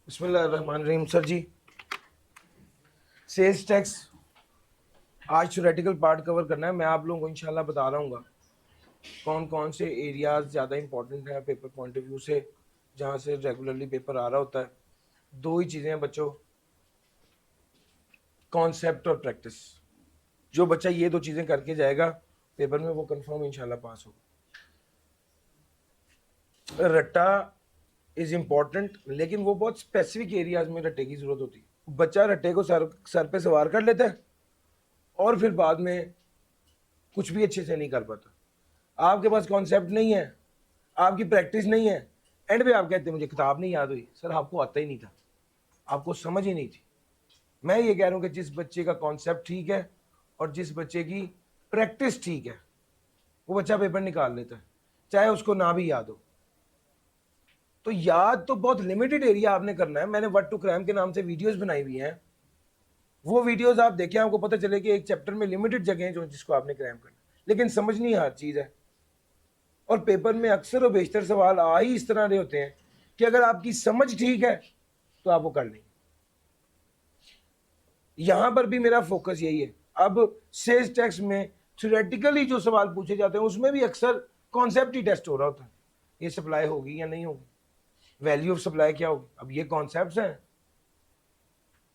बिस्मिल्लाहिर्रहमानिर्रहीम। सर जी, sales tax आज theoretical part cover करना है। मैं आप लोगों को इंशाल्लाह बता रहा हूँ कौन कौन से एरियाज ज़्यादा इंपॉर्टेंट है पेपर पॉइंट ऑफ व्यू से, जहाँ से रेगुलरली पेपर आ रहा होता है। दो ही चीज़ें हैं बच्चों, कॉन्सेप्ट और प्रैक्टिस। जो बच्चा ये दो चीज़ें करके जाएगा पेपर में, वो कंफर्म इंशाल्लाह पास होगा। रट्टा इज इम्पॉर्टेंट, लेकिन वो बहुत स्पेसिफिक एरियाज में रट्टे की ज़रूरत होती है। बच्चा रट्टे को सर पे सवार कर लेता है और फिर बाद में कुछ भी अच्छे से नहीं कर पाता। आपके पास कॉन्सेप्ट नहीं है, आपकी प्रैक्टिस नहीं है, एंड पे आप कहते हैं मुझे किताब नहीं याद हुई। सर आपको आता ही नहीं था, आपको समझ ही नहीं थी। मैं ये कह रहा हूँ कि जिस बच्चे का कॉन्सेप्ट ठीक है और जिस बच्चे की प्रैक्टिस ठीक है, वो बच्चा पेपर निकाल लेता है, चाहे उसको ना भी याद हो। तो याद तो बहुत लिमिटेड एरिया आपने करना है। मैंने व्हाट टू क्रैम के नाम से वीडियोस बनाई हुई हैं, वो वीडियोस आप देखें, आपको पता चले कि एक चैप्टर में लिमिटेड जगह हैं जो जिसको आपने क्रैम करना, लेकिन समझनी हर चीज़ है। और पेपर में अक्सर और बेशतर सवाल आ ही इस तरह रहे होते हैं कि अगर आपकी समझ ठीक है तो आप वो कर लेंगे। यहां पर भी मेरा फोकस यही है। अब सेल्स टैक्स में थ्योरेटिकली जो सवाल पूछे जाते हैं उसमें भी अक्सर कॉन्सेप्ट ही टेस्ट हो रहा होता है। ये सप्लाई होगी या नहीं होगी, वैल्यू ऑफ सप्लाई क्या होगी। अब ये कॉन्सेप्ट्स हैं।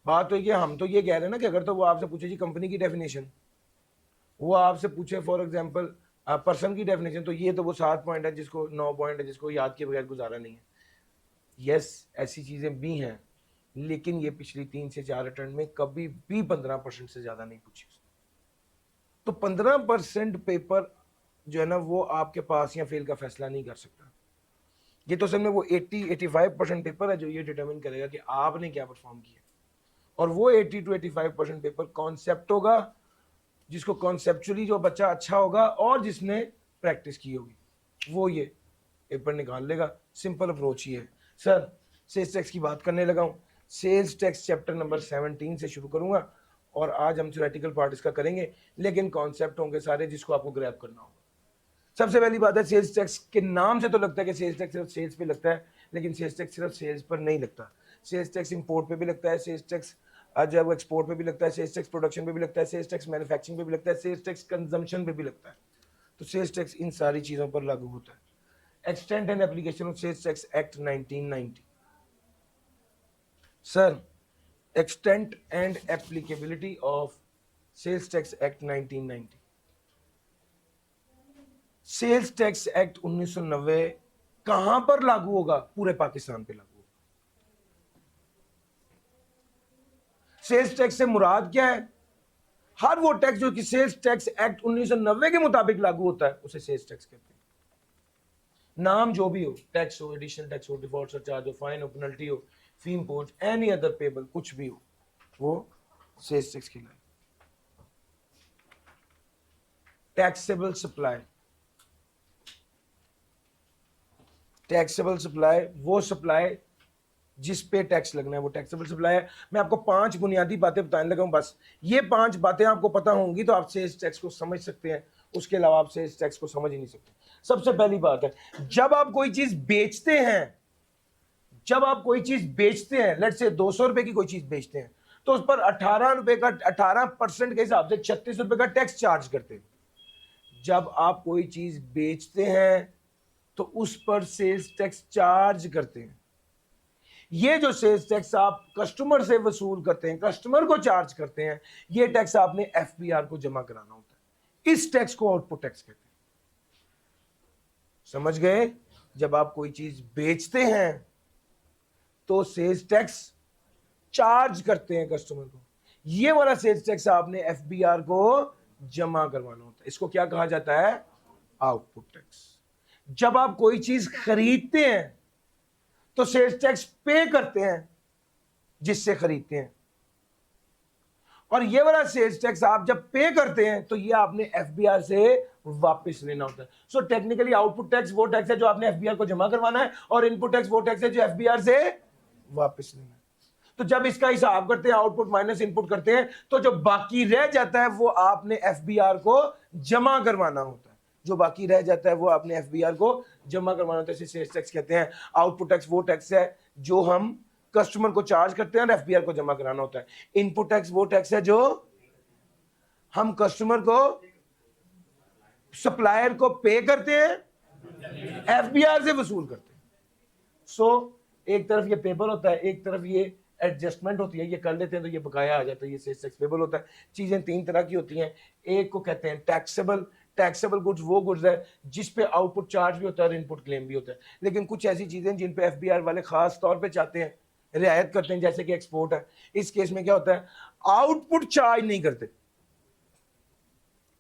बात तो ये, हम तो ये कह रहे हैं ना कि अगर तो वो आपसे पूछे जी कंपनी की डेफिनेशन, वो आपसे पूछे फॉर एग्जांपल पर्सन की डेफिनेशन, तो ये तो वो 7 पॉइंट है जिसको 9 पॉइंट है जिसको याद के बगैर गुजारा नहीं है। यस, ऐसी चीज़ें भी हैं, लेकिन ये पिछली 3 से 4 अटेम्प्ट में कभी भी 15% से ज़्यादा नहीं पूछी। तो 15% पेपर जो है ना वो आपके पास या फेल का फैसला नहीं कर सकता। ये तो सब में वो 80-85% पेपर है जो ये डिटरमिन करेगा कि आपने क्या परफॉर्म किया। और वो 80-85% पेपर कॉन्सेप्ट होगा, जिसको कॉन्सेप्चुअली जो बच्चा अच्छा होगा और जिसने प्रैक्टिस की होगी, वो ये पेपर निकाल लेगा। सिंपल अप्रोच ही है। सर सेल्स टैक्स की बात करने लगा हूँ। सेल्स टैक्स चैप्टर नंबर 17 से शुरू करूंगा और आज हम थ्योरेटिकल पार्ट इसका करेंगे, लेकिन कॉन्सेप्ट होंगे सारे जिसको आपको ग्रैब करना होगा। सबसे पहली बात है, सेल्स टैक्स के नाम से तो लगता है कि सेल्स टैक्स सिर्फ सेल्स पे लगता है, लेकिन सेल्स टैक्स सिर्फ सेल्स पर नहीं लगता। सेल्स टैक्स इंपोर्ट पे भी लगता है, सेल्स टैक्स जब एक्सपोर्ट पे भी लगता है, सेल्स टैक्स प्रोडक्शन पे भी लगता है, सेल्स टैक्स मैन्युफैक्चरिंग पे भी लगता है, सेल्स टैक्स कंजम्पशन पे भी लगता है। तो सेल्स टैक्स इन सारी चीज़ों पर लागू होता है। Extent and application of sales tax act 1990। Sir, extent and applicability of sales tax act 1990। Sales tax act 1990 कहां पर लागू होगा? पूरे पाकिस्तान पे लागू होगा। सेल्स टैक्स से मुराद क्या है? हर वो टैक्स जो कि सेल्स टैक्स एक्ट 1990 के मुताबिक लागू होता है उसे सेल्स टैक्स कहते हैं। नाम जो भी हो, टैक्स हो, एडिशनल टैक्स हो, डिफॉल्ट सरचार्ज हो, फाइन हो, पेनल्टी हो, फी इम्पोज, एनी अदर पेबल, कुछ भी हो, वो सेल्स टैक्स कहलाए। Taxable supply. टैक्सेबल सप्लाई वो सप्लाई जिस पे टैक्स लगना है वो टैक्सेबल सप्लाई है। मैं आपको 5 बुनियादी बातें बताने लगा हूं, बस ये 5 बातें आपको पता होंगी तो आप सेल्स टैक्स को समझ सकते हैं। उसके अलावा आप सेल्स टैक्स को समझ ही नहीं सकते। सबसे पहली बात है, जब आप कोई चीज बेचते हैं, जब आप कोई चीज बेचते हैं, लेट्स से 200 रुपए की कोई चीज बेचते हैं, तो उस पर 18 रुपए का 18% के हिसाब से 36 रुपए का टैक्स चार्ज करते हैं। जब आप कोई चीज बेचते हैं तो उस पर सेल्स टैक्स चार्ज करते हैं। ये जो सेल्स टैक्स आप कस्टमर से वसूल करते हैं, कस्टमर को चार्ज करते हैं, ये टैक्स आपने एफबीआर को जमा कराना होता है। इस टैक्स को आउटपुट टैक्स कहते हैं। समझ गए? जब आप कोई चीज बेचते हैं तो सेल्स टैक्स चार्ज करते हैं कस्टमर को, ये वाला सेल्स टैक्स आपने एफबीआर को जमा करवाना होता है। इसको क्या कहा जाता है? Output tax. जब आप कोई चीज खरीदते हैं तो सेल्स टैक्स पे करते हैं जिससे खरीदते हैं, और ये वाला सेल्स टैक्स आप जब पे करते हैं तो ये आपने एफबीआर से वापस लेना होता है। सो टेक्निकली आउटपुट टैक्स वो टैक्स है जो आपने एफबीआर को जमा करवाना है, और इनपुट टैक्स वो टैक्स है जो एफबीआर से वापस लेना है। तो जब इसका हिसाब करते हैं, आउटपुट माइनस इनपुट करते हैं, तो जो बाकी रह जाता है वो आपने एफबीआर को जमा करवाना होता है। जो बाकी रह जाता है वो आपने एफबीआर को जमा करवाना होता है। इसे सेल्स टैक्स कहते हैं। आउटपुट टैक्स वो टैक्स है जो हम कस्टमर को चार्ज करते हैं और एफबीआर को जमा कराना होता है। इनपुट टैक्स वो टैक्स है जो हम कस्टमर को, सप्लायर को पे करते हैं, एफबीआर से वसूल करते हैं। सो एक तरफ ये पेबल होता है, एक तरफ ये एडजस्टमेंट होती है, ये कर लेते हैं तो ये बकाया आ जाता है, ये सेल्स टैक्स पेबल होता है। चीजें तीन तरह की होती हैं। एक को कहते हैं टैक्सेबल। टैक्सेबल गुड्स वो गुड्स है जिस पे आउटपुट चार्ज भी होता है और इनपुट क्लेम भी होता है। लेकिन कुछ ऐसी चीजें जिन पे एफबीआर वाले खास तौर पे चाहते हैं, रियायत करते हैं, जैसे कि एक्सपोर्ट है। इस केस में क्या होता है, आउटपुट चार्ज नहीं करते,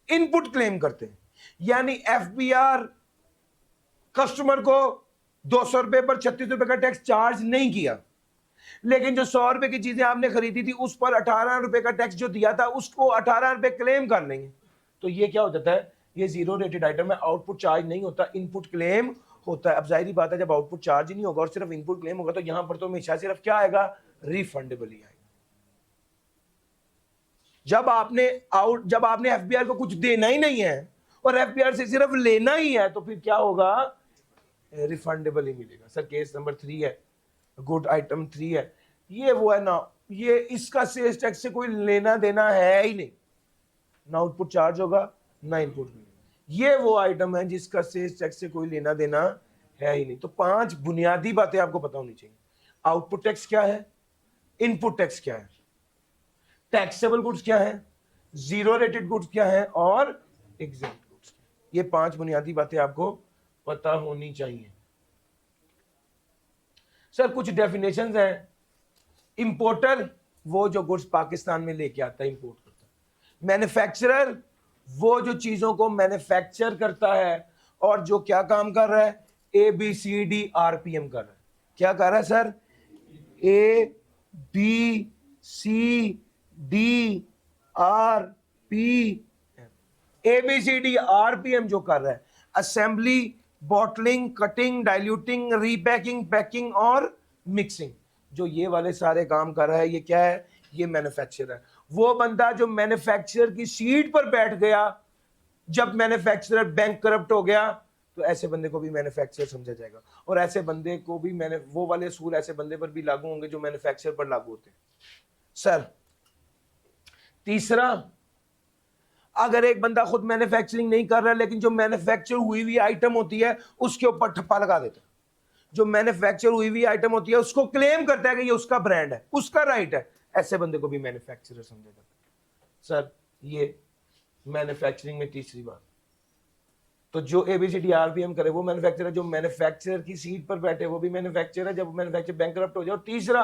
इनपुट क्लेम करते हैं। यानी एफबीआर कस्टमर को 200 रुपए पर 36 रुपए का टैक्स चार्ज नहीं किया, लेकिन जो 100 रुपए की चीजें आपने खरीदी थी उस पर 18 रुपए का टैक्स जो दिया था उसको 18 रुपए क्लेम कर लेंगे। तो ये क्या हो जाता है, ये जीरो रेटेड आइटम है, आउटपुट चार्ज नहीं होता, इनपुट क्लेम होता है। अब जाहिर बात है जब आउटपुट चार्ज ही नहीं होगा और सिर्फ इनपुट क्लेम होगा तो यहां पर तो हमेशा सिर्फ क्या आएगा, रिफंडेबल ही आएगा। जब आपने एफबीआर को कुछ देना ही नहीं है और एफबीआर से सिर्फ लेना ही है तो फिर क्या होगा, रिफंडेबल ही मिलेगा। सर केस नंबर 3 है, गुड आइटम 3 है, ये वो है ना, ये इसका सेल्स टैक्स से कोई लेना देना है ही नहीं, ना आउटपुट चार्ज होगा ना इनपुट। ये वो आइटम है जिसका सेल्स टैक्स से कोई लेना देना है ही नहीं। तो 5 बुनियादी बातें आपको पता होनी चाहिए। आउटपुट टैक्स क्या है, इनपुट टैक्स क्या है, टैक्सेबल गुड्स क्या है, जीरो रेटेड गुड्स क्या है और एग्जेम्प्ट गुड्स। ये 5 बुनियादी बातें आपको पता होनी चाहिए। सर कुछ डेफिनेशंस हैं। इंपोर्टर वो जो गुड्स पाकिस्तान में लेके आता है, इंपोर्ट करता है। मैन्युफैक्चरर वो जो चीजों को मैन्युफैक्चर करता है और जो क्या काम कर रहा है, ABCD RPM कर रहा है। क्या कर रहा है सर, ABCD RPM जो कर रहा है, assembly, bottling, cutting, diluting, repacking, packing और मिक्सिंग, जो ये वाले सारे काम कर रहा है, ये क्या है, ये मैन्युफैक्चरर है। वो बंदा जो मैन्युफैक्चरर की सीट पर बैठ गया जब मैन्युफैक्चरर बैंक करप्ट हो गया, तो ऐसे बंदे को भी मैन्युफैक्चरर समझा जाएगा। और ऐसे बंदे को भी वो वाले असूल ऐसे बंदे पर भी लागू होंगे जो मैन्युफैक्चरर पर लागू होते हैं। सर तीसरा, अगर एक बंदा खुद मैन्युफैक्चरिंग नहीं कर रहा लेकिन जो मैन्युफैक्चर हुई हुई आइटम होती है उसके ऊपर ठप्पा लगा देता है, जो मैन्युफैक्चर हुई हुई आइटम होती है उसको क्लेम करता है कि ये उसका ब्रांड है, उसका राइट है, ऐसे बंदे को भी मैन्युफैक्चरर समझा जाता है। सर ये मैन्युफैक्चरिंग में तीसरी बात। तो जो ABCD RPM करे वो मैन्युफैक्चरर है, जो मैन्युफैक्चरर की सीट पर बैठे वो भी मैन्युफैक्चरर है जब मैन्युफैक्चरर बैंकरप्ट हो जाए। और तीसरा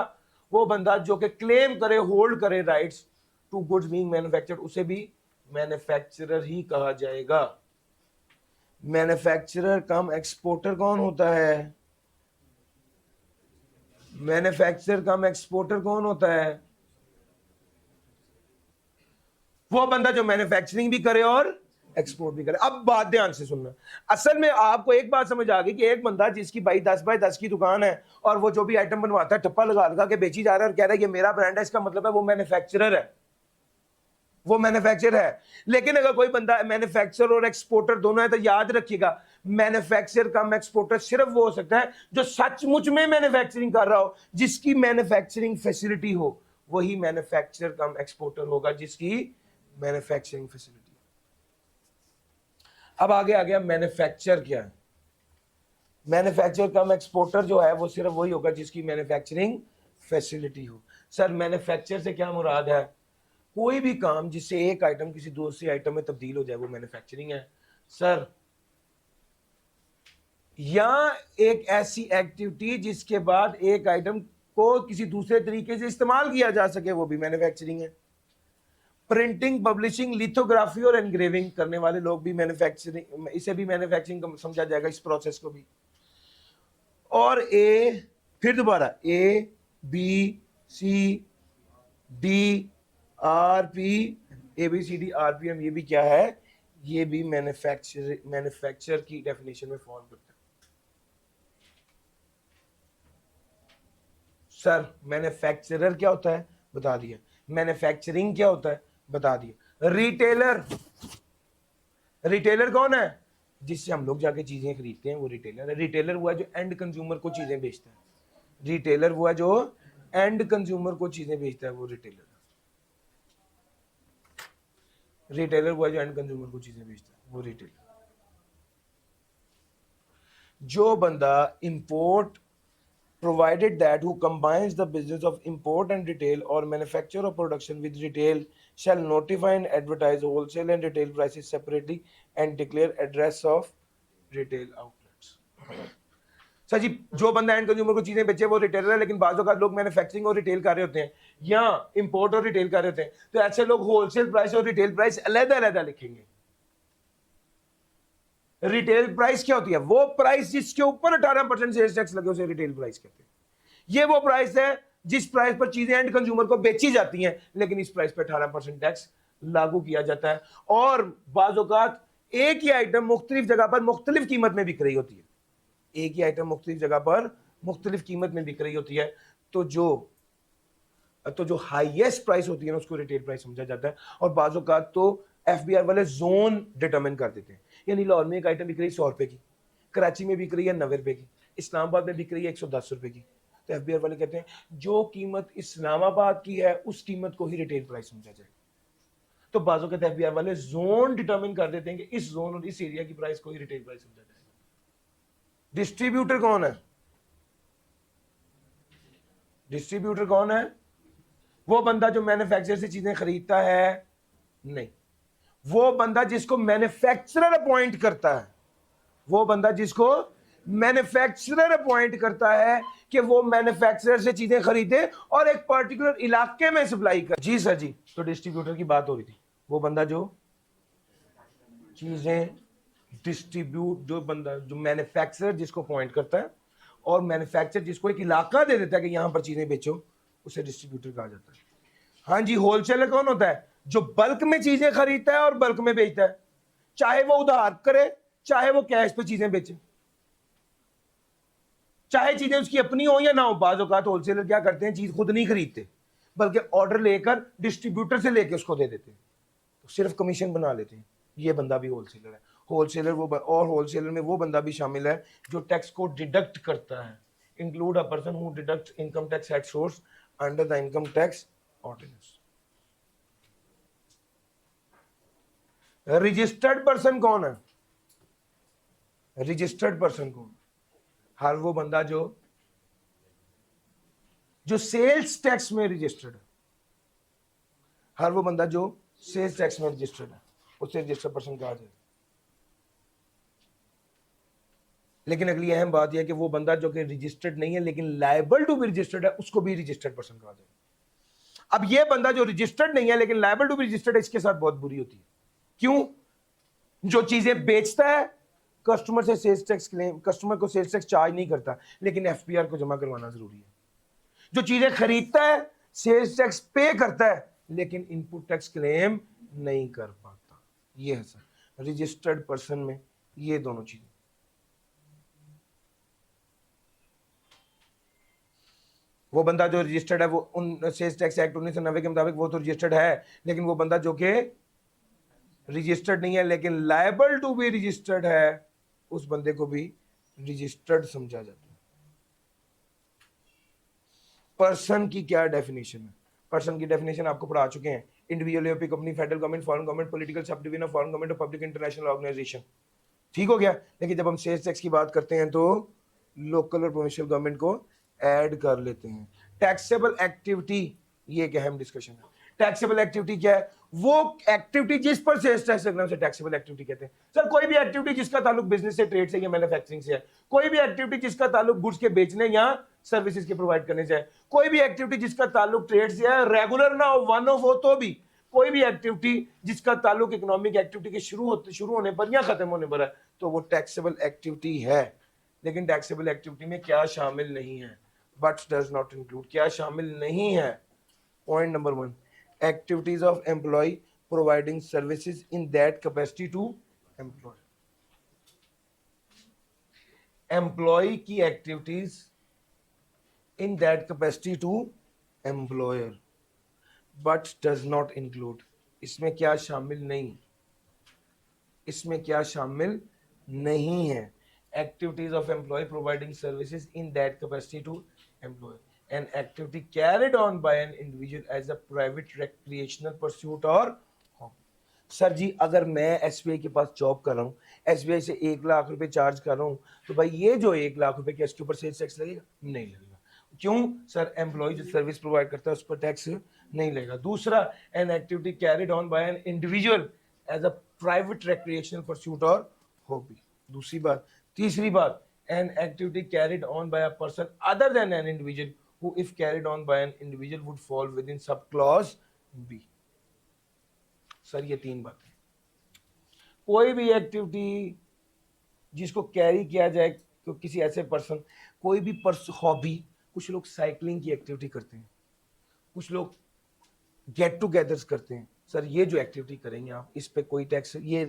वो बंदा जो कि क्लेम करे, होल्ड करे rights to goods being manufactured, उसे भी मैन्युफैक्चरर ही कहा जाएगा। मैन्युफैक्चरर कम एक्सपोर्टर कौन होता है, मैन्युफैक्चरर कम एक्सपोर्टर कौन होता है, वो बंदा जो मैन्युफैक्चरिंग भी करे और एक्सपोर्ट भी करे। अब बात ध्यान से सुनना, असल में आपको एक बात समझ आ गई कि एक बंदा जिसकी भाई 10 बाय 10 की दुकान है और वो जो भी आइटम बनवाता है ठप्पा लगा लगा के बेची जा रहा है और कह रहा है ये मेरा ब्रांड है, इसका मतलब है वो मैन्युफैक्चरर है, वो मैन्युफैक्चरर है। लेकिन अगर कोई बंदा मैन्युफैक्चरर और एक्सपोर्टर दोनों है तो याद रखिएगा, मैन्युफैक्चरर कम एक्सपोर्टर सिर्फ वो हो सकता है जो सचमुच में मैन्युफैक्चरिंग कर रहा हो, जिसकी मैन्युफैक्चरिंग फैसिलिटी हो, वही मैन्युफैक्चरर कम एक्सपोर्टर होगा जिसकी मैन्युफैक्चरिंग फैसिलिटी। अब आगे आ गया मैन्युफैक्चर क्या है। मैन्युफैक्चरर कम एक्सपोर्टर जो है वो सिर्फ वही होगा जिसकी मैन्युफैक्चरिंग फैसिलिटी हो। सर मैन्युफैक्चर से क्या मुराद है, कोई भी काम जिससे एक आइटम किसी दूसरी आइटम में तब्दील हो जाए वो मैन्युफैक्चरिंग है। सर या एक ऐसी एक्टिविटी जिसके बाद एक आइटम को किसी दूसरे तरीके से इस्तेमाल किया जा सके वो भी मैन्युफैक्चरिंग है। प्रिंटिंग, पब्लिशिंग, लिथोग्राफी और एनग्रेविंग करने वाले लोग भी मैन्युफैक्चरिंग, इसे भी मैन्युफैक्चरिंग समझा जाएगा, इस प्रोसेस को भी। और फिर दोबारा ABCD RPM, ये भी क्या है, ये भी मैन्युफैक्चर की डेफिनेशन में फॉल करता है। सर मैन्युफैक्चरर क्या होता है बता दिया, मैन्युफैक्चरिंग क्या होता है बता दिया। रिटेलर कौन है, जिससे हम लोग जाके चीजें खरीदते हैं वो रिटेलर है। रिटेलर वो है जो एंड कंज्यूमर को चीजें बेचता है, रिटेलर वो है जो एंड कंज्यूमर को चीजें बेचता है वो रिटेलर है। रिटेलर वो है जो एंड कंज्यूमर को चीजें बेचता है वो रिटेलर। जो बंदा import provided that who combines the business of import and retail or manufacture or production with retail shall notify and advertise wholesale and retail prices separately and declare address of retail outlets। Sir ji, जो बंदा and consumer को चीजें बेचे वो retailer है, लेकिन बाजू का लोग मैन्युफैक्चरिंग और रिटेल कर रहे होते हैं या इंपोर्ट और रिटेल कर रहे होते हैं, तो ऐसे लोग होलसेल प्राइस और रिटेल प्राइस अलग-अलग लिखेंगे। रिटेल प्राइस क्या होती है? वो प्राइस जिसके ऊपर 18% सेल्स टैक्स लगे उसे रिटेल प्राइस कहते हैं। ये वो प्राइस है जिस प्राइस पर चीजें एंड कंज्यूमर को बेची जाती हैं, लेकिन इस प्राइस पर 18% टैक्स लागू किया जाता है। और बाज़ औक़ात एक ही आइटम मुख्तलिफ जगह पर मुख्तलिफ कीमत में बिक रही होती है, एक ही आइटम मुख्तलिफ जगह पर मुख्तलिफ कीमत में बिक रही होती है, तो जो हाईएस्ट प्राइस होती है ना उसको रिटेल प्राइस समझा जाता है। और बाज़ औक़ात तो एफबीआर वाले जोन डिटरमिन कर देते हैं, यानी लाहौर में एक आइटम बिक रही है 100 रुपए की, कराची में बिक रही है 90 रुपए की, इस्लामाबाद में बिक रही है 110 रुपए की, तो एफबीआर वाले कहते हैं जो कीमत इस्लामाबाद की है उस कीमत को ही रिटेल प्राइस समझा जाए। तो बाजू कहते हैं एफबीआर वाले जोन डिटरमिन कर देते हैं कि इस जोन और इस एरिया की प्राइस को ही रिटेल प्राइस समझा जाएगा। डिस्ट्रीब्यूटर कौन है? डिस्ट्रीब्यूटर कौन है? वो बंदा जो मैन्युफैक्चरर से चीजें खरीदता है? नहीं, वो बंदा जिसको मैन्युफैक्चरर अपॉइंट करता है, वो बंदा जिसको मैन्युफैक्चरर अपॉइंट करता है कि वो मैन्युफैक्चरर से चीजें खरीदे और एक पर्टिकुलर इलाके में सप्लाई कर। जी सर जी, तो डिस्ट्रीब्यूटर की बात हो रही थी, वो बंदा जो चीजें डिस्ट्रीब्यूट, जो बंदा जो मैन्युफैक्चरर जिसको अपॉइंट करता है और मैन्युफैक्चरर जिसको एक इलाका दे देता है कि यहां पर चीजें बेचो, उसे डिस्ट्रीब्यूटर कहा जाता है। हाँ जी, होलसेलर कौन होता है? जो बल्क में चीजें खरीदता है और बल्क में बेचता है, चाहे वो उधार करे चाहे वो कैश पे चीजें बेचे, चाहे चीजें उसकी अपनी हो या ना हो। बाज़ औक़ात होलसेलर क्या करते हैं, चीज खुद नहीं खरीदते बल्कि ऑर्डर लेकर डिस्ट्रीब्यूटर से लेकर उसको दे देते हैं, तो सिर्फ कमीशन बना लेते हैं। ये बंदा भी होलसेलर है। होलसेलर और होलसेलर में वो बंदा भी शामिल है जो टैक्स को डिडक्ट करता है। Include a person who deduct income tax at source under the income tax ordinance. Registered person कौन है? रजिस्टर्ड पर्सन कौन? हर वो बंदा जो सेल्स टैक्स में रजिस्टर्ड है, हर वो बंदा जो सेल्स टैक्स में रजिस्टर्ड है उसे रजिस्टर्ड पर्सन कहा जाए। लेकिन अगली अहम बात यह है कि वो बंदा जो कि रजिस्टर्ड नहीं है लेकिन लायबल टू बी रजिस्टर्ड है, उसको भी रजिस्टर्ड पर्सन कहा जाए। अब ये बंदा जो रजिस्टर्ड नहीं है लेकिन लायबल टू बी रजिस्टर्ड है, इसके साथ बहुत बुरी होती है। क्यों? जो चीजें बेचता है कस्टमर से सेल्स टैक्स क्लेम, कस्टमर को सेल्स टैक्स चार्ज नहीं करता, लेकिन एफपीआर को जमा करवाना जरूरी है। जो चीजें खरीदता है सेल्स टैक्स पे करता है लेकिन इनपुट टैक्स क्लेम नहीं कर पाता। ये है सर रजिस्टर्ड पर्सन में ये दोनों चीजें। वो बंदा जो रजिस्टर्ड है वो उन सेल्स टैक्स एक्ट 1990 के मुताबिक वो तो रजिस्टर्ड है, लेकिन वो बंदा जो कि रजिस्टर्ड नहीं है लेकिन लायबल टू बी रजिस्टर्ड है, उस बंदे को भी रजिस्टर्ड समझा जाता है। पर्सन की क्या डेफिनेशन है? पर्सन की डेफिनेशन आपको पढ़ा चुके हैं। Individual, UP company, federal government, foreign government, political subdivision of foreign government, public international organisation. ठीक हो गया। लेकिन जब हम सेल्स टैक्स की बात करते हैं तो लोकल और प्रोविंशियल गवर्नमेंट को ऐड कर लेते हैं। टैक्सेबल एक्टिविटी, ये एक अहम डिस्कशन है। टैक्सेबल एक्टिविटी क्या है? वो एक्टिविटी जिस पर सेल्स टैक्स लगना उसे टैक्सेबल एक्टिविटी कहते हैं। सर कोई भी एक्टिविटी जिसका ताल्लुक बिजनेस से, ट्रेड से या मैन्युफैक्चरिंग से है, कोई भी एक्टिविटी जिसका ताल्लुक गुड्स के बेचने या सर्विसेज के प्रोवाइड करने से है, कोई भी एक्टिविटी जिसका ताल्लुक ट्रेड से है, रेगुलर ना हो, वन ऑफ हो तो भी, कोई भी एक्टिविटी जिसका ताल्लुक इकोनॉमिक एक्टिविटी के शुरू होने पर या खत्म होने पर है, तो वो टैक्सेबल एक्टिविटी है। लेकिन टैक्सेबल एक्टिविटी में क्या शामिल नहीं है? बट डज नॉट इंक्लूड, क्या शामिल नहीं है? Point number 1, activities of employ providing services in that capacity to employ. Employ की activities in that capacity to employer, but does not include, इसमें क्या शामिल नहीं? इसमें क्या शामिल नहीं है? Activities of employ providing services in that capacity to employer. an activity carried on by an individual as a private recreational pursuit or hobby. Sir ji अगर मैं एसबीआई के पास जॉब कर रहा हूँ, एसबीआई से 1 लाख रुपए चार्ज कर रहा हूँ, तो भाई ये जो 1 लाख रुपए के इसके ऊपर सेल्स टैक्स लगेगा? नहीं लगेगा। क्यों सर? एम्प्लॉय जो सर्विस प्रोवाइड करता है उस पर टैक्स नहीं लगेगा। दूसरा, an activity carried on by an individual as a private recreational pursuit और हॉबी, दूसरी बात। तीसरी बात, an activity carried on by a person other than an individual who if carried on by an individual would fall within sub clause B। Sir ये 3 बातें। कोई भी activity जिसको कैरी किया जाए तो किसी ऐसे पर्सन, कोई भी हॉबी, कुछ लोग साइकिलिंग की एक्टिविटी करते हैं, कुछ लोग गेट टूगेदर्स करते हैं। सर ये जो एक्टिविटी करेंगे आप, इस पे कोई टैक्स, ये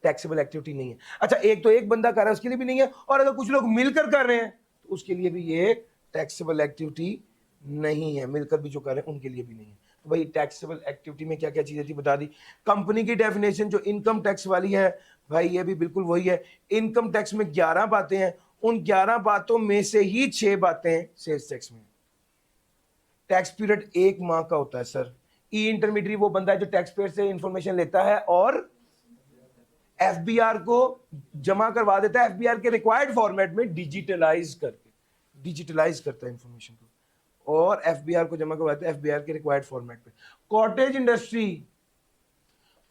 टैक्सेबल एक्टिविटी नहीं है। अच्छा एक तो एक बंदा कर रहा है उसके लिए भी नहीं है, और अगर कुछ लोग मिलकर कर रहे हैं तो उसके लिए भी ये टैक्सेबल एक्टिविटी नहीं है। मिलकर भी जो कर रहे हैं उनके लिए भी नहीं है। तो भाई टैक्सेबल एक्टिविटी में क्या क्या चीजें थी बता दी। कंपनी की डेफिनेशन जो इनकम टैक्स वाली है भाई ये भी बिल्कुल वही है। इनकम टैक्स में 11 बातें हैं, उन 11 बातों में से ही 6 बातें सेल्स टैक्स में। टैक्स पीरियड 1 माह का होता है सर। ई इंटरमीडियरी वो बंदा है जो टैक्स पेयर से इंफॉर्मेशन लेता है और एफबीआर को जमा करवा देता है, एफबीआर के रिक्वायर्ड फॉर्मेट में डिजिटलाइज करता है इंफॉर्मेशन को, और एफबीआर को जमा करवाता है एफबीआर के रिक्वायर्ड फॉर्मेट पे।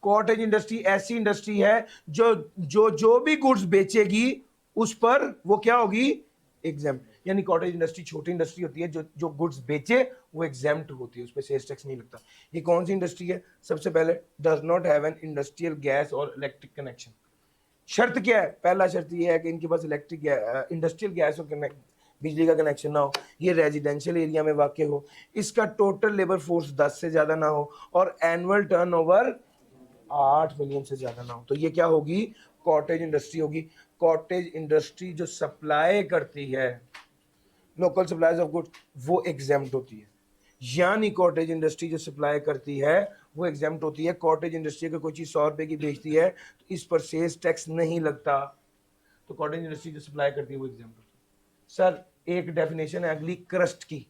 कॉटेज इंडस्ट्री ऐसी इंडस्ट्री है जो भी गुड्स बेचेगी उस पर वो क्या होगी? एग्जेम्प्ट। यानी कॉटेज इंडस्ट्री छोटी इंडस्ट्री होती है जो गुड्स बेचे वो एग्जेम्प्ट होती है, उस पर सेल्स टैक्स नहीं लगता। ये कौन सी इंडस्ट्री है? सबसे पहले does not have an industrial gas और इलेक्ट्रिक कनेक्शन। शर्त क्या है? पहला शर्त ये है कि इनके पास इंडस्ट्रियल गैस और बिजली का कनेक्शन ना हो, ये रेजिडेंशियल एरिया में वाक़ हो, इसका टोटल लेबर फोर्स 10 से ज्यादा ना हो, और एनुअल टर्नओवर 8 मिलियन से ज्यादा ना हो। तो ये क्या होगी? कॉटेज इंडस्ट्री होगी। कॉटेज इंडस्ट्री जो सप्लाई करती है लोकल सप्लाईज ऑफ गुड्स वो एग्जेम्प्ट होती है। यानी कॉटेज इंडस्ट्री जो सप्लाई करती है वो एग्जेम्प्ट होती है। कॉटेज इंडस्ट्री अगर कोई चीज 100 रुपए की बेचती है तो इस पर सेल्स टैक्स नहीं लगता, तो कॉटेज इंडस्ट्री जो सप्लाई करती है वो एग्जेम्प्ट होती है। सर एक डेफिनेशन है अगली करस्ट की।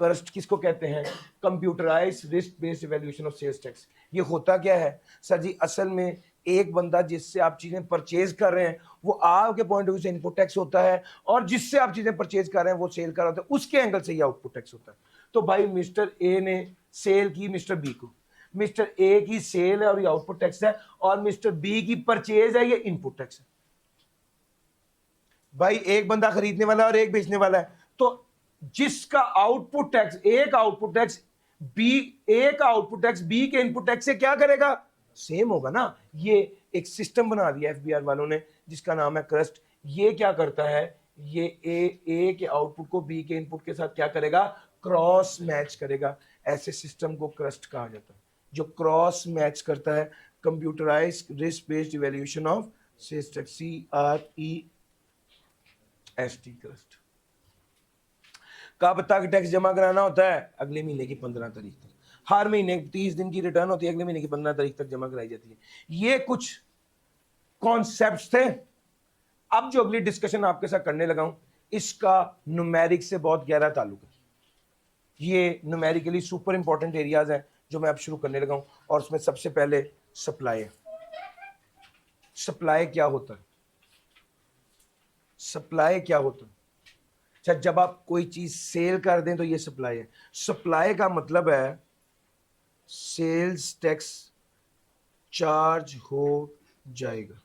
करस्ट किसको कहते हैं? Computerise risk based evaluation of sales tax. ये होता क्या है सर जी? असल में एक बंदा जिससे आप चीजें परचेज कर रहे हैं वो आपके पॉइंट ऑफ व्यू से इनपुट टैक्स होता है, और जिससे आप चीजें परचेज कर रहे हैं वो सेल कर रहा होता है, उसके एंगल से ये आउटपुट टैक्स होता है। तो भाई मिस्टर ए ने सेल की मिस्टर बी को, मिस्टर ए की सेल है और ये आउटपुट टैक्स है, और मिस्टर बी की परचेज है ये इनपुट टैक्स है। भाई एक बंदा खरीदने वाला और एक बेचने वाला है, तो जिसका आउटपुट टैक्स एक आउटपुट टैक्स बी, ए का आउटपुट टैक्स बी के इनपुट टैक्स से क्या करेगा? सेम होगा ना। ये एक सिस्टम बना दिया एफबीआर वालों ने जिसका नाम है क्रस्ट। ये क्या करता है? ये ए के आउटपुट को बी के इनपुट के साथ क्या करेगा? क्रॉस मैच करेगा। ऐसे सिस्टम को क्रस्ट कहा जाता है, जो क्रॉस मैच करता है। Computerise risk based evaluation of sales tax, CREST, crest. कब तक टैक्स जमा कराना होता है? अगले महीने की 15 तारीख तक। हर महीने 30 दिन की रिटर्न होती है, अगले महीने की 15 तारीख तक जमा कराई जाती है। ये कुछ कॉन्सेप्ट्स थे। अब जो अगली डिस्कशन आपके साथ करने लगा हूं इसका न्यूमेरिक से बहुत गहरा ताल्लुक है। ये न्यूमेरिकली सुपर इंपॉर्टेंट एरियाज हैं जो मैं अब शुरू करने लगा हूं, और उसमें सबसे पहले सप्लाई है। सप्लाई क्या होता है? सप्लाई क्या होता है? अच्छा जब आप कोई चीज सेल कर दें तो ये सप्लाई है। सप्लाई का मतलब है सेल्स टैक्स चार्ज हो जाएगा।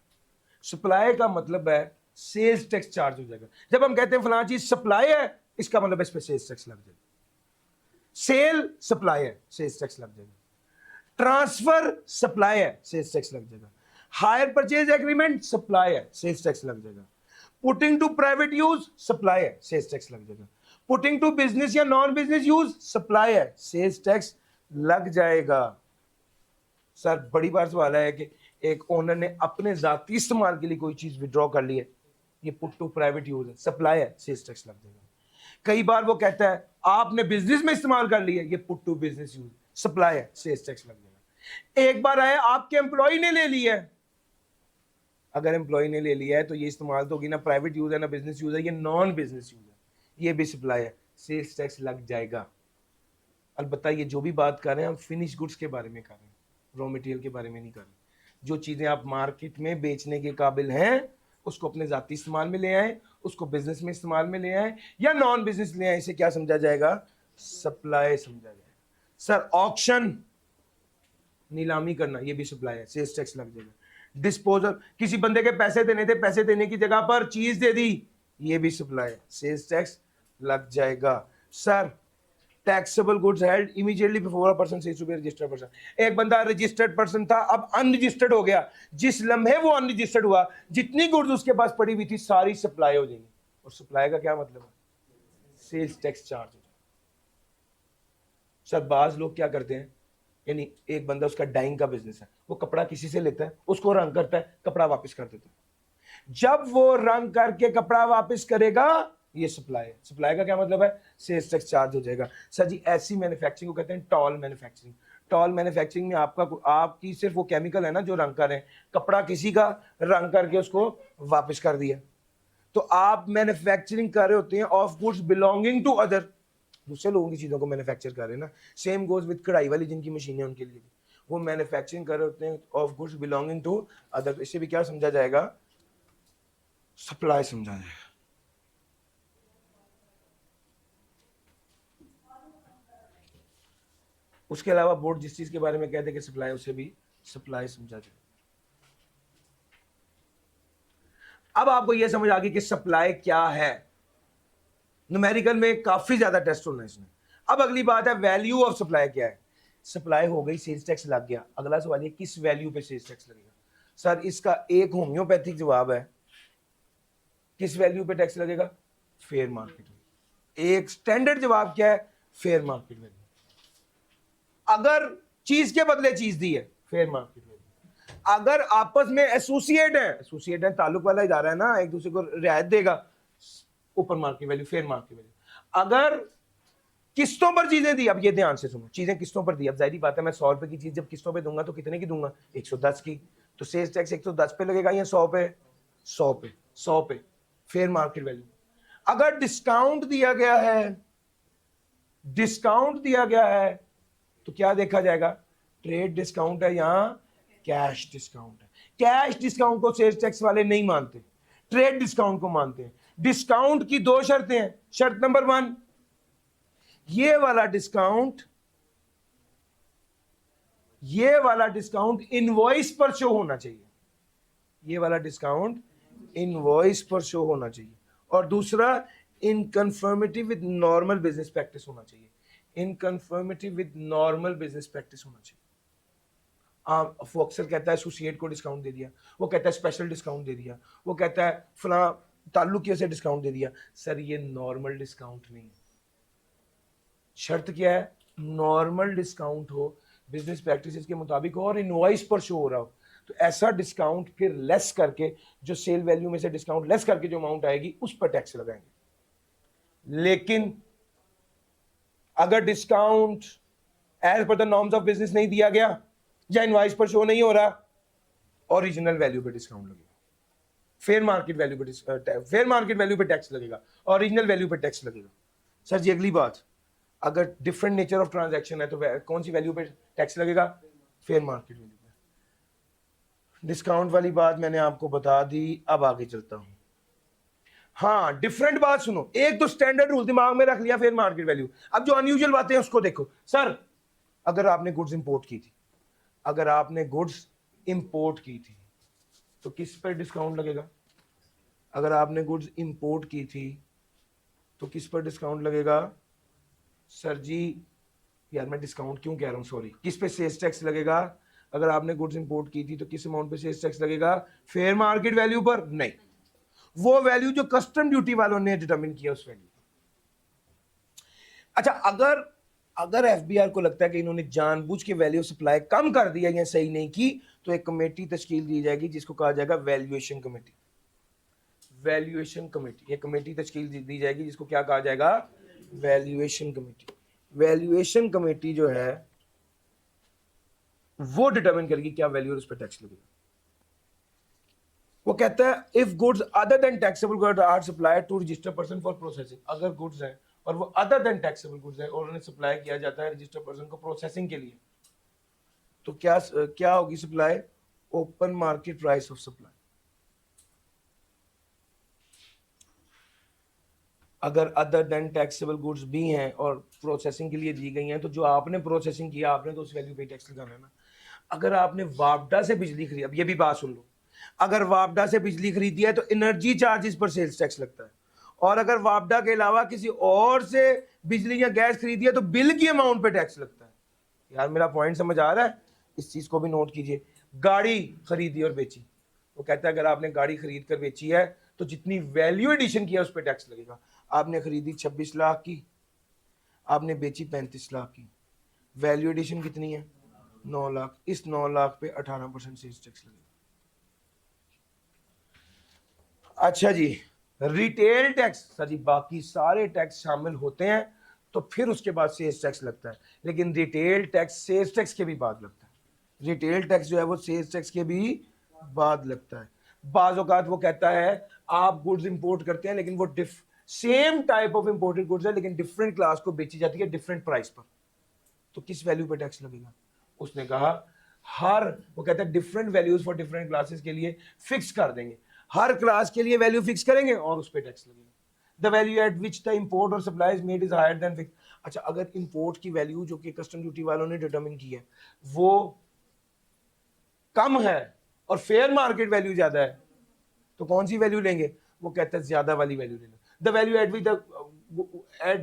सप्लाई का मतलब है सेल्स टैक्स चार्ज हो जाएगा। जब हम कहते हैं फलाना चीज सप्लाई है, इसका मतलब इस पे सेल्स टैक्स लग जाएगा। सेल सप्लाई है, सेल्स टैक्स लग जाएगा। ट्रांसफर सप्लाई है, सेल्स टैक्स लग जाएगा। हायर परचेज एग्रीमेंट सप्लाई है, सेल्स टैक्स लग जाएगा। Putting to private use supply है, सेल्स टैक्स लग जाएगा। पुटिंग टू बिजनेस या नॉन बिजनेस यूज सप्लाई है, सेल्स टैक्स लग जाएगा। सर बड़ी बार सवाल है कि एक ओनर ने अपने जाती इस्तेमाल के लिए कोई चीज विड्रॉ कर ली है, ये पुट टू प्राइवेट यूज है, सप्लाई है, सेल्स टैक्स लग जाएगा। कई बार वो कहता है आपने बिजनेस में इस्तेमाल कर लिया, ये put to business use, supply है, सेल्स टैक्स लग जाएगा। एक बार आया आपके एम्प्लॉय ने ले लिया है, अगर एम्प्लॉय ने ले लिया है तो ये इस्तेमाल तो होगी ना प्राइवेट यूज है ना बिजनेस यूज है, ये नॉन बिजनेस यूज है, ये भी सप्लाई है, सेल्स टैक्स लग जाएगा। अलबत्ता ये जो भी बात कर रहे हैं हम फिनिश गुड्स के बारे में कर रहे हैं, रॉ मटेरियल के बारे में नहीं कर रहे। जो चीज़ें आप मार्केट में बेचने के काबिल हैं उसको अपने ज़ाती इस्तेमाल में ले आए, उसको बिजनेस में इस्तेमाल में ले आए या नॉन बिजनेस ले आए, इसे क्या समझा जाएगा? सप्लाई समझा जाएगा। सर ऑक्शन, नीलामी करना, ये भी सप्लाई है, सेल्स टैक्स लग जाएगा। डिस्पोजल, किसी बंदे के पैसे देने थे, पैसे देने की जगह पर चीज दे दी, ये भी सप्लाई है, सेल्स टैक्स लग जाएगा। Sir taxable goods held immediately before a person ceases to be registered person, एक बंदा रजिस्टर्ड पर्सन था, अब अनरजिस्टर्ड हो गया, जिस लम्हे वो अनरजिस्टर्ड हुआ, जितनी गुड्स उसके पास पड़ी हुई थी सारी सप्लाई हो जाएंगी। और सप्लाई का क्या मतलब है? सेल्स टैक्स चार्ज हो जाएगा। सर बाज लोग क्या करते हैं, यानी एक बंदा उसका डाइंग का बिजनेस है, वो कपड़ा किसी से लेता है, उसको रंग करता है, कपड़ा वापस कर देता है, जब वो रंग करके कपड़ा वापस करेगा ये सप्लाई है। सप्लाई का क्या मतलब है? सेल्स टैक्स चार्ज हो जाएगा। सर जी ऐसी मैन्युफैक्चरिंग को कहते हैं टॉल मैन्युफैक्चरिंग। टॉल मैन्युफैक्चरिंग में आपकी सिर्फ वो केमिकल है ना जो रंग कर रहे हैं, कपड़ा किसी का रंग करके उसको वापस कर दिया, तो आप मैन्युफैक्चरिंग कर रहे होते हैं of goods belonging to other, दूसरे लोगों की चीज़ों को मैन्युफैक्चर कर रहे हैं ना। सेम गोज विद कढ़ाई वाली जिनकी मशीनें हैं उनके लिए भी वो मैन्युफैक्चरिंग कर रहे होते हैं of goods belonging to other, इससे भी क्या समझा जाएगा? सप्लाई समझा जाएगा। उसके अलावा बोर्ड जिस चीज के बारे में कहते हैं कि सप्लाई, उसे भी सप्लाई समझा जाएगा। अब आपको यह समझ आ गई कि सप्लाई क्या है। न्यूमेरिकल में काफी ज्यादा टेस्ट होना है इसमें। अब अगली बात है वैल्यू ऑफ सप्लाई क्या है। सप्लाई हो गई, सेल्स टैक्स लग गया, अगला सवाल ये किस वैल्यू पे सेल्स टैक्स लगेगा? सर इसका एक होम्योपैथिक जवाब है, किस वैल्यू पे टैक्स लगेगा? Fair market value. एक स्टैंडर्ड जवाब क्या है? Fair market value. अगर चीज के बदले चीज दी है, फेयर मार्केट वैल्यू। अगर आपस में एसोसिएट है, ताल्लुक वाला इदारा है ना, एक दूसरे को रियायत देगा, ऊपर market value, fair market value. अगर किस्तों पर चीजें दी, अब ये ध्यान से सुनो, चीजें किस्तों पर दी, अब जाहिर बात है मैं 100 रुपए की चीज जब किस्तों पे दूंगा तो कितने की दूंगा? 110 की, तो सेल्स टैक्स 110 पे लगेगा या 100 पे? 100 पे, 100 पे, फेयर मार्केट वैल्यू। अगर डिस्काउंट दिया गया है, डिस्काउंट दिया गया है तो क्या देखा जाएगा? ट्रेड डिस्काउंट है या कैश डिस्काउंट है? कैश डिस्काउंट को सेल्स टैक्स वाले नहीं मानते, ट्रेड डिस्काउंट को मानते हैं। डिस्काउंट की दो शर्तें हैं। शर्त नंबर 1, ये वाला डिस्काउंट इनवॉइस पर शो होना चाहिए, ये वाला डिस्काउंट इनवॉइस पर शो होना चाहिए। और दूसरा, इन conformity with normal business practice होना चाहिए, इन conformity with normal business practice होना चाहिए। वो अक्सर कहता है एसोसिएट को डिस्काउंट दे दिया, वो कहता है स्पेशल डिस्काउंट दे दिया, वो कहता है फला ताल्लुकियों से डिस्काउंट दे दिया। सर ये नॉर्मल डिस्काउंट नहीं है। शर्त क्या है? नॉर्मल डिस्काउंट हो, बिजनेस प्रैक्टिसेस के मुताबिक हो और इनवॉइस पर शो हो रहा हो, तो ऐसा डिस्काउंट फिर लेस करके, जो सेल वैल्यू में से डिस्काउंट लेस करके जो अमाउंट आएगी उस पर टैक्स लगाएंगे। लेकिन अगर discount as per the norms of business नहीं दिया गया या इनवॉइस पर शो नहीं हो रहा, ओरिजिनल वैल्यू पे डिस्काउंट लगेगा, फेयर मार्केट वैल्यू पे टैक्स लगेगा, ओरिजिनल वैल्यू पे टैक्स लगेगा। सर जी अगली बात, अगर डिफरेंट नेचर ऑफ ट्रांजैक्शन है तो कौन सी वैल्यू पे टैक्स लगेगा? फेयर मार्केट वैल्यू पे। डिस्काउंट वाली बात मैंने आपको बता दी, अब आगे चलता हूं। हाँ डिफरेंट बात सुनो, एक तो स्टैंडर्ड रूल दिमाग में रख लिया, फेयर मार्केट वैल्यू। अब जो अनयूजुअल बातें हैं उसको देखो। सर अगर आपने गुड्स इंपोर्ट की थी, अगर आपने गुड्स इंपोर्ट की थी तो किस पर डिस्काउंट लगेगा? अगर आपने गुड्स इंपोर्ट की थी तो किस पर डिस्काउंट लगेगा? सर जी यार मैं डिस्काउंट क्यों कह रहा हूं, सॉरी, किस पे सेल्स टैक्स लगेगा? अगर आपने गुड्स इंपोर्ट की थी तो किस अमाउंट पे सेल्स टैक्स लगेगा? फेयर मार्केट वैल्यू पर नहीं, वो वैल्यू जो कस्टम ड्यूटी वालों ने डिटरमिन किया उस वैल्यू। अच्छा अगर एफबीआर को लगता है कि इन्होंने जानबूझ के वैल्यू सप्लाई कम कर दिया या सही नहीं की, तो एक कमेटी तश्कील दी जाएगी जिसको कहा जाएगा वैल्यूएशन कमेटी। वैल्यूएशन कमेटी, एक कमेटी तश्कील दी जाएगी जिसको क्या कहा जाएगा? Valuation committee. वैल्यूएशन कमेटी जो है वो डिटरमिन करेगी क्या वैल्यू और उस पर टैक्स लगेगा। वो कहता है if goods other than taxable goods are supplied to registered person for processing, अगर गुड्स हैं और वो अदर देन टैक्सेबल गुड्स है और उन्हें सप्लाई किया जाता है रजिस्टर्ड पर्सन को प्रोसेसिंग के लिए, तो क्या क्या होगी supply? Open market price of supply. अगर अदर देन टैक्सेबल गुड्स भी हैं और प्रोसेसिंग के लिए दी गई हैं, तो जो आपने प्रोसेसिंग किया आपने तो उस वैल्यू पे टैक्स लगाना है ना। अगर आपने वापडा से बिजली खरीदी, अब ये भी बात सुन लो, अगर वापडा से बिजली खरीदी है तो एनर्जी चार्जेस पर सेल्स टैक्स लगता है, और अगर वापडा के अलावा किसी और से बिजली या गैस खरीदी है तो बिल की अमाउंट पे टैक्स लगता है। यार मेरा पॉइंट समझ आ रहा है? इस चीज को भी नोट कीजिए। गाड़ी खरीदी और बेची, वो कहता है अगर आपने गाड़ी खरीद कर बेची है तो जितनी वैल्यू एडिशन किया उस पर टैक्स लगेगा। आपने खरीदी 26 लाख की, आपने बेची 35 लाख की, वैल्यू एडिशन कितनी है? 9 लाख। इस 9 लाख पे 18% सेल्स टैक्स लगेगा। अच्छा जी, रिटेल टैक्स, सर जी बाकी सारे टैक्स शामिल होते हैं तो फिर उसके बाद सेल्स टैक्स लगता है, लेकिन रिटेल टैक्स सेल्स टैक्स के भी बाद लगता है। रिटेल टैक्स जो है वो सेल्स टैक्स के भी बाद लगता है। बाज़ औक़ात वो कहता है आप गुड्स इंपोर्ट करते हैं लेकिन वो same type of imported goods है लेकिन डिफरेंट क्लास को बेची जाती है डिफरेंट प्राइस पर, तो किस वैल्यू पे टैक्स लगेगा? उसने कहा वो कहता है different values for different classes के लिए फिक्स कर देंगे, हर क्लास के लिए वैल्यू फिक्स करेंगे और उस पर टैक्स लगेगा। The value at which the import और supply is made is higher than fix. अच्छा, अगर इंपोर्ट की वैल्यू जो कि कस्टम ड्यूटी वालों ने डिटरमिन की है वो कम है और फेयर मार्केट वैल्यू ज्यादा है, तो कौन सी वैल्यू लेंगे? वो कहता है ज्यादा वाली वैल्यू ले लो। The value at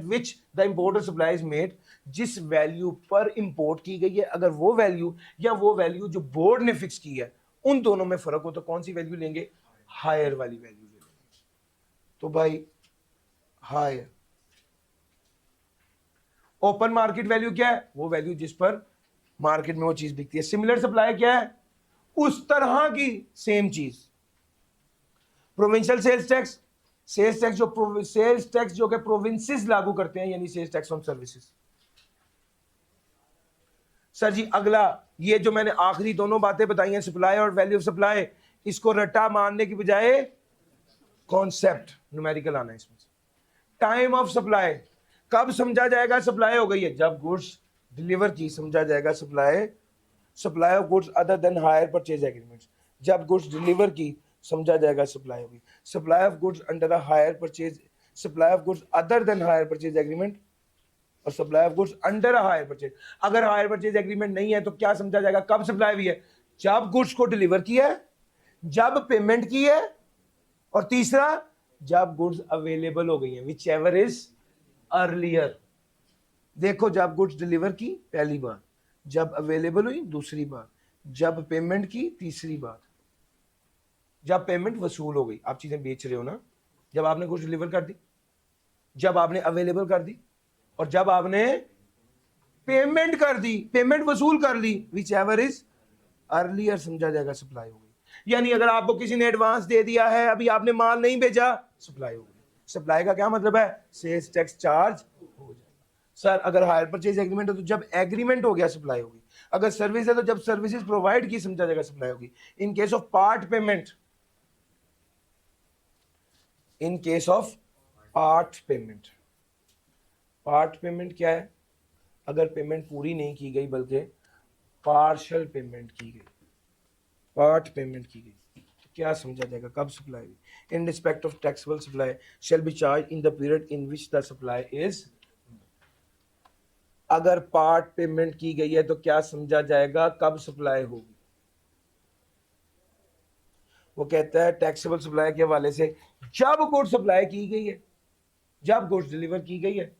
which the import और सप्लाई इज मेड, जिस वैल्यू पर इंपोर्ट की गई है अगर वो वैल्यू या वो वैल्यू जो बोर्ड ने फिक्स की है उन दोनों में फर्क हो तो कौन सी वैल्यू लेंगे? हायर वाली वैल्यू ले लेंगे। तो भाई हायर। ओपन मार्केट वैल्यू क्या है? वो वैल्यू जिस पर मार्केट में वो चीज बिकती है। सिमिलर सप्लाई क्या है? उस तरह की सेम चीज। Provincial sales tax, sales tax जो कि प्रोविंसेस लागू करते हैं, यानी sales tax on services. Sir ji अगला, ये जो मैंने आखिरी दोनों बातें बताई हैं सप्लाई और वैल्यू ऑफ सप्लाई, इसको रट्टा मारने की बजाय कॉन्सेप्ट न्यूमेरिकल आना है इसमें। टाइम ऑफ सप्लाई, कब समझा जाएगा सप्लाई हो गई है? जब गुड्स डिलीवर की समझा जाएगा supply. Supply of goods other than hire purchase agreements, जब गुड्स डिलीवर की समझा जाएगा सप्लाई होगी। Supply of goods under a hire purchase, supply of goods other than hire purchase agreement और supply of goods under a hire purchase. अगर hire purchase agreement नहीं है तो क्या समझा जाएगा कब सप्लाई हुई है? जब गुड्स को डिलीवर किया है, जब पेमेंट की है, और तीसरा जब गुड्स अवेलेबल हो गई है, विच एवर इज अर्लियर। देखो, जब गुड्स डिलीवर की पहली बार, जब अवेलेबल हुई दूसरी बार, जब पेमेंट की तीसरी बार, जब पेमेंट वसूल हो गई। आप चीजें बेच रहे हो ना, जब आपने गुड्स डिलीवर कर दी, जब आपने अवेलेबल कर दी, और जब आपने पेमेंट कर दी, पेमेंट वसूल कर ली, विच एवर इज अर्लियर समझा जाएगा सप्लाई हो गई। यानी अगर आपको किसी ने एडवांस दे दिया है, अभी आपने माल नहीं भेजा, सप्लाई हो गई। सप्लाई का क्या मतलब है? सेल्स टैक्स चार्ज हो जाएगा। सर अगर हायर परचेज एग्रीमेंट है तो जब एग्रीमेंट हो गया सप्लाई होगी। अगर सर्विस है तो जब सर्विसेज प्रोवाइड की समझा जाएगा सप्लाई होगी। इन case of part payment, in case of part payment, part payment क्या है? अगर पेमेंट पूरी नहीं की गई बल्कि पार्शियल पेमेंट की गई, पार्ट पेमेंट की गई, तो क्या समझा जाएगा कब सप्लाई हुई? In respect of taxable supply shall be charge in the period in which the supply is. अगर पार्ट पेमेंट की गई है तो क्या समझा जाएगा कब सप्लाई होगी? वो कहता है टैक्सेबल सप्लाई के हवाले से जब गुड्स सप्लाई की गई है, जब गुड्स डिलीवर की गई है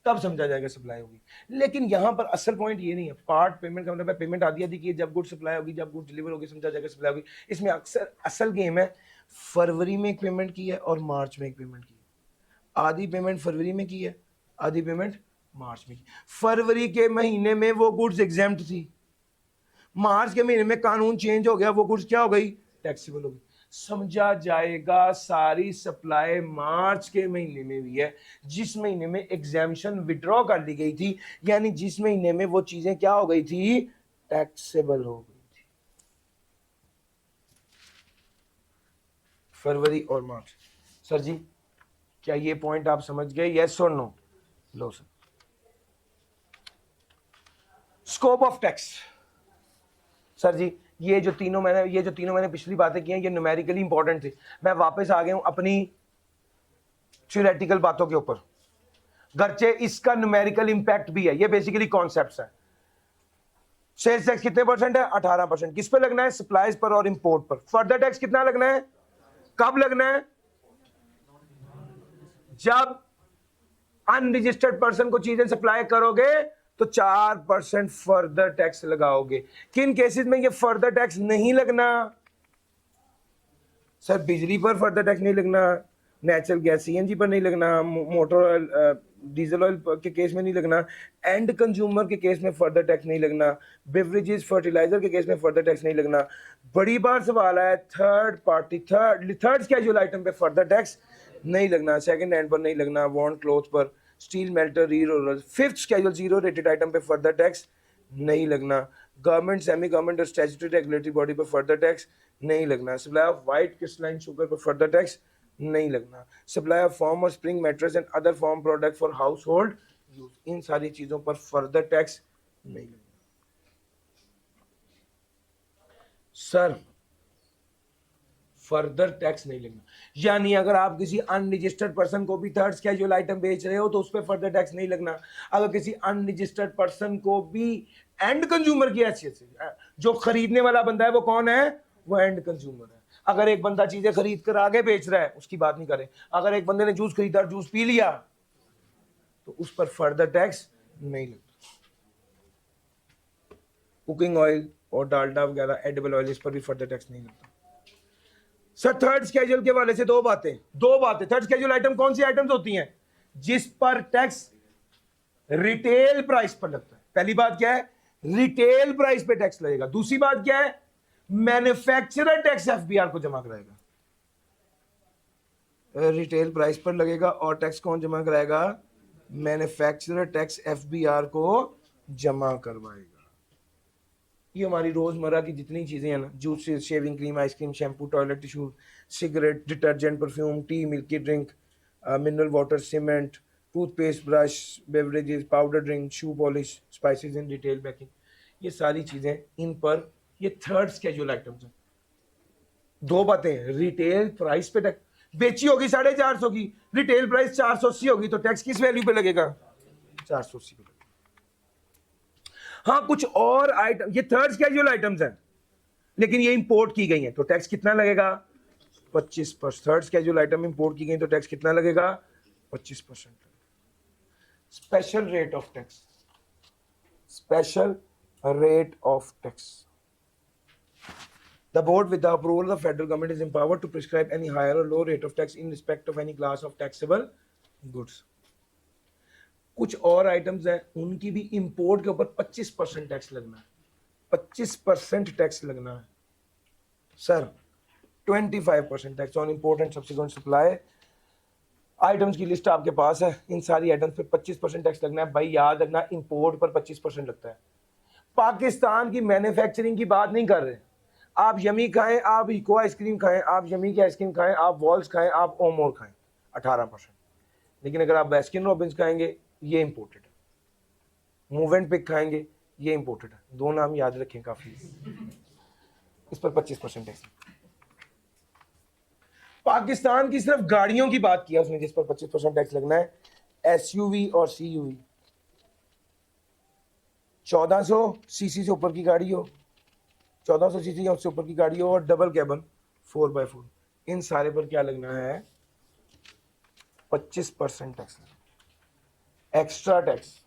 तब समझा जाएगा सप्लाई होगी। लेकिन यहां पर असल पॉइंट ये नहीं है। पार्ट पेमेंट का मतलब है पेमेंट आधी आधी की, जब गुड्स सप्लाई होगी, जब गुड्स डिलीवर होगी समझा जाएगा सप्लाई होगी। इसमें अक्सर असल गेम है, फरवरी में एक पेमेंट की है और मार्च में एक पेमेंट की है। आधी पेमेंट फरवरी में की है, आधी पेमेंट मार्च में की। फरवरी के महीने में वो गुड्स एग्जेम्प्ट थी, मार्च के महीने में कानून चेंज हो गया, वो गुड्स क्या हो गई? टैक्सेबल हो गई। समझा जाएगा सारी सप्लाई मार्च के महीने में भी है, जिस महीने में एग्जामिशन विड्रॉ कर ली गई थी, यानी जिस महीने में वो चीजें क्या हो गई थी? टैक्सेबल हो गई थी। फरवरी और मार्च। सर जी क्या ये पॉइंट आप समझ गए? यस और नो? लो sir, scope of tax. Sir ji ये जो तीनों मैंने पिछली बातें की हैं ये न्यूमेरिकली इंपॉर्टेंट थी, मैं वापस आ गया हूं अपनी थ्योरेटिकल बातों के ऊपर। गर्चे इसका न्यूमेरिकल इंपैक्ट भी है, ये बेसिकली कॉन्सेप्ट्स है। सेल्स टैक्स कितने परसेंट है? 18%। किस पे लगना है? सप्लाईज पर और इंपोर्ट पर। फर्दर टैक्स कितना लगना है? कब लगना है? जब अनरजिस्टर्ड पर्सन को चीजें सप्लाई करोगे तो 4% फर्दर टैक्स लगाओगे। किन केसेस में ये फर्दर टैक्स नहीं लगना? सर बिजली पर फर्दर टैक्स नहीं लगना, नेचुरल गैस सीएनजी पर नहीं लगना, मोटर ऑयल डीजल ऑयल के केस में नहीं लगना, एंड कंज्यूमर के केस में फर्दर टैक्स नहीं लगना, बेवरेजेस फर्टिलाइजर के केस में फर्दर टैक्स नहीं लगना। बड़ी बार सवाल आया थर्ड स्केड्यूल आइटम पे फर्दर टैक्स नहीं लगना, सेकंड हैंड पर नहीं लगना, वॉन्ट क्लोथ पर, स्टील मेल्टर री roller. Fifth schedule zero rated item पे फर्दर टैक्स नहीं लगना। गवर्नमेंट सेमी गवर्नमेंट और स्टैट्यूटरी रेगुलेटरी बॉडी पर फर्दर टैक्स नहीं लगना। Supply of white crystalline sugar पर फर्दर टैक्स नहीं लगना। सप्लाई ऑफ फॉर्म और spring mattress and other foam product for household use, इन सारी चीजों पर फर्दर टैक्स नहीं लगना। सर फर्दर टैक्स नहीं लगना, यानी अगर आप किसी अनरजिस्टर्ड पर्सन को भी थर्ड स्केड्यूल आइटम बेच रहे हो तो उस पर फर्दर टैक्स नहीं लगना। अगर किसी अनरजिस्टर्ड पर्सन को भी एंड कंज्यूमर की हैसियत से, जो खरीदने वाला बंदा है वो कौन है? वो एंड कंज्यूमर है। अगर एक बंदा चीजें खरीद कर आगे बेच रहा है उसकी बात नहीं करें, अगर एक बंदे ने जूस खरीदा जूस पी लिया तो उस पर फर्दर टैक्स नहीं लगता। कुकिंग ऑयल और डालडा वगैरह एडिबल ऑयल, इस पर भी फर्दर टैक्स नहीं लगता। सर थर्ड स्केड्यूल के वाले से दो बातें। थर्ड स्केड्यूल आइटम कौन सी आइटम्स होती हैं? जिस पर टैक्स रिटेल प्राइस पर लगता है। पहली बात क्या है? रिटेल प्राइस पे टैक्स लगेगा। दूसरी बात क्या है? मैन्युफैक्चरर टैक्स एफबीआर को जमा कराएगा। रिटेल प्राइस पर लगेगा और टैक्स कौन जमा कराएगा? मैन्युफैक्चरर टैक्स एफबीआर को जमा करवाएगा। ये हमारी रोजमर्रा की जितनी चीजें हैं ना, juice, shaving cream, ice cream, shampoo, toilet tissue, cigarette, detergent, perfume, T, milky drink, mineral water, cement, toothpaste, brush, beverages, powder drink, shoe polish, spices in retail packing, ये सारी चीजें इन पर ये थर्ड स्केड्यूल आइटम्स हैं। दो बातें, रिटेल प्राइस पे tax, बेची होगी 450 की, रिटेल प्राइस 480 होगी तो टैक्स किस वैल्यू पे लगेगा? 480 पे। हाँ कुछ और आइटम, ये थर्ड स्केड्यूल आइटम्स हैं लेकिन ये इंपोर्ट की गई हैं तो टैक्स कितना लगेगा? 25%। थर्ड स्केड्यूल आइटम इंपोर्ट की गई तो टैक्स कितना लगेगा? 25%। Special rate of tax, special rate of tax. The board, with the approval of the federal government, is empowered to prescribe any higher or low rate of tax in respect of any class of taxable goods. कुछ और items हैं उनकी भी import के ऊपर 25% tax लगना है। 25% tax लगना है। Sir 25% tax on import and subsequent supply. Items की लिस्ट आपके पास है, इन सारी आइटम्स पे 25% टैक्स लगना है। भाई याद रखना, इंपोर्ट पर 25% लगता है। पाकिस्तान की मैन्युफैक्चरिंग की बात नहीं कर रहे। आप यमी खाएं, आप इको आइसक्रीम खाएं, आप यमी की आइसक्रीम खाएं, आप वॉल्स खाएं, आप ओमोर खाएं, 18%। लेकिन अगर आप बास्किन रॉबिन्स खाएंगे ये इंपोर्टेड है। मूव एंड पिक खाएंगे ये इंपोर्टेड है। दो नाम याद रखें काफी। इस पर 25% टैक्स। पाकिस्तान की सिर्फ गाड़ियों की बात किया उसने जिस पर 25% टैक्स लगना है। एसयूवी और सीयूवी, 1400 सीसी से ऊपर की गाड़ी हो, 1400 सीसी या उससे ऊपर की गाड़ी हो और डबल कैबन 4x4, इन सारे पर क्या लगना है? 25% tax. Extra tax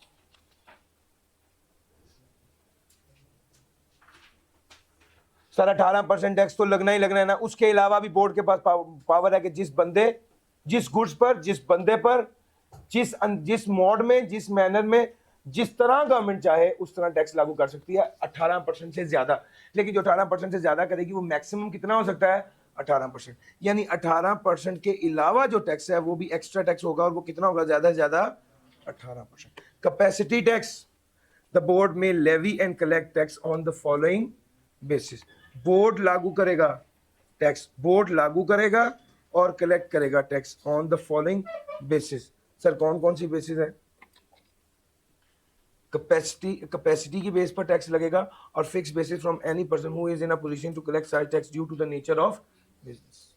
sir 18% tax तो लगना ही लगना है ना। उसके अलावा भी बोर्ड के पास पावर है कि जिस गुड्स पर, जिस बंदे पर, जिस मोड में, जिस मैनर में, जिस तरह गवर्नमेंट चाहे उस तरह टैक्स लागू कर सकती है 18% से ज्यादा। लेकिन जो 18% से ज्यादा करेगी वो मैक्सिमम कितना हो सकता है? 18%। यानी 18% के अलावा जो टैक्स है वो भी एक्स्ट्रा टैक्स होगा और वो कितना होगा? ज्यादा से ज्यादा 18%। Capacity tax, the board may levy and collect tax on the following basis. Board लागू करेगा टैक्स, बोर्ड लागू करेगा और कलेक्ट करेगा tax on the following basis. Sir कौन कौन सी बेसिस है? कैपेसिटी की बेस पर टैक्स लगेगा, और fix basis from any person who is in a position to collect such tax due to the nature of business,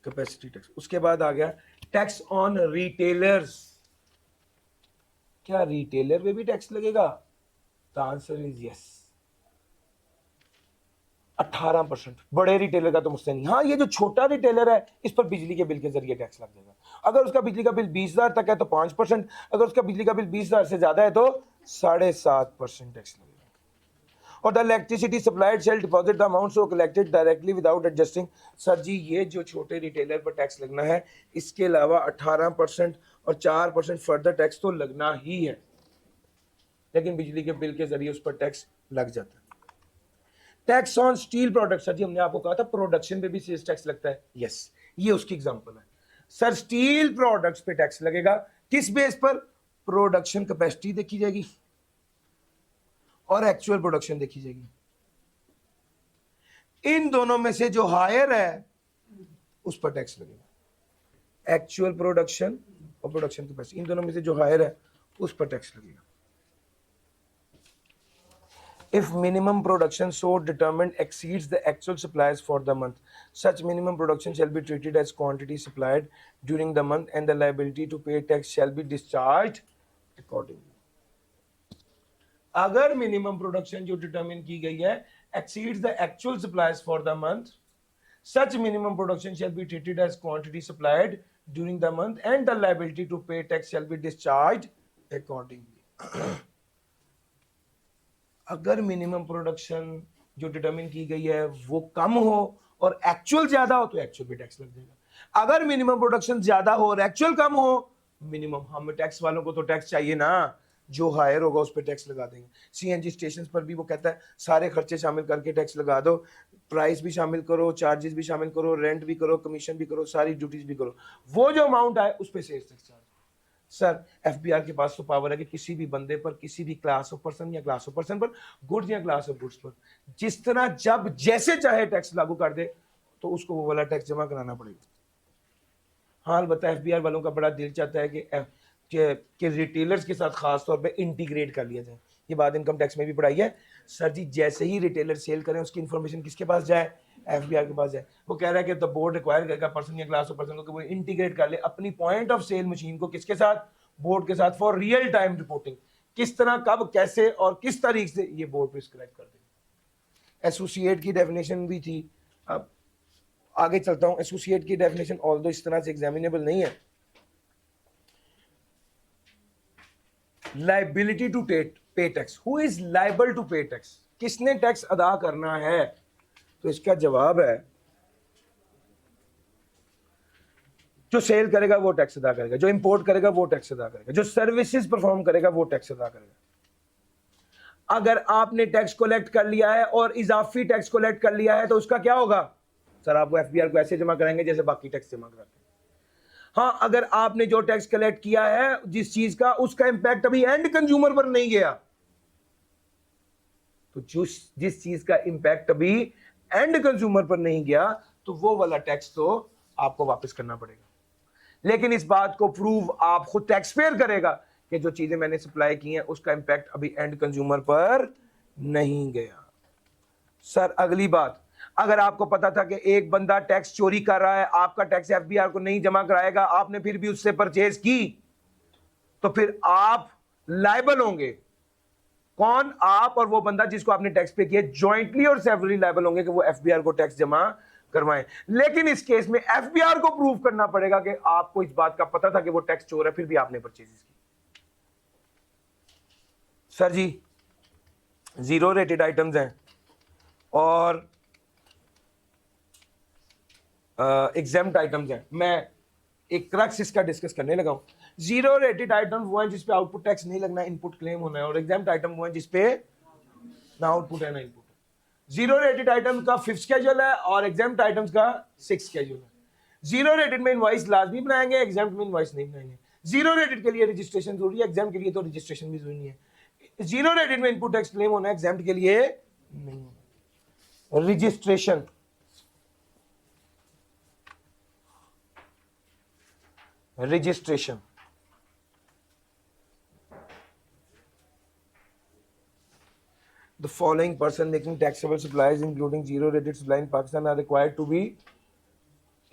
capacity tax. उसके बाद आ गया टैक्स ऑन रिटेलर्स। क्या रिटेलर पे भी टैक्स लगेगा? The answer is yes, 18%। बड़े retailer का तो मुझसे नहीं, हाँ ये जो छोटा रिटेलर है इस पर बिजली के बिल के जरिए टैक्स लग जाएगा। अगर उसका बिजली का बिल 20,000 तक है तो 5%, अगर उसका बिजली का बिल 20,000 से ज्यादा है तो 7.5% टैक्स लगेगा। और the electricity supplied shall deposit the amount so collected directly without adjusting. Sir ji ये जो छोटे रिटेलर पर टैक्स लगना है, इसके अलावा 18% और 4% फर्दर टैक्स तो लगना ही है, लेकिन बिजली के बिल के जरिए उस पर टैक्स लग जाता है। Tax on steel product. Sir ji हमने आपको कहा था प्रोडक्शन पे भी सेल्स टैक्स लगता है, यस ये उसकी एग्जांपल है। सर स्टील प्रोडक्ट्स पे टैक्स लगेगा, किस बेस पर? प्रोडक्शन कैपेसिटी देखी जाएगी और एक्चुअल प्रोडक्शन देखी जाएगी। इन दोनों में से जो हायर है उस पर टैक्स लगेगा। एक्चुअल प्रोडक्शन और प्रोडक्शन कैपेसिटी, इन दोनों में से जो हायर है उस पर टैक्स लगेगा। If minimum production so determined exceeds the actual supplies for the month, such minimum production shall be treated as quantity supplied during the month and the liability to pay tax shall be discharged accordingly. अगर minimum production जो determine की गई है exceeds the actual supplies for the month, such minimum production shall be treated as quantity supplied during the month and the liability to pay tax shall be discharged accordingly. अगर minimum production जो determine की गई है वो कम हो और actual ज्यादा हो तो एक्चुअल पे टैक्स लग जाएगा। अगर मिनिमम प्रोडक्शन ज्यादा हो और एक्चुअल कम हो, मिनिमम हमें टैक्स वालों को तो टैक्स चाहिए ना, जो हायर होगा उस पर टैक्स लगा देंगे। सीएनजी स्टेशन पर भी वो कहता है सारे खर्चे शामिल करके टैक्स लगा दो, प्राइस भी शामिल करो, चार्जेस भी शामिल करो, रेंट भी करो, कमीशन भी करो, सारी ड्यूटीज भी करो, वो जो अमाउंट आए उस पर sales tax charge. Sir FBR के पास तो पावर है कि किसी भी बंदे पर, किसी भी क्लास ऑफ पर्सन या क्लास ऑफ पर्सन पर, गुड्स या क्लास ऑफ गुड्स पर जिस तरह जब जैसे चाहे टैक्स लागू कर दे तो उसको वो वाला टैक्स जमा कराना पड़ेगा। हाँ अलबत्ता एफबीआर वालों का बड़ा दिल चाहता है कि रिटेलर्स के साथ खास तौर पे इंटीग्रेट कर लिया जाए। ये बात इनकम टैक्स में भी पढ़ाई है। सर जी जैसे ही रिटेलर सेल करें उसकी इंफॉर्मेशन किसके पास जाए? एफबीआर के पास जाए। वो कह रहा है कि द बोर्ड रिक्वायर करेगा पर्सन या क्लास ऑफ पर्सन को कि वो इंटीग्रेट कर ले अपनी पॉइंट ऑफ सेल मशीन को किसके साथ? बोर्ड के साथ, फॉर रियल टाइम रिपोर्टिंग। किस तरह, कब, कैसे और किस तारीख से ये बोर्ड प्रिस्क्राइब कर देगा। एसोसिएट की डेफिनेशन भी थी, अब आगे चलता हूं। एसोसिएट की डेफिनेशन ऑल्दो इस तरह से एग्जामिनेबल नहीं है। Liability to pay tax, who is liable to pay tax, किसने टैक्स अदा करना है? तो इसका जवाब है जो सेल करेगा वो टैक्स अदा करेगा, जो इंपोर्ट करेगा वो टैक्स अदा करेगा, जो सर्विसेज परफॉर्म करेगा वो टैक्स अदा करेगा। अगर आपने टैक्स कलेक्ट कर लिया है और इजाफी टैक्स कलेक्ट कर लिया है तो उसका क्या होगा? सर आपको एफबीआर को ऐसे जमा कराएंगे जैसे बाकी टैक्स जमा कराते हैं। हाँ अगर आपने जो टैक्स कलेक्ट किया है जिस चीज का, उसका इंपैक्ट अभी एंड कंज्यूमर पर नहीं गया, तो जिस चीज का इंपैक्ट अभी एंड कंज्यूमर पर नहीं गया तो वो वाला टैक्स तो आपको वापस करना पड़ेगा। लेकिन इस बात को प्रूव आप खुद टैक्स पेयर करेगा कि जो चीजें मैंने सप्लाई की हैं उसका इंपैक्ट अभी एंड कंज्यूमर पर नहीं गया। सर अगली बात, अगर आपको पता था कि एक बंदा टैक्स चोरी कर रहा है, आपका टैक्स एफबीआर को नहीं जमा कराएगा, आपने फिर भी उससे परचेज की, तो फिर आप लायबल होंगे। कौन? आप और वो बंदा जिसको आपने टैक्स पे किया, जॉइंटली और सेवरली लायबल होंगे कि वो एफबीआर को टैक्स जमा करवाएं। लेकिन इस केस में एफबीआर को प्रूव करना पड़ेगा कि आपको इस बात का पता था कि वो टैक्स चोर है, फिर भी आपने परचेज की। सर जी जीरो रेटेड आइटम्स हैं और एग्जाम्प्ट आइटम्स हैं। मैं एक क्रक्स इसका डिस्कस करने लगा हूं। जीरो रेटेड आइटम वो है जिसपे आउटपुट टैक्स नहीं लगना, इनपुट क्लेम होना है, और एग्जाम्प्ट आइटम वो है जिसपे ना आउटपुट है ना इनपुट है। जीरो रेटेड आइटम का 5th स्केड्यूल है और एग्जाम्प्ट आइटम्स का 6th स्केड्यूल है। जीरो रेटेड में इनवॉइस लाजमी बनाएंगे, एग्जाम्प्ट में इनवॉइस नहीं बनाएंगे। जीरो रेटेड के लिए रजिस्ट्रेशन जरूरी है, एग्जाम्प्ट के लिए तो रजिस्ट्रेशन भी जरूरी है। जीरो रेटेड में इनपुट टैक्स क्लेम होना है, एग्जाम्प्ट के लिए नहीं होना। Registration, registration The following person making taxable supplies including zero rated supply in Pakistan are required to be,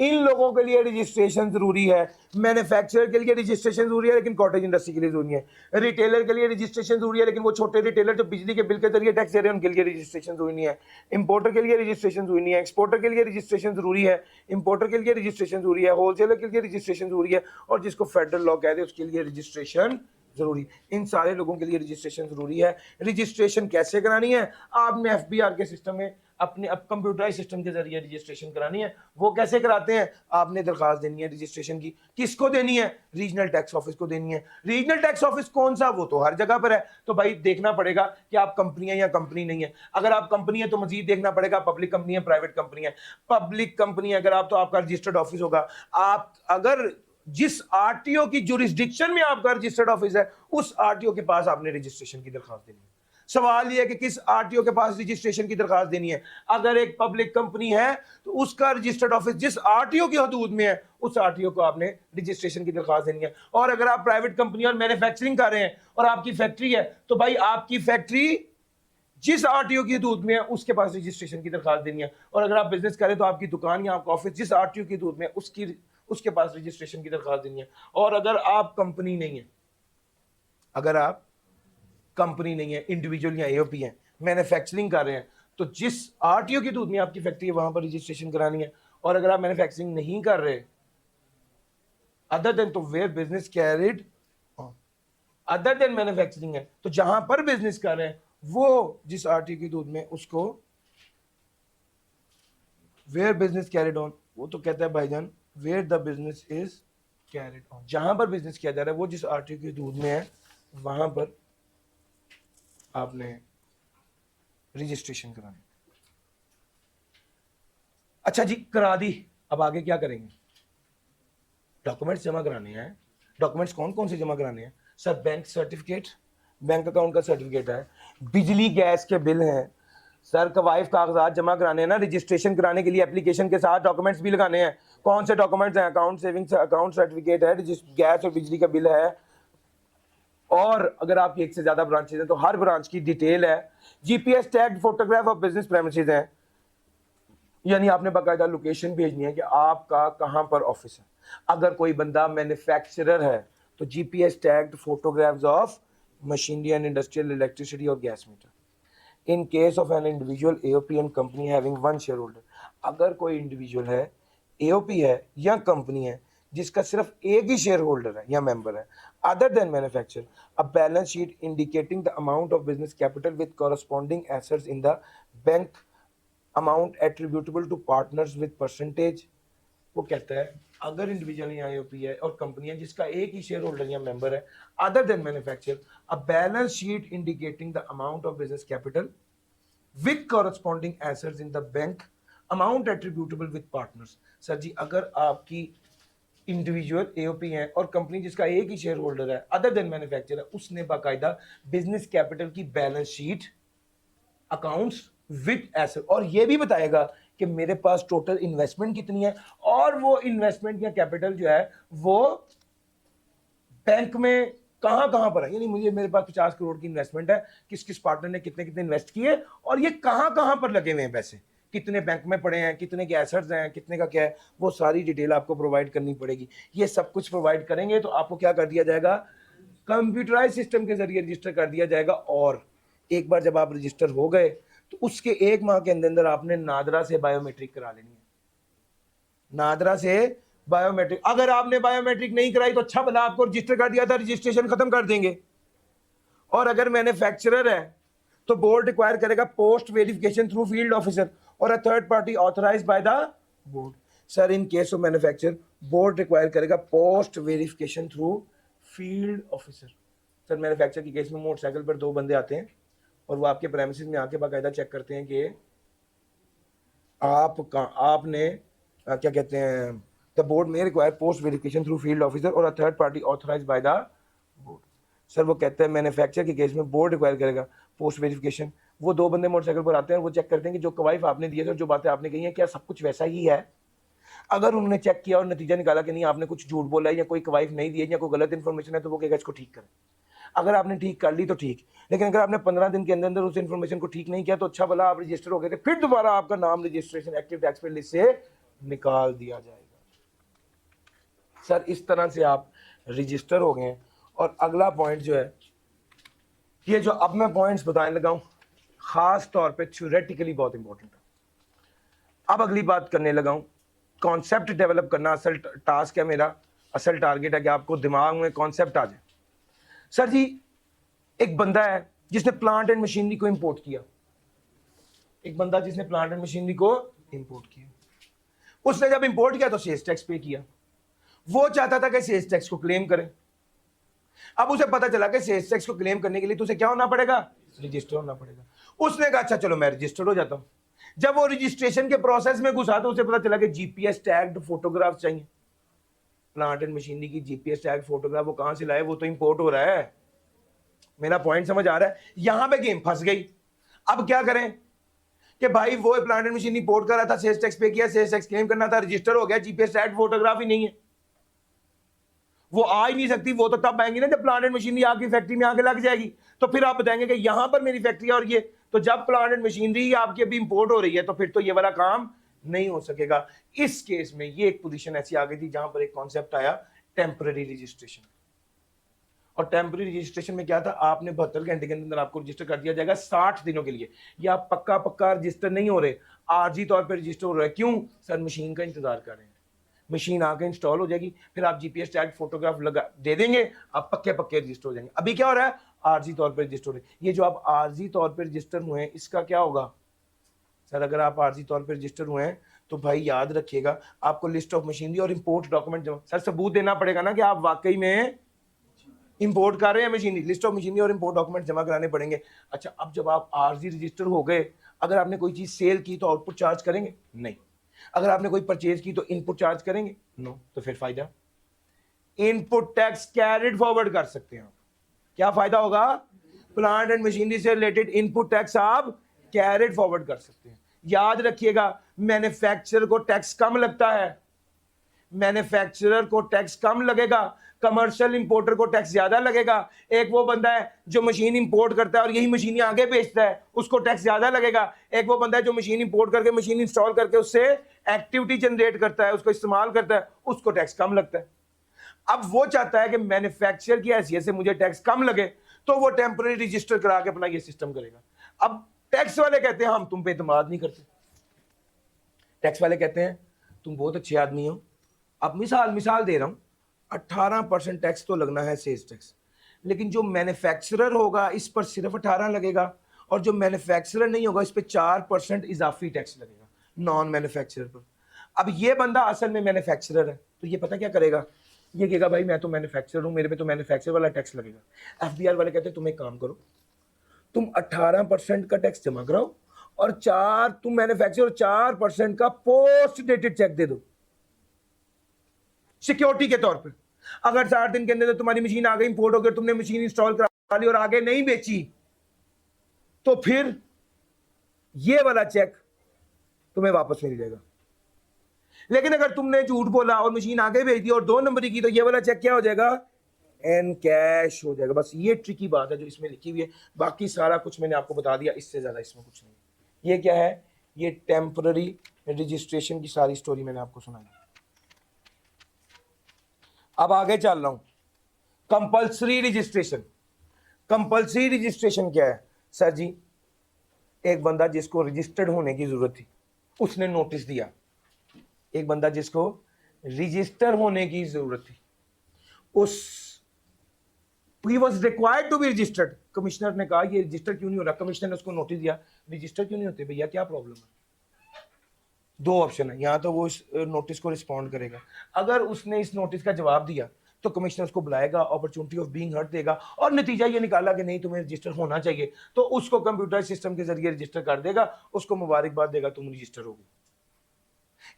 इन लोगों के लिए रजिस्ट्रेशन जरूरी है, मैन्युफैक्चरर के लिए रजिस्ट्रेशन जरूरी है लेकिन कॉटेज इंडस्ट्री के लिए जरूरी है, रिटेलर के लिए रजिस्ट्रेशन जरूरी है लेकिन वो छोटे रिटेलर जो बिजली के बिल के जरिए टैक्स दे रहे हैं उनके लिए रजिस्ट्रेशन जरूरी नहीं है, इंपोर्टर के लिए रजिस्ट्रेशन जरूरी नहीं है, एक्सपोर्टर के लिए रजिस्ट्रेशन जरूरी है, इंपोर्टर के लिए रजिस्ट्रेशन जरूरी है, होलसेलर के लिए रजिस्ट्रेशन जरूरी है, और जिसको फेडरल लॉ कहते हैं उसके लिए रजिस्ट्रेशन जरूरी। इन सारे लोगों के लिए रजिस्ट्रेशन जरूरी है। रजिस्ट्रेशन कैसे करानी है? आपने एफबीआर के सिस्टम में अपने अब कंप्यूटराइज सिस्टम के जरिए रजिस्ट्रेशन करानी है। वो कैसे कराते हैं? आपने दरखास्त देनी है रजिस्ट्रेशन की। किसको देनी है? रीजनल टैक्स ऑफिस को देनी है। रीजनल टैक्स ऑफिस कौन सा? वो तो हर जगह पर है। तो भाई देखना पड़ेगा कि आप कंपनी है या कंपनी नहीं है। अगर आप कंपनी है तो मजीद देखना पड़ेगा पब्लिक कंपनी है प्राइवेट कंपनी है। पब्लिक कंपनी अगर आप तो आपका रजिस्टर्ड ऑफिस होगा। आप अगर जिस आरटीओ की जुरिस्डिक्शन में आपका रजिस्टर्ड ऑफिस है उस आरटीओ के पास आपने रजिस्ट्रेशन की दरखास्त देनी है। सवाल यह है कि किस आरटीओ के पास रजिस्ट्रेशन की दरखास्त देनी है। अगर एक पब्लिक कंपनी है तो उसका रजिस्टर्ड ऑफिस जिस आरटीओ की हदूद में है उस आरटीओ को आपने रजिस्ट्रेशन की दरखास्त देनी है। और अगर आप प्राइवेट कंपनी और मैन्युफैक्चरिंग कर रहे हैं और आपकी फैक्ट्री है तो भाई आपकी फैक्ट्री जिस आरटीओ की हदूद में है उसके पास रजिस्ट्रेशन की दरखास्त देनी है। और अगर आप बिजनेस करें तो आपकी दुकान या आपका ऑफिस जिस आरटीओ की हदूद में है उसके पास रजिस्ट्रेशन की दरखास्त देनी है। और अगर आप कंपनी नहीं है, अगर आप कंपनी नहीं है, इंडिविजुअल या एओपी है, मैन्युफैक्चरिंग कर रहे हैं तो जिस आरटीओ की दूध में आपकी फैक्ट्री है वहां पर रजिस्ट्रेशन करानी है। और अगर आप मैन्युफैक्चरिंग नहीं कर रहे अदर देन, तो where business carried other than manufacturing है तो जहां पर बिजनेस कर रहे हैं वो जिस आरटीओ की दूध में उसको वेयर बिजनेस कैरिड ऑन, वो तो कहता है भाईजान where the business is carried on, जहां पर बिजनेस किया जा रहा है वो जिस आरटीओ की दूध में है वहां पर आपने रजिस्ट्रेशन करानी। अच्छा जी, करा दी। अब आगे क्या करेंगे? डॉक्यूमेंट्स जमा कराने हैं। डॉक्यूमेंट्स कौन कौन से जमा कराने हैं? Sir bank certificate, bank account का सर्टिफिकेट है, बिजली गैस के बिल हैं, सर कवाइफ कागजात जमा कराने हैं ना। रजिस्ट्रेशन कराने के लिए एप्लीकेशन के साथ डॉक्यूमेंट्स भी लगाने हैं। कौन से डॉक्यूमेंट्स हैं? अकाउंट सेविंग्स अकाउंट सर्टिफिकेट है, गैस और बिजली का बिल है, और अगर आपकी एक से ज्यादा ब्रांचेज हैं तो हर ब्रांच की डिटेल है। GPS tagged photograph of business premises है, यानी आपने बाकायदा लोकेशन भेजनी है कि आपका कहां पर ऑफिस है। अगर कोई बंदा मैन्युफैक्चरर है तो GPS tagged photographs of machinery and industrial electricity और gas meter. In case of an individual AOP and company having one shareholder, अगर कोई इंडिविजुअल है, एओपी है या कंपनी है जिसका सिर्फ एक ही शेयर होल्डर है या मेंबर है, other than manufacturer, a balance sheet indicating the amount of business capital with corresponding assets in the bank, amount attributable to partners with percentage। वो कहता है अगर इंडिविजुअल या आईओपी है और कंपनी है जिसका एक ही शेयर होल्डर या मेंबर है other than manufacturer, a balance sheet indicating the amount of business capital with corresponding assets in the bank, amount attributable with partners. Sir ji, अगर आपकी इंडिविजुअल एओपी है और कंपनी जिसका एक ही शेयर होल्डर है अदर देन मैन्युफैक्चरर है, उसने बाकायदा बिजनेस कैपिटल की balance sheet, accounts with asset, और ये भी बताएगा कि मेरे पास टोटल इन्वेस्टमेंट कितनी है और वो इन्वेस्टमेंट या कैपिटल जो है वो बैंक में कहां कहां पर है। यानी मुझे मेरे पास 50 करोड़ की इन्वेस्टमेंट है, किस किस पार्टनर ने कितने कितने इन्वेस्ट किए और ये कहां कहां पर लगे हुए हैं पैसे, कितने बैंक में पड़े हैं, कितने के एसेट्स हैं, कितने का क्या है, वो सारी डिटेल आपको प्रोवाइड करनी पड़ेगी। ये सब कुछ प्रोवाइड करेंगे तो आपको क्या कर दिया जाएगा? कंप्यूटराइज सिस्टम के जरिए रजिस्टर कर दिया जाएगा। और एक बार जब आप रजिस्टर हो गए तो उसके 1 माह के अंदर आपने नादरा से बायोमेट्रिक करा लेनी है। नादरा से बायोमेट्रिक, अगर आपने बायोमेट्रिक नहीं कराई तो अच्छा भला आपको रजिस्टर कर दिया था, रजिस्ट्रेशन खत्म कर देंगे। और अगर मैन्युफैक्चरर है तो बोर्ड रिक्वायर करेगा post verification through field officer और a third party authorised by the board. Sir in case of manufacture board require करेगा post verification through field officer. Sir manufacture के केस में मोटरसाइकिल पर 2 बंदे आते हैं और वो आपके प्रेमिसेस में आके बाकायदा चेक करते हैं कि आपने क्या कहते हैं, द बोर्ड में require post verification through field officer और a third party authorised by the board. Sir वो कहते हैं मैन्युफैक्चर के केस में बोर्ड रिक्वायर करेगा पोस्ट वेरिफिकेशन। वो 2 बंदे मोटरसाइकिल पर आते हैं और वो चेक करते हैं कि जो कवाइफ आपने दिए थे और जो बातें आपने कही हैं क्या सब कुछ वैसा ही है। अगर उन्होंने चेक किया और नतीजा निकाला कि नहीं आपने कुछ झूठ बोला है या कोई कवाइफ नहीं दी है या कोई गलत इन्फॉर्मेशन है तो वो कहेगा इसको ठीक करें। अगर आपने ठीक कर ली तो ठीक, लेकिन अगर आपने 15 दिन के अंदर अंदर उस इन्फॉर्मेशन को ठीक नहीं किया तो अच्छा भला आप रजिस्टर हो गए थे, फिर दोबारा आपका नाम registration active tax paid list से निकाल दिया जाएगा। सर इस तरह से आप रजिस्टर हो गए। और अगला पॉइंट जो है, ये जो अब मैं पॉइंट्स बताने लगा हूं खास तौर पे थ्योरेटिकली बहुत इंपॉर्टेंट है। अब अगली बात करने लगा हूं, कॉन्सेप्ट डेवलप करना असल टास्क है मेरा, असल टारगेट है कि आपको दिमाग में कॉन्सेप्ट आ जाए। सर जी एक बंदा है जिसने प्लांट एंड मशीनरी को इंपोर्ट किया, एक बंदा जिसने प्लांट एंड मशीनरी को इंपोर्ट किया, उसने जब इंपोर्ट किया तो सेल्स टैक्स पे किया, वो चाहता था कि सेल्स टैक्स को क्लेम करें। अब उसे पता चला कि सेल्स टैक्स को क्लेम करने के लिए तो उसे क्या होना पड़ेगा, रजिस्टर होना पड़ेगा। उसने कहा अच्छा चलो मैं रजिस्टर हो जाता हूं। जब वो रजिस्ट्रेशन के प्रोसेस में घुसा तो उसे पता चला कि जीपीएस टैग्ड फोटोग्राफ चाहिए। प्लांट एंड मशीनरी की जीपीएस टैग फोटोग्राफ वो कहां से लाए, वो तो इंपोर्ट हो रहा है। मेरा पॉइंट समझ आ रहा है? यहां पे गेम फंस गई। अब क्या करें कि भाई वो प्लांट एंड मशीनरी इंपोर्ट कर रहा था, सेल्स टैक्स पे किया, सेल्स टैक्स क्लेम करना था, रजिस्टर हो गया, जीपीएस टैग फोटोग्राफ ही नहीं है, वो आ ही नहीं सकती। वो तो तब आएंगी ना जब प्लांट एंड मशीनरी आपकी फैक्ट्री में आके लग जाएगी, तो फिर आप बताएंगे कि यहां पर मेरी फैक्ट्री है और ये, तो जब प्लांट एंड मशीनरी आपकी अभी इंपोर्ट हो रही है तो फिर तो ये वाला काम नहीं हो सकेगा। इस केस में ये एक पोजीशन ऐसी आ गई थी जहां पर एक कॉन्सेप्ट आया टेम्पररी रजिस्ट्रेशन। और टेम्पररी रजिस्ट्रेशन में क्या था, आपने 72 घंटे के अंदर आपको रजिस्टर कर दिया जाएगा 60 दिनों के लिए, या आप पक्का पक्का रजिस्टर नहीं हो रहे, आर्जी तौर पर रजिस्टर हो रहे हैं। क्यों सर? मशीन का इंतजार कर रहे हैं, मशीन आके इंस्टॉल हो जाएगी, फिर आप जीपीएस टैग फोटोग्राफ लगा दे देंगे, आप पक्के पक्के रजिस्टर हो जाएंगे। अभी क्या हो रहा है, आर्जी तौर पर रजिस्टर हो रहे हैं। ये जो आप आर्जी तौर पर रजिस्टर हुए हैं इसका क्या होगा सर? अगर आप आर्जी तौर पर रजिस्टर हुए हैं तो भाई याद रखिएगा आपको लिस्ट ऑफ मशीनरी और इंपोर्ट डॉक्यूमेंट जमा, सर सबूत देना पड़ेगा ना कि आप वाकई में इंपोर्ट कर रहे हैं मशीनरी, लिस्ट ऑफ मशीनरी और इंपोर्ट डॉक्यूमेंट जमा कराने पड़ेंगे। अच्छा अब जब आप आरजी रजिस्टर हो गए, अगर आपने कोई चीज सेल की तो आउटपुट चार्ज करेंगे? नहीं। अगर आपने कोई परचेज की तो इनपुट चार्ज करेंगे? नो। तो फिर फायदा, इनपुट टैक्स कैरिड फॉरवर्ड कर सकते हैं। क्या फायदा होगा? प्लांट एंड मशीनरी से रिलेटेड इनपुट टैक्स आप कैरिड फॉरवर्ड कर सकते हैं। याद रखिएगा मैन्युफैक्चरर को टैक्स कम लगता है, मैन्युफैक्चरर को टैक्स कम लगेगा, कमर्शियल इंपोर्टर को टैक्स ज्यादा लगेगा। एक वो बंदा है जो मशीन इंपोर्ट करता है और यही मशीन आगे बेचता है, उसको टैक्स ज्यादा लगेगा। एक वो बंदा है जो मशीन इंपोर्ट करके मशीन इंस्टॉल करके उससे एक्टिविटी जनरेट करता है, उसको इस्तेमाल करता है, उसको टैक्स कम लगता है। अब वो चाहता है कि मैन्युफैक्चरर की हैसियत से मुझे टैक्स कम लगे, तो वो टेम्पररी रजिस्टर करा के अपना ये सिस्टम करेगा। अब टैक्स वाले कहते हैं हम तुम पे एतमाद नहीं करते, टैक्स वाले कहते हैं तुम बहुत अच्छे आदमी हो। अब मिसाल दे रहा हूं, 18% टैक्स तो लगना है सेल्स टैक्स, लेकिन जो मैन्युफैक्चरर होगा इस पर सिर्फ 18 लगेगा, और जो मैन्युफैक्चरर नहीं होगा इस पर 4% इजाफी टैक्स लगेगा नॉन मैन्युफैक्चरर पर। अब ये बंदा असल में मैन्युफैक्चरर है, तो ये पता क्या करेगा, ये कहेगा भाई मैं तो मैन्युफैक्चरर हूं, मेरे पे तो मैन्युफैक्चरर वाला टैक्स लगेगा। एफबीआर वाले कहते हैं तुम एक काम करो, तुम 18% का टैक्स जमा कराओ और तुम मैन्युफैक्चरर 4% का पोस्ट डेटेड चेक दे दो सिक्योरिटी के तौर पे। अगर 60 दिन के अंदर तुम्हारी मशीन आ गई, इंपोर्ट हो गई, तुमने मशीन इंस्टॉल करा ली और आगे नहीं बेची, तो फिर ये वाला चेक तुम्हें वापस मिल जाएगा। लेकिन अगर तुमने झूठ बोला और मशीन आगे भेज दी और 2 नंबरी की, तो ये वाला चेक क्या हो जाएगा, एन कैश हो जाएगा। बस ये ट्रिकी बात है जो इसमें लिखी हुई है, बाकी सारा कुछ मैंने आपको बता दिया, इससे ज्यादा इसमें कुछ नहीं। ये क्या है, ये टेम्पररी रजिस्ट्रेशन की सारी स्टोरी मैंने आपको सुनाई। अब आगे चल रहा हूं, कंपल्सरी रजिस्ट्रेशन। कंपल्सरी रजिस्ट्रेशन क्या है सर जी? एक बंदा जिसको रजिस्टर्ड होने की जरूरत थी उसने नोटिस दिया, एक बंदा जिसको रजिस्टर होने की जरूरत थी, उस he was required to be registered। Commissioner ने कहा ये रजिस्टर क्यों नहीं हो रहा, कमिश्नर ने उसको नोटिस दिया, रजिस्टर क्यों नहीं होते भैया, क्या प्रॉब्लम है? 2 ऑप्शन है, या तो वो इस नोटिस को रिस्पॉन्ड करेगा, अगर उसने इस नोटिस का जवाब दिया तो कमिश्नर उसको बुलाएगा, अपॉर्चुनिटी ऑफ बीइंग हर्ड देगा, और नतीजा ये निकाला कि नहीं तुम्हें रजिस्टर होना चाहिए, तो उसको कंप्यूटर सिस्टम के जरिए रजिस्टर कर देगा, उसको मुबारकबाद देगा, तुम रजिस्टर हो गए।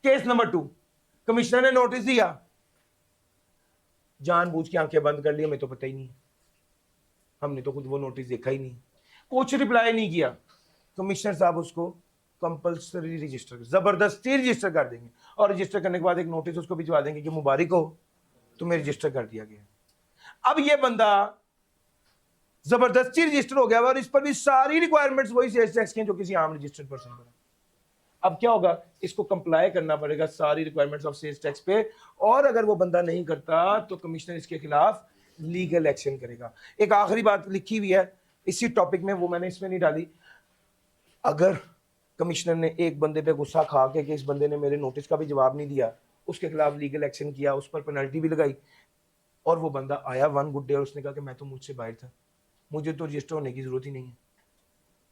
केस नंबर 2, कमिश्नर ने नोटिस दिया, जानबूझ के आंखें बंद कर ली, हमें तो पता ही नहीं, हमने तो खुद वो नोटिस देखा ही नहीं, कुछ रिप्लाई नहीं किया, कमिश्नर साहब उसको कंपल्सरी रजिस्टर जबरदस्ती रजिस्टर कर देंगे, और रजिस्टर करने के बाद एक नोटिस उसको भिजवा देंगे कि मुबारक हो तुम्हें रजिस्टर कर दिया गया। अब ये बंदा जबरदस्ती रजिस्टर हो गया और इस पर भी सारी रिक्वायरमेंट्स वही सेल्स टैक्स की हैं जो किसी आम रजिस्टर्ड पर्सन पर। अब क्या होगा, इसको कंप्लाई करना पड़ेगा सारी रिक्वायरमेंट्स ऑफ सेल्स टैक्स पे, और अगर वो बंदा नहीं करता तो कमिश्नर इसके खिलाफ लीगल एक्शन करेगा। एक आखिरी बात लिखी हुई है इसी टॉपिक में, वो मैंने इसमें नहीं डाली। अगर कमिश्नर ने एक बंदे पे गुस्सा खा के कि इस बंदे ने मेरे नोटिस का भी जवाब नहीं दिया, उसके खिलाफ लीगल एक्शन किया, उस पर पेनल्टी भी लगाई, और वो बंदा आया वन गुड डे और उसने कहा कि मैं तो मुझसे बाहर था, मुझे तो रजिस्टर होने की जरूरत ही नहीं है,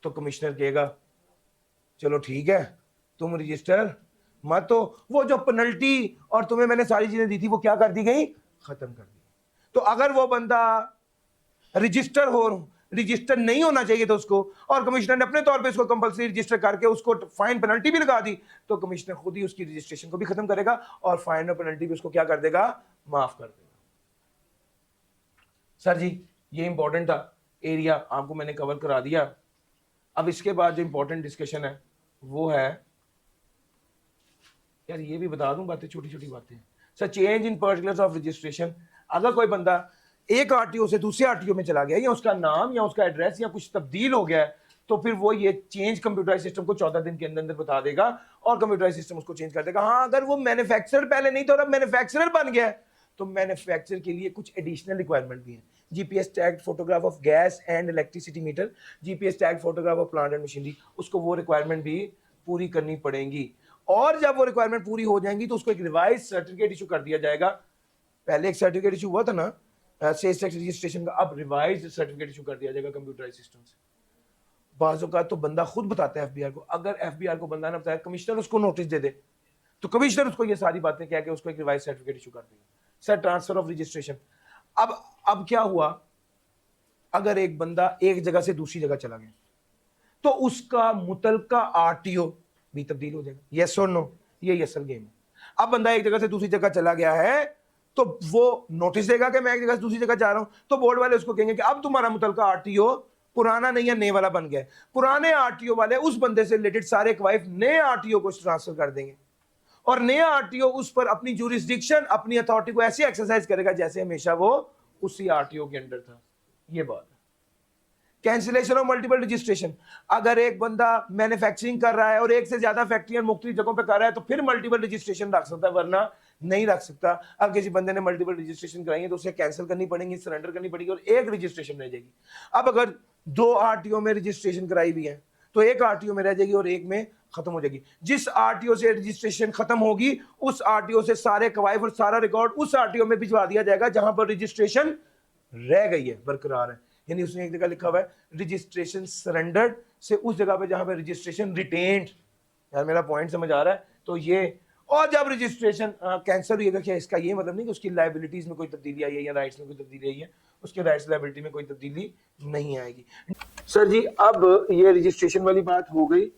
तो कमिश्नर कहेगा चलो ठीक है तुम रजिस्टर मत, तो वो जो पेनल्टी और तुम्हें मैंने सारी चीजें दी थी वो क्या कर दी गई, खत्म कर दी। तो अगर वो बंदा रजिस्टर नहीं होना चाहिए था उसको, और कमिश्नर ने अपने तौर पे उसको कंपलसरी रजिस्टर करके उसको फाइन पेनल्टी भी लगा दी, तो कमिश्नर खुद ही उसकी रजिस्ट्रेशन को भी खत्म करेगा और फाइन और पेनल्टी भी उसको क्या कर देगा, माफ कर देगा। सर जी ये इंपॉर्टेंट था एरिया, आपको मैंने कवर करा दिया। अब इसके बाद जो इंपॉर्टेंट डिस्कशन है वो है, यार ये भी बता दूं बातें, छोटी छोटी बातें। Sir change in particulars of registration, अगर कोई बंदा एक आरटीओ से दूसरे आरटीओ में चला गया, या उसका नाम या उसका एड्रेस या कुछ तब्दील हो गया है, तो फिर वो ये चेंज कंप्यूटराइज सिस्टम को 14 दिन के अंदर अंदर बता देगा और कंप्यूटराइज सिस्टम उसको चेंज कर देगा। हाँ अगर वो मैन्युफैक्चरर पहले नहीं था और अब मैन्युफैक्चरर बन गया है, तो मैन्युफैक्चरर के लिए कुछ एडिशनल रिक्वायरमेंट भी है। GPS tagged photograph of gas and electricity metre, GPS tagged photograph of plant and machinery, उसको वो रिक्वायरमेंट भी पूरी करनी पड़ेगी। और जब वो रिक्वायरमेंट पूरी हो जाएंगी तो उसको एक रिवाइज सर्टिफिकेट इशू कर दिया जाएगा। पहले एक सर्टिफिकेट इशू हुआ था ना सेल्स टैक्स रजिस्ट्रेशन का, अब रिवाइज सर्टिफिकेट इशू कर दिया जाएगा कंप्यूटराइज सिस्टम से। बाजों का तो बंदा खुद बताता है एफबीआर को, अगर एफबीआर को बंदा ना बताया, कमिश्नर उसको नोटिस दे दे, तो कमिश्नर उसको ये सारी बातें कह के उसको एक रिवाइज सर्टिफिकेट इशू कर देगा। सर ट्रांसफर ऑफ रजिस्ट्रेशन, अब क्या हुआ, अगर एक बंदा एक जगह से दूसरी जगह चला गया तो उसका मुतलका आरटीओ भी तब्दील हो जाएगा, यस और नो, ये असल गेम है। अब बंदा एक जगह से दूसरी जगह चला गया है तो वो नोटिस देगा कि मैं एक जगह से दूसरी जगह जा रहा हूं, तो बोर्ड वाले उसको कहेंगे कि अब तुम्हारा मुतलका आरटीओ पुराना नहीं है, नए वाला बन गया है। पुराने आरटीओ वाले उस बंदे से रिलेटेड सारे क्वाइफ नए आरटीओ को ट्रांसफर कर देंगे, और नया आरटीओ उस पर अपनी ज्यूरिसडिक्शन, अपनी अथॉरिटी को ऐसे एक्सरसाइज करेगा जैसे हमेशा वो उसी आरटीओ के अंडर था। ये बात। कैंसिलेशन ऑफ मल्टीपल रजिस्ट्रेशन, अगर एक बंदा मैन्युफैक्चरिंग कर रहा है और एक से ज्यादा फैक्ट्रियां मुख्तलिफ जगहों पे कर रहा है तो फिर मल्टीपल रजिस्ट्रेशन रख सकता है, वरना नहीं रख सकता। अब किसी बंदे ने मल्टीपल रजिस्ट्रेशन कराई है तो उसे कैंसिल करनी पड़ेगी, सरेंडर करनी पड़ेगी और एक रजिस्ट्रेशन रह जाएगी। अब अगर 2 आरटीओ में रजिस्ट्रेशन कराई भी है तो एक आरटीओ में रह जाएगी और एक में खत्म हो जाएगी। जिस आरटीओ से रजिस्ट्रेशन खत्म होगी उस आरटीओ से सारे कवायद और सारा रिकॉर्ड उस आरटीओ में भिजवा दिया जाएगा जहां पर रजिस्ट्रेशन रह गई है, बरकरार है। यानी उसने एक जगह लिखा हुआ है रजिस्ट्रेशन सरेंडर्ड से उस जगह पे जहां पे रजिस्ट्रेशन रिटेन्ड। यार मेरा पॉइंट समझ आ रहा है? तो ये, और जब रजिस्ट्रेशन कैंसिल हुई है, क्या इसका ये मतलब नहीं कि उसकी लायबिलिटीज में कोई तब्दीली आई है या राइट्स में कोई तब्दीली आई है, उसके राइट्स लायबिलिटी में कोई तब्दीली नहीं आएगी। सर जी अब ये रजिस्ट्रेशन वाली बात हो गई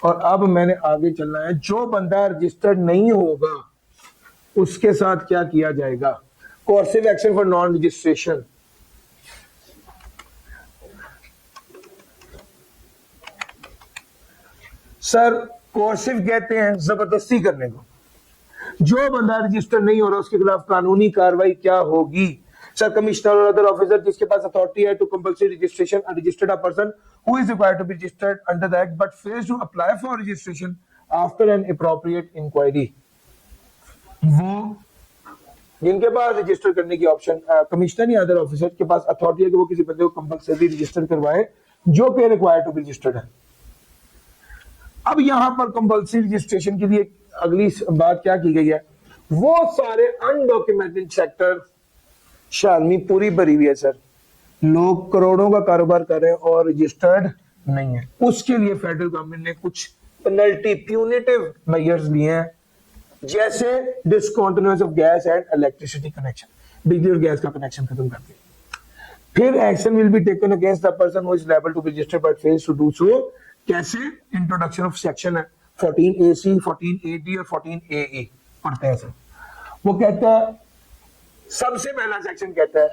और अब मैंने आगे चलना है। जो बंदा रजिस्टर्ड नहीं होगा उसके साथ क्या किया जाएगा, coercive action for non registration. Sir coercive कहते हैं जबरदस्ती करने को। जो बंदा रजिस्टर नहीं हो रहा उसके खिलाफ कानूनी कार्रवाई क्या होगी? सर कमिश्नर और अदर ऑफिसर जिसके पास अथॉरिटी है to compulsory registration registered a person who is required to be registered under the act but fails to apply for registration after an appropriate inquiry. वो जिनके पास रजिस्टर करने की option, commissioner या other officer के पास authority है कि वो किसी बंदे को कंपल्सरी रजिस्टर करवाए जो कि रिक्वायर्ड टू बी रजिस्टर्ड है। अब यहां पर कंपल्सरी रजिस्ट्रेशन के लिए अगली बात क्या की गई है, वो सारे अनडॉक्यूमेंटेड सेक्टर शालमी पूरी भरी हुई है। सर लोग करोड़ों का कारोबार कर रहे हैं और रजिस्टर्ड नहीं है, उसके लिए फेडरल गवर्नमेंट ने कुछ पेनल्टी प्यूनिटिव मेजर्स लिए हैं, जैसे discontinuance of gas and electricity connection, बिजली और गैस का कनेक्शन खत्म कर दिया। फिर action will be taken against the person who is liable to be registered but fails to do so. कैसे? इंट्रोडक्शन ऑफ सेक्शन है 14AC, 14AD और 14AE पढ़ते हैं सर। वो कहता है, सबसे पहला सेक्शन कहता है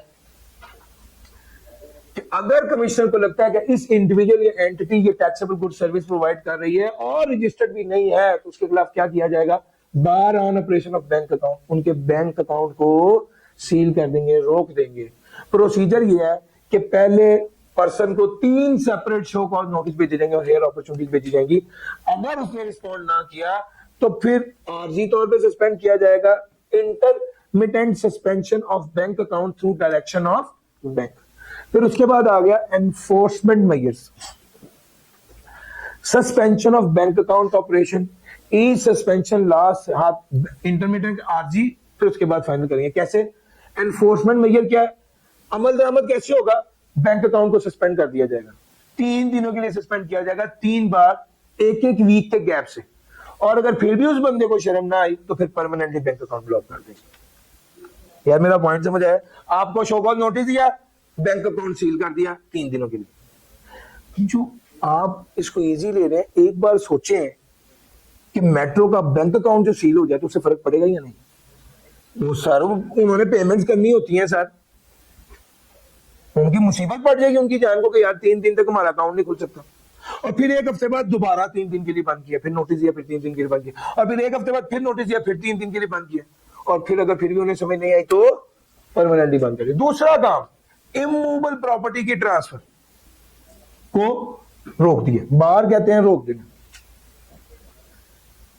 कि अगर कमिश्नर को लगता है कि इस इंडिविजुअल या एंटिटी ये टैक्सेबल गुड सर्विस प्रोवाइड कर रही है और रजिस्टर्ड भी नहीं है तो उसके खिलाफ क्या किया जाएगा, bar on operation of bank account, उनके बैंक अकाउंट को सील कर देंगे, रोक देंगे। प्रोसीजर ये है कि पहले पर्सन को 3 सेपरेट शो कॉज नोटिस भेजे जाएंगे और हेयर अपॉर्चुनिटीज भेजी जाएंगी। अगर उसने रिस्पॉन्ड ना किया तो फिर आर्जी तौर पे सस्पेंड किया जाएगा, intermittent suspension of bank account through direction of bank. फिर उसके बाद आ गया enforcement measures, suspension of bank account operation, E suspension, last हाथ इंटरमीडिएट आरजी, फिर उसके बाद फाइनल करेंगे। कैसे एनफोर्समेंट मेजर क्या है, अमल दरामद कैसे होगा, बैंक अकाउंट को सस्पेंड कर दिया जाएगा, 3 दिनों के लिए सस्पेंड किया जाएगा, 3 बार 1-1 वीक के गैप से, और अगर फिर भी उस बंदे को शर्म ना आई तो फिर परमानेंटली बैंक अकाउंट ब्लॉक कर देंगे। यार मेरा पॉइंट समझ आया? आपको शो कॉज नोटिस दिया, बैंक अकाउंट सील कर दिया 3 दिनों के लिए। जो आप इसको इजी ले रहे हैं, एक बार सोचें कि मेट्रो का बैंक अकाउंट जो सील हो जाए तो उससे फर्क पड़ेगा या नहीं? वो सर उन्होंने पेमेंट्स करनी होती हैं सर, उनकी मुसीबत पड़ जाएगी उनकी जान को कि यार 3 दिन तक हमारा अकाउंट नहीं खुल सकता, और फिर 1 हफ्ते बाद दोबारा 3 दिन के लिए बंद किया, फिर नोटिस दिया, फिर 3 दिन के लिए बंद किया, और फिर 1 हफ्ते बाद फिर नोटिस दिया, फिर 3 दिन के लिए बंद किया, और फिर अगर फिर भी उन्हें समझ नहीं आई तो परमानेंटली बंद कर दिया। दूसरा काम, इमूवेबल प्रॉपर्टी के ट्रांसफर को रोक दिया, बाहर कहते हैं रोक देना।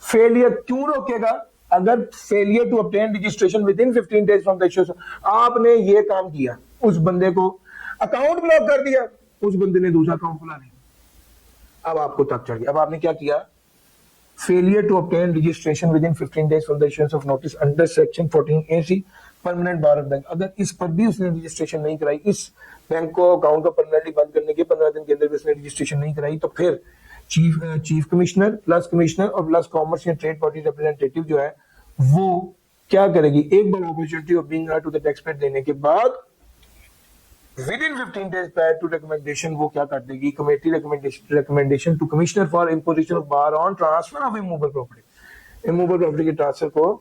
फेलियर क्यों रोकेगा? अगर failure to obtain registration within 15 days from the issue, आपने ये काम किया, उस बंदे को अकाउंट ब्लॉक कर दिया, उस बंदे ने दूसरा अकाउंट खुला नहीं, अब आपको तक चढ़ गया। अब आपने क्या किया? Failure to obtain registration within 15 days from the issuance of notice under section 14A permanent bar of bank, अगर इस पर भी उसने रजिस्ट्रेशन नहीं कराई, इस बैंक को अकाउंट को परमानेंटली बंद करने के 15 दिन के अंदर भी उसने रजिस्ट्रेशन नहीं कराई, तो फिर चीफ कमिश्नर प्लस कमिश्नर और प्लस कॉमर्स या ट्रेड पार्टी रिप्रेजेंटेटिव जो है वो क्या करेगी, एक बार opportunity of being to the taxpayer देने के बाद within 15 days prior to recommendation वो क्या कर देगी, committee recommendation to commissioner for imposition of bar on transfer of immovable property, immovable property के ट्रांसफर को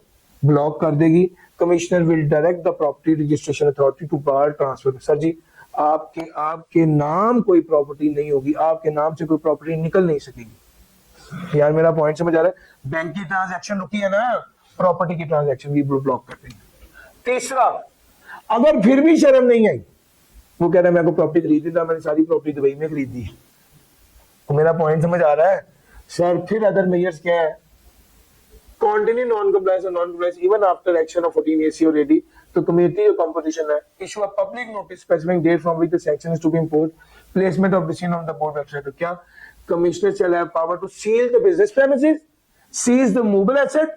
ब्लॉक कर देगी। Commissioner will direct the property registration authority to bar transfer. Sir ji आपके नाम कोई प्रॉपर्टी नहीं होगी, आपके नाम से कोई प्रॉपर्टी निकल नहीं सकेगी। यार मेरा पॉइंट समझ आ रहा है? बैंक की ट्रांजैक्शन रुकी है ना, प्रॉपर्टी की ट्रांजैक्शन भी ब्लॉक कर देंगे। तीसरा, अगर फिर भी शर्म नहीं आई, वो कह रहा है मेरे को प्रॉपर्टी खरीदी था, मैंने सारी प्रॉपर्टी दुबई में खरीदी है, तो मेरा पॉइंट समझ आ रहा है? सर फिर अदर मेजर्स क्या है? Continue non-compliance or non-compliance even after action of 14AC already. तो कमेटी और composition है, issue a public notice specifying date from which the sanction is to be imposed, placement of decision on the board website। तो क्या commissioner shall have power to seal the business premises, seize the movable asset,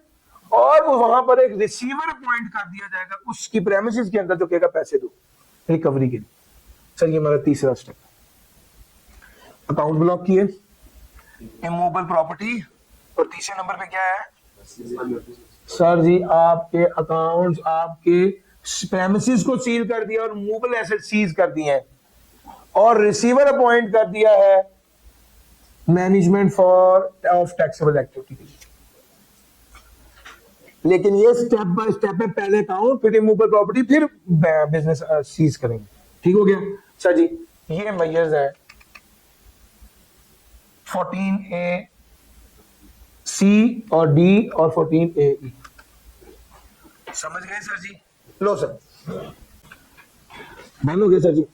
और वो वहां पर एक receiver appoint कर दिया जाएगा उसकी प्रेमिसेस के अंदर जो कहेगा पैसे दो रिकवरी के लिए। सर ये हमारा तीसरा स्टेप, अकाउंट ब्लॉक किए, इमूवेबल प्रॉपर्टी, और तीसरे नंबर पे क्या है? सर जी आपके अकाउंट्स, आपके प्रेमिसेस को सील कर दिया और मूवेबल एसेट सीज कर दिए हैं, और रिसीवर अपॉइंट कर दिया है management for of taxable activity. लेकिन ये स्टेप बाय स्टेप है, पहले अकाउंट, फिर इमूवेबल प्रॉपर्टी, फिर बिजनेस सीज करेंगे। ठीक हो गया? सर जी ये मेजर्स है 14A C और D और 14AE, समझ गए सर जी? लो सर बंद हो गए सर जी।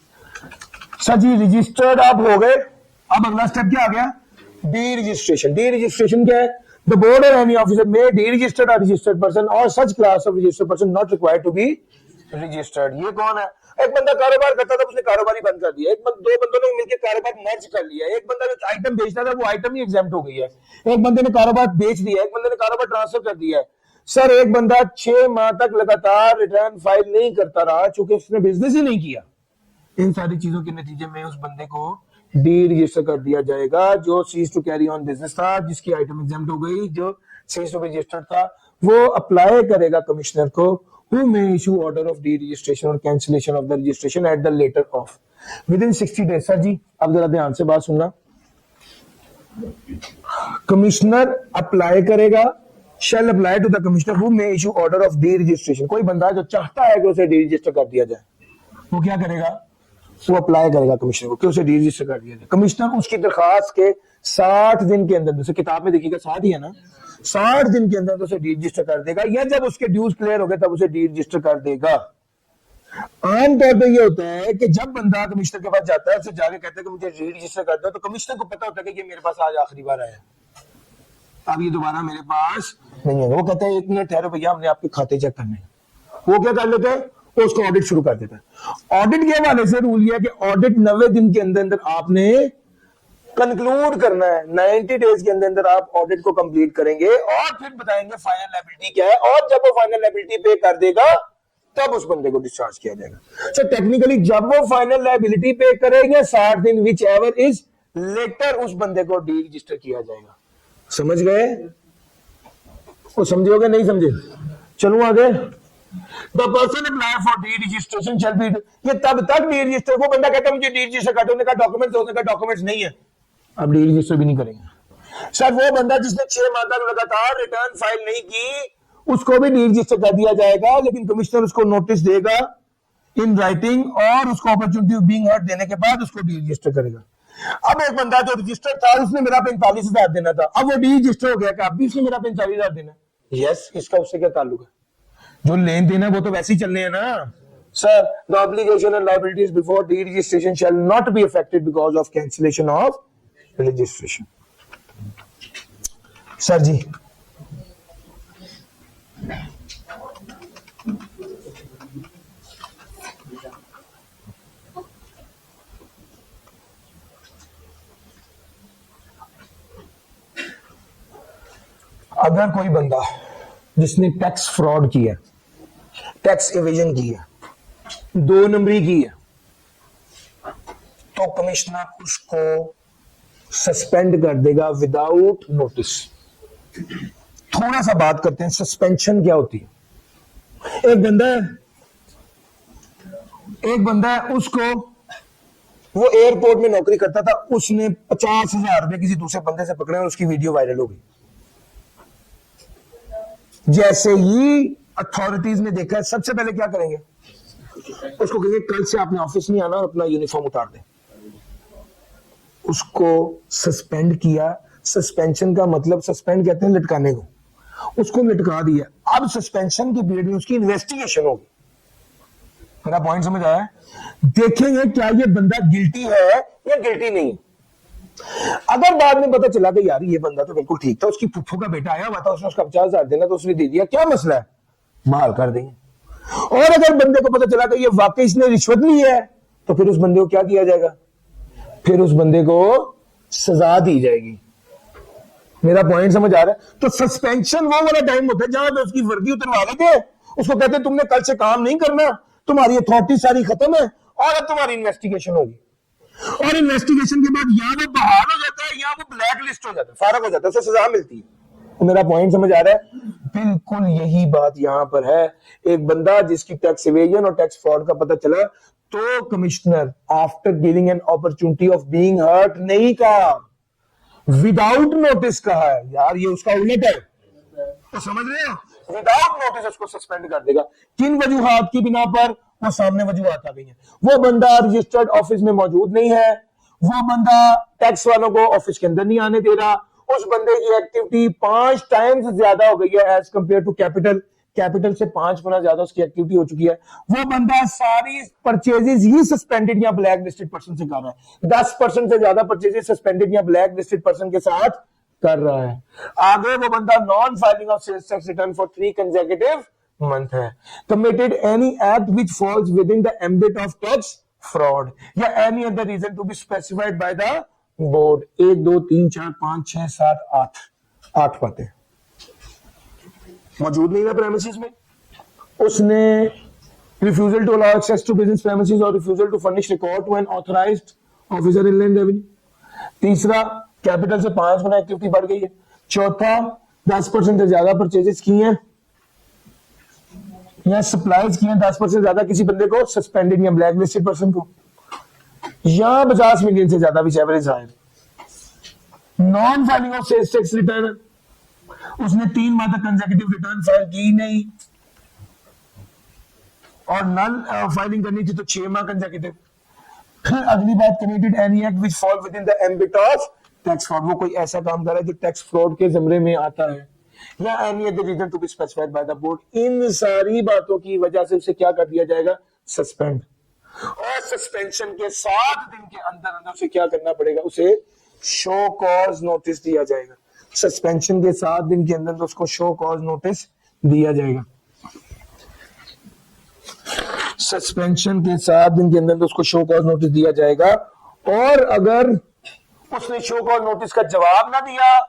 सर जी रजिस्टर्ड आप हो गए, अब अगला स्टेप क्या आ गया? D registration. डी रजिस्ट्रेशन क्या है? द बोर्ड और any officer may deregistered और रजिस्टर्ड पर्सन और such class of registered person not required to be registered. ये कौन है? एक बंदा कारोबार करता था, उसने कारोबार ही बंद कर दिया, दो बंदों ने मिलकर कारोबार मर्ज कर लिया, एक बंदा ने आइटम बेचता था वो आइटम ही एग्जाम्प्ट हो गई है, एक बंदे ने कारोबार बेच दिया, एक बंदे ने कारोबार ट्रांसफर कर दिया है। सर एक बंदा 6 माह तक लगातार रिटर्न फाइल नहीं करता रहा चूंकि उसने बिजनेस ही नहीं किया, इन सारी चीजों के नतीजे में उस बंदे को डी रजिस्टर कर दिया जाएगा। जो cease to carry on business था, जिसकी आइटम एग्जाम्प्ट हो गई, जो सीज टू रजिस्टर था, वो अप्लाई करेगा कमिश्नर को, who may issue order of deregistration or cancellation of the registration at the later of within 60 days। Sir जी अब जरा ध्यान से बात सुनना, कमिश्नर अप्लाई करेगा, shall apply to the commissioner who may issue order of deregistration। कोई बंदा जो चाहता है कि उसे डीरजिस्टर कर दिया जाए, वो क्या करेगा? वो अप्लाई करेगा कमिश्नर को कि उसे डीरजिस्टर कर दिया जाए। कमिश्नर उसकी दरखास्त के 60 दिन के अंदर, जैसे किताब में देखिएगा 60 ही है ना, 60 दिन के अंदर उसे डी रजिस्टर कर देगा, या जब उसके ड्यूज क्लियर हो गए तब उसे डी रजिस्टर कर देगा। आमतौर पे ये होता है कि जब बंदा कमिश्नर के पास जाता है, उससे जाके कहता है कि मुझे री रजिस्टर कर दो, तो कमिश्नर को पता होता है कि ये मेरे पास आज आखिरी बार आया, अब ये दोबारा मेरे पास नहीं है। वो कहते हैं 1 मिनट ठहरो भैया, हमने आपके खाते चेक करने हैं। वो क्या कर लेते हैं, वो उसको ऑडिट शुरू कर देता है। ऑडिट के हवाले से रूल यह है कि ऑडिट 90 दिन के अंदर अंदर आपने कंक्लूड करना है। 90 डेज के अंदर अंदर आप ऑडिट को कंप्लीट करेंगे और फिर बताएंगे फाइनल लायबिलिटी क्या है, और जब वो फाइनल लायबिलिटी पे कर देगा तब उस बंदे को डिस्चार्ज किया जाएगा। सो टेक्निकली जब वो फाइनल लायबिलिटी पे करेंगे 60 दिन विच एवर इज लेटर, उस बंदे को डी रजिस्टर किया जाएगा। समझ गए? वो समझोगे नहीं समझे? चलूं आगे। The person apply for de-registration shall be, ये तब तक de-register, वो बंदा कहता है मुझे de-register कर दो, उन्होंने कहा डॉक्यूमेंट्स, उसने कहा डॉक्यूमेंट्स नहीं है, अब de-register भी नहीं करेंगे। सर वो बंदा जिसने 6 माह तक लगातार रिटर्न फाइल नहीं की, उसको भी de-register कर दिया जाएगा, लेकिन कमिश्नर उसको नोटिस देगा इन राइटिंग और उसको अपॉर्चुनिटी ऑफ बीइंग हर्ड देने के बाद उसको de-register करेगा। अब एक बंदा जो रजिस्टर था उसने मेरा 45,000 देना था, अब वो de-register हो गया कि अब भी उसने मेरा 45,000 देना। यस, इसका उससे क्या ताल्लुक है? जो लेन देन है वो तो वैसे ही चलने हैं ना। Sir the obligation and liabilities before deregistration shall not be affected because of cancellation of registration. Sir ji अगर कोई बंदा जिसने टैक्स फ्रॉड किया, टैक्स एवेजन किया, 2 नंबरी की है, तो कमिश्नर उसको सस्पेंड कर देगा विदाउट नोटिस। थोड़ा सा बात करते हैं सस्पेंशन क्या होती है। एक बंदा है उसको, वो एयरपोर्ट में नौकरी करता था, उसने 50,000 रुपए किसी दूसरे बंदे से पकड़े और उसकी वीडियो वायरल हो गई। जैसे ही अथॉरिटीज ने देखा, सबसे पहले क्या करेंगे, उसको कहेंगे कल से आपने ऑफिस नहीं आना और अपना यूनिफॉर्म उतार दें। उसको सस्पेंड किया। सस्पेंशन का मतलब, सस्पेंड कहते हैं लटकाने को, उसको लटका दिया। अब सस्पेंशन के पीरियड में उसकी इन्वेस्टिगेशन होगी। मेरा पॉइंट समझ आया? देखेंगे क्या ये बंदा गिल्टी है या गिल्टी नहीं। अगर बाद में पता चला कि यार ये बंदा तो बिल्कुल ठीक था, उसकी फुफ्फू का बेटा आया हुआ था, उसने उसका 50,000 देना तो उसने दे दिया, क्या मसला है, बहाल कर देंगे। और अगर बंदे को पता चला कि ये वाकई इसने रिश्वत ली है, तो फिर उस बंदे को क्या किया जाएगा, फिर उस बंदे को सजा दी जाएगी। मेरा पॉइंट समझ आ रहा है? तो सस्पेंशन वो वाला टाइम होता है जहां पे उसकी वर्दी उतरवा लेते हैं, उसको कहते हैं तुमने कल से काम नहीं करना, तुम्हारी अथॉरिटी सारी खत्म है और अब तुम्हारी इन्वेस्टिगेशन होगी। और इन्वेस्टिगेशन के बाद या वो बहाल हो जाता है या वो ब्लैक लिस्ट हो जाता है, फारग हो जाता है, उसे सजा मिलती है। तो मेरा पॉइंट समझ आ रहा है? बिल्कुल यही बात यहां पर है। एक बंदा जिसकी टैक्स इवेजन और टैक्स फ्रॉड का पता चला, तो commissioner after giving an opportunity of being heard नहीं कहा, विदाउट नोटिस कहा है। यार ये उसका उलट है, तो समझ रहे हो? विदाउट नोटिस उसको सस्पेंड कर देगा। किन वजूहात की बिना पर? वो सामने वजूहात आ गई है। वो बंदा रजिस्टर्ड ऑफिस में मौजूद नहीं है, वो बंदा टैक्स वालों को ऑफिस के अंदर नहीं आने दे रहा, उस बंदे की एक्टिविटी 5 टाइम्स ज्यादा हो गई है as compare to capital, capital से 5 गुना ज्यादा उसकी एक्टिविटी हो चुकी है। वो बंदा सारी परचेजेस ही सस्पेंडेड या ब्लैक लिस्टेड पर्सन से कर रहा है, 10% से ज्यादा परचेजेस सस्पेंडेड या ब्लैक लिस्टेड पर्सन के साथ कर रहा है। आगे वो बंदा non filing of sales tax return for 3 consecutive month है, committed any act which falls within the ambit of tax fraud या any other reason to be specified by the board. 1 2 3 4 5 6 7 8 बातें मौजूद नहीं है प्रेमिसेस में। उसने refusal to allow access to business premises और refusal to furnish record to an authorised officer in land revenue. तीसरा, capital से 5 गुना एक्टिविटी बढ़ गई है। चौथा, 10% से ज्यादा परचेजेस की हैं या सप्लाईज की हैं 10% ज्यादा किसी बंदे को, सस्पेंडेड या ब्लैक लिस्टेड पर्सन को, या 50 मिलियन से ज्यादा विच एवरेज है। Non filing of sales tax return, उसने 3 माह तक कंसेक्यूटिव रिटर्न फाइल की नहीं और नल फाइलिंग करनी थी तो 6 माह कंसेक्यूटिव। फिर अगली बात, committed any act which fall with in the ambit of tax fraud, वो कोई ऐसा काम कर रहा है जो टैक्स फ्रॉड के ज़मरे में आता है, या any other reason to be specified by the board. इन सारी बातों की वजह से उसे क्या कर दिया जाएगा, सस्पेंड, और सस्पेंशन के 7 दिन के अंदर अंदर उसे क्या करना पड़ेगा, उसे शो कॉज नोटिस दिया जाएगा। सस्पेंशन के 7 दिन के अंदर उसको शो कॉज नोटिस दिया जाएगा। सस्पेंशन के 7 दिन के अंदर उसको शो कॉज नोटिस दिया जाएगा, और अगर उसने शो कॉज नोटिस का जवाब ना दिया,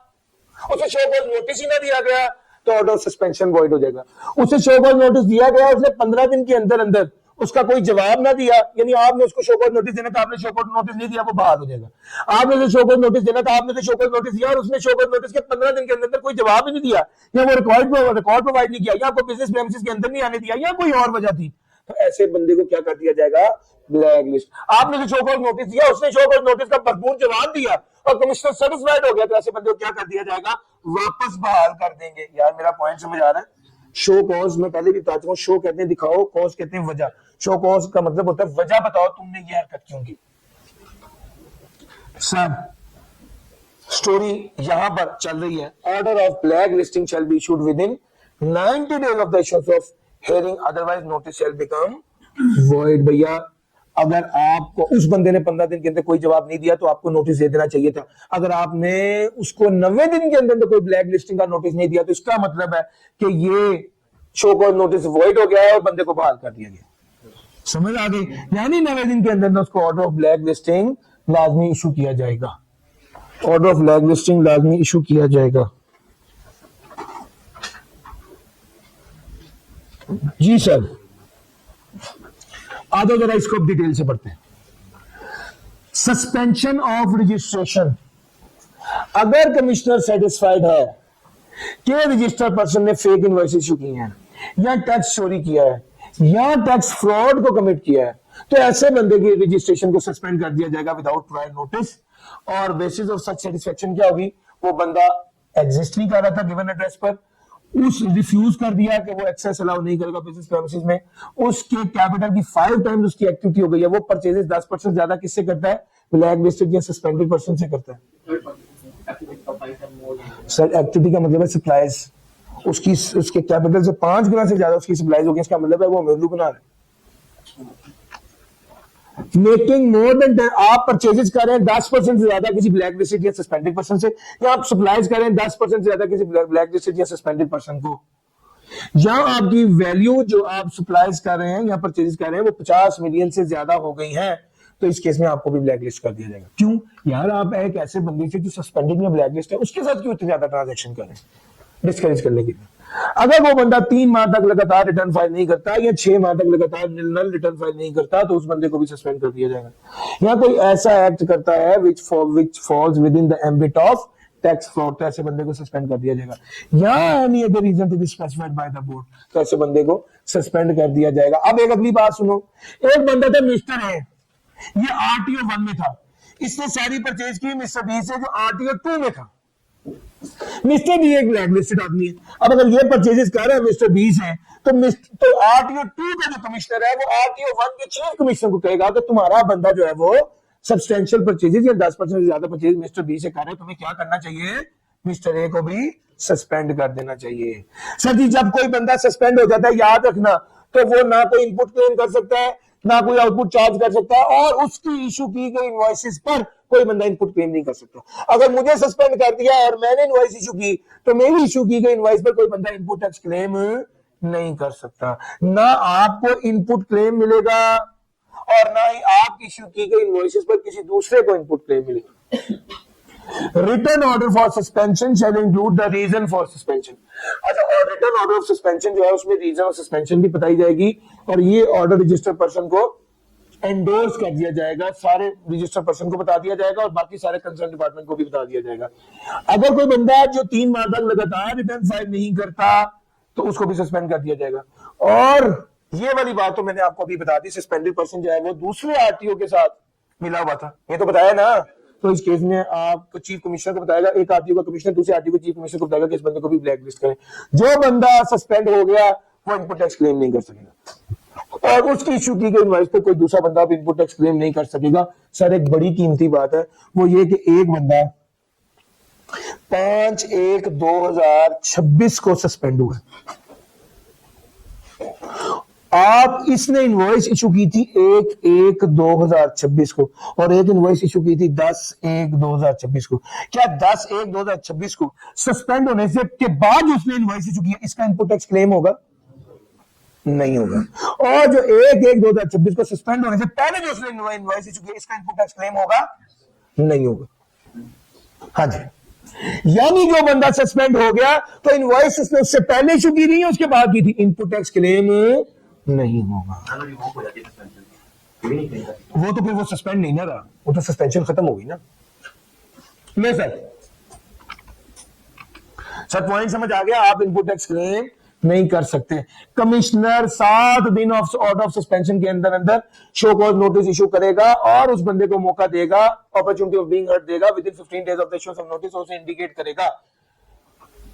उसे शो कॉज नोटिस ही ना दिया गया, तो ऑर्डर ऑफ सस्पेंशन वॉइड हो जाएगा। उसे शो कॉज नोटिस दिया गया, उसने 15 दिन के अंदर अंदर उसका कोई जवाब ना दिया, यानी आपने उसको शो कॉज नोटिस देना था, आपने शो कॉज नोटिस नहीं दिया, वो बहाल हो जाएगा। आपने जो शो कॉज नोटिस देना था, आपने शो कॉज नोटिस दिया और उसने शो कॉज नोटिस के 15 दिन के अंदर कोई जवाब ही नहीं दिया, या वो रिकॉर्ड प्रोवाइड नहीं किया, या आपको बिजनेस प्रेमिसेस के अंदर नहीं आने दिया, या कोई और वजह थी, तो ऐसे बंदे को क्या कर दिया जाएगा, ब्लैक लिस्ट। आपने जो शो कॉज नोटिस दिया, उसने शो कॉज नोटिस का भरपूर जवाब दिया और कमिश्नर सेटिस्फाइड हो गया, तो ऐसे बंदे को क्या कर दिया जाएगा, वापस बहाल कर देंगे। यार मेरा पॉइंट समझ आ रहा है? शो कॉज मैं पहले भी बता चुका हूं, शो कहते हैं दिखाओ, कॉज कहते हैं वजह। शो कॉज का मतलब होता है वजह बताओ तुमने ये हरकत क्यों की। सर स्टोरी यहां पर चल रही है, order of blacklisting shall be issued with in 90 days of the issuance of hearing, otherwise notice shall become void. भैया अगर आपको उस बंदे ने 15 दिन के अंदर कोई जवाब नहीं दिया तो आपको नोटिस दे देना चाहिए था। अगर आपने उसको 90 दिन के अंदर कोई ब्लैक लिस्टिंग का नोटिस नहीं दिया, तो इसका मतलब है कि ये शो कॉज नोटिस वॉइड हो गया है और बंदे को बहाल कर दिया गया। समझ आ गई? यानी 90 दिन के अंदर उसको ऑर्डर ऑफ ब्लैक लिस्टिंग लाजमी इशू किया जाएगा, ऑर्डर ऑफ ब्लैक लिस्टिंग लाजमी इशू किया जाएगा। जी सर, आ जाओ जरा इसको डिटेल से पढ़ते हैं। सस्पेंशन ऑफ रजिस्ट्रेशन, अगर कमिश्नर सेटिस्फाइड है कि रजिस्टर्ड पर्सन ने फेक इनवॉइस इशू की हैं, या टैक्स चोरी किया है, या टैक्स फ्रॉड को कमिट किया है, तो ऐसे बंदे की रजिस्ट्रेशन को सस्पेंड कर दिया जाएगा विदाउट प्रायर नोटिस। और बेसिस ऑफ सच सेटिस्फेक्शन क्या होगी, वो बंदा एग्जिस्ट नहीं कर रहा था गिवन एड्रेस पर, उस रिफ्यूज कर दिया कि वो एक्सेस अलाउ नहीं करेगा बिजनेस प्रेमिसेस में, उसके कैपिटल की 5 टाइम्स उसकी एक्टिविटी हो गई है, वो परचेजेस 10% ज्यादा किससे करता है, ब्लैक लिस्टेड या सस्पेंडेड पर्सन से करता है। सर एक्टिविटी का मतलब है सप्लाईज, उसके कैपिटल से 5 गुना से ज्यादा उसकी सप्लाईज हो गई, इसका मतलब है वो मेन्यू बना रहा है। मेकिंग मोर देन, आप परचेजेस कर रहे हैं 10% से ज्यादा किसी ब्लैक लिस्टेड या सस्पेंडेड पर्सन से, या आप सप्लाईज कर रहे हैं 10% से ज्यादा किसी ब्लैक लिस्टेड या सस्पेंडेड पर्सन को, या आपकी वैल्यू जो आप सप्लाईज कर रहे हैं या परचेजेस कर रहे हैं वो 50 मिलियन से ज्यादा हो गई है, तो इस केस में आपको भी ब्लैक लिस्ट कर दिया जाएगा। क्यों यार, आप एक ऐसे बंदे से जो सस्पेंडेड या ब्लैक लिस्ट है उसके साथ क्यों इतने ज्यादा ट्रांजेक्शन कर रहे हैं, डिस्करेज करने के लिए। अगर वो बंदा 3 माह तक लगातार रिटर्न फाइल नहीं करता या 6 माह तक लगातार नल रिटर्न फाइल नहीं करता, तो उस बंदे को भी सस्पेंड कर दिया जाएगा। या कोई ऐसा एक्ट करता है which falls within the ambit of tax fraud, तो ऐसे बंदे को सस्पेंड कर दिया जाएगा। या any other reason to be specified by the board, तो ऐसे बंदे को सस्पेंड कर दिया जाएगा। अब एक अगली बात सुनो, एक बंदा था मिस्टर है, ये आरटीओ 1 में था, इसने सारी परचेज की मिस्टर बी से जो आरटीओ 2 में था। मिस्टर बी एक ब्लैक लिस्टेड आदमी है, अब अगर ये परचेजेस कर रहा है मिस्टर बी से, तो आरटीओ 2 का जो कमिश्नर है वो आरटीओ 1 के चीफ कमिश्नर को कहेगा कि तुम्हारा बंदा जो है वो सब्सटेंशियल परचेजेस या 10% से ज्यादा परचेज मिस्टर बी से कर रहे हैं, तुम्हें क्या करना चाहिए, मिस्टर ए को भी सस्पेंड कर देना चाहिए। सर जी जब कोई बंदा सस्पेंड हो जाता है, याद रखना, तो वो ना कोई इनपुट क्लेम कर सकता है, ना कोई आउटपुट चार्ज कर सकता है, और उसकी इशू की गई इनवॉइसेस पर कोई बंदा इनपुट क्लेम नहीं कर सकता। अगर मुझे सस्पेंड कर दिया और मैंने इनवॉइस इशू की, तो मेरी इशू की गई इनवॉइस पर कोई बंदा इनपुट टैक्स क्लेम नहीं कर सकता। ना आपको इनपुट क्लेम मिलेगा और ना ही आप इशू की गई इनवॉइसेस पर किसी दूसरे को इनपुट क्लेम मिलेगा। Written order for suspension shall include the reason for suspension. अच्छा, और रिटर्न ऑर्डर ऑफ सस्पेंशन जो है उसमें रीजन ऑफ सस्पेंशन भी बताई जाएगी, और ये ऑर्डर रजिस्टर्ड पर्सन को एंडोर्स कर दिया जाएगा, सारे रजिस्टर्ड पर्सन को बता दिया जाएगा और बाकी सारे कंसर्न डिपार्टमेंट को भी बता दिया जाएगा। अगर कोई बंदा जो 3 माह तक लगातार रिटर्न फाइल नहीं करता, तो उसको भी सस्पेंड कर दिया जाएगा। और ये वाली बात तो मैंने आपको अभी बता दी, सस्पेंडेड पर्सन जो है वो दूसरे आरटीओ के साथ मिला हुआ था, ये तो बताया ना। तो इस केस में आपको चीफ कमिश्नर को बताएगा, एक आरटीओ का कमिश्नर दूसरे आरटीओ को चीफ कमिश्नर को बताएगा कि इस बंदे को भी ब्लैक लिस्ट करें। जो बंदा सस्पेंड हो गया वो इनपुट टैक्स क्लेम नहीं कर सकेगा, और उसकी इशू की गई इनवॉइस पे कोई दूसरा बंदा भी इनपुट टैक्स क्लेम नहीं कर सकेगा। सर एक बड़ी कीमती बात है वो ये कि एक बंदा 5/1/2026 को सस्पेंड हुआ, आप इसने इनवॉइस इशू की थी 1/1/2026 को और एक इनवॉइस इशू की थी 10/1/2026 को। क्या 10/1/2026 को सस्पेंड होने से के बाद उसने इनवॉइस इशू किया, इसका इनपुट टैक्स क्लेम होगा? नहीं होगा। और जो 1/1/2026 को सस्पेंड होने से पहले जो उसने इनवॉइस इशू किया, इसका इनपुट टैक्स क्लेम होगा? नहीं होगा। हाँ जी, यानी जो बंदा सस्पेंड हो गया तो इनवॉइस उसने उससे पहले इशू की नहीं है, उसके बाद की थी, इनपुट टैक्स क्लेम नहीं होगा। वो तो फिर वो सस्पेंड नहीं ना रहा, वो तो सस्पेंशन खत्म हो गई ना। ले सर पॉइंट समझ आ गया? आप इनपुट टैक्स क्लेम नहीं कर सकते। कमिश्नर 7 दिन ऑफ ऑर्डर ऑफ सस्पेंशन के अंदर अंदर शो कॉज नोटिस इशू करेगा और उस बंदे को मौका देगा, अपॉर्चुनिटी ऑफ बीइंग हर्ड देगा, within 15 days of the issuance of notice उसे इंडिकेट करेगा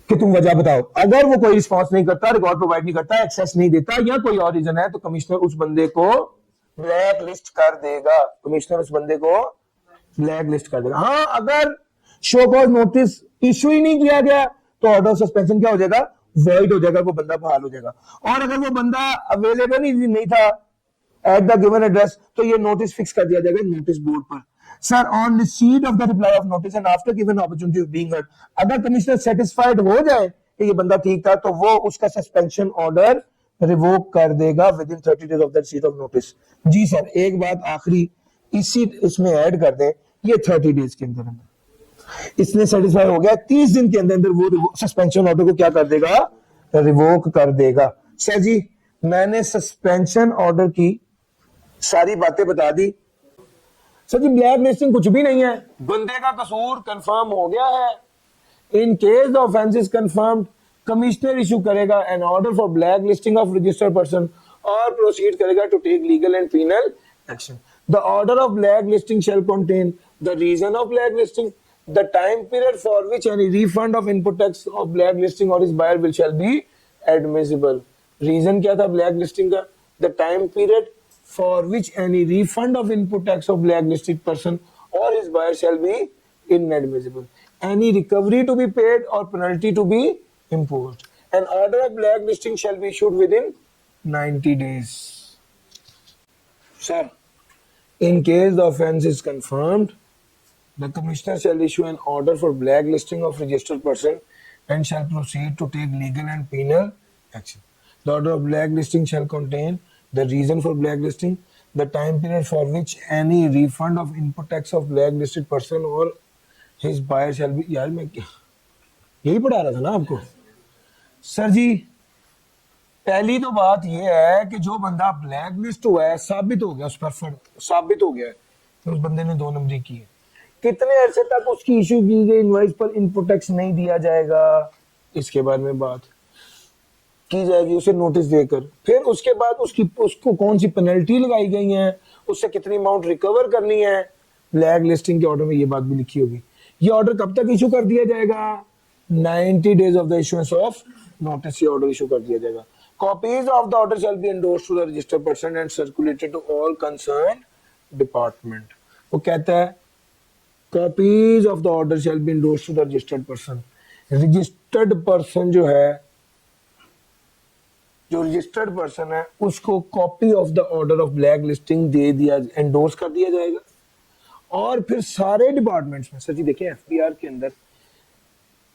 कि तुम वजह बताओ। अगर वो कोई रिस्पांस नहीं करता, रिकॉर्ड प्रोवाइड नहीं करता, एक्सेस नहीं देता या कोई और रीजन है तो कमिश्नर उस बंदे को ब्लैक लिस्ट कर देगा। कमिश्नर उस बंदे को ब्लैक लिस्ट कर देगा। हाँ, अगर शो कॉज नोटिस इशू ही नहीं किया गया तो ऑर्डर ऑफ सस्पेंशन क्या हो जाएगा? वॉइड हो जाएगा, वो बंदा बहाल हो जाएगा। और अगर वो बंदा अवेलेबल ही नहीं था एट द गिवन एड्रेस तो ये नोटिस फिक्स कर दिया जाएगा नोटिस बोर्ड पर। Sir on receipt of the reply off notice and after given opportunity of being heard, अगर कमिश्नर सेटिस्फाइड हो जाए कि ये बंदा ठीक था तो वो उसका सस्पेंशन ऑर्डर रिवोक कर देगा within 30 days of the receipt of notice. जी सर, एक बात आखिरी इसी इसमें ऐड कर दें, ये 30 डेज के अंदर अंदर इसने सेटिस्फाई हो गया, 30 दिन के अंदर अंदर वो सस्पेंशन ऑर्डर को क्या कर देगा? रिवोक कर देगा। सर जी, मैंने सस्पेंशन ऑर्डर की सारी बातें बता दी। सर जी, ब्लैक लिस्टिंग कुछ भी नहीं है, बंदे का कसूर कंफर्म हो गया है। In case the offence is confirmed, commissioner issue करेगा an order for blacklisting of registered person और प्रोसीड करेगा to take legal and penal action. The order of blacklisting shall contain the reason of blacklisting, the time period for which any refund of input tax of blacklisting or his buyer will shall be admissible. Reason क्या था blacklisting का? The time period for which any refund of input tax of blacklisted person or his buyer shall be inadmissible. Any recovery to be paid or penalty to be imposed. An order of blacklisting shall be issued within 90 days. Sir, in case the offence is confirmed, the commissioner shall issue an order for blacklisting of registered person and shall proceed to take legal and penal action. The order of blacklisting shall contain the reason for blacklisting, the time period for which any refund of input tax of blacklisted person or his buyer shall be। यार मैं यही पढ़ा रहा था ना आपको। Sir जी, पहली तो बात यह है कि जो बंदा ब्लैकलिस्ट हुआ है, साबित हो गया, उस पर साबित हो गया है कि उस बंदे ने 2 नंबरी की है, कितने अरसे तक उसकी इशू की गई इनवॉइस पर इनपुट टैक्स नहीं दिया जाएगा, इसके बारे में बात की जाएगी उसे नोटिस देकर। फिर उसके बाद उसको कौन सी पेनल्टी लगाई गई है, उससे कितनी अमाउंट रिकवर करनी है, ब्लैक लिस्टिंग के ऑर्डर में ये बात भी लिखी होगी। ये ऑर्डर कब तक इशू कर दिया जाएगा? 90 days of the issuance of notice, ये ऑर्डर इशू कर दिया जाएगा। Copies of the order shall be endorsed to the registered person and circulated to all concerned department. वो कहता है copies of the order shall be endorsed to the registered person। registered person जो है, जो registered person है, उसको copy of the order of blacklisting दे दिया, endorse कर दिया जाएगा। और फिर सारे डिपार्टमेंट्स में, सर जी देखिए एफपीआर के अंदर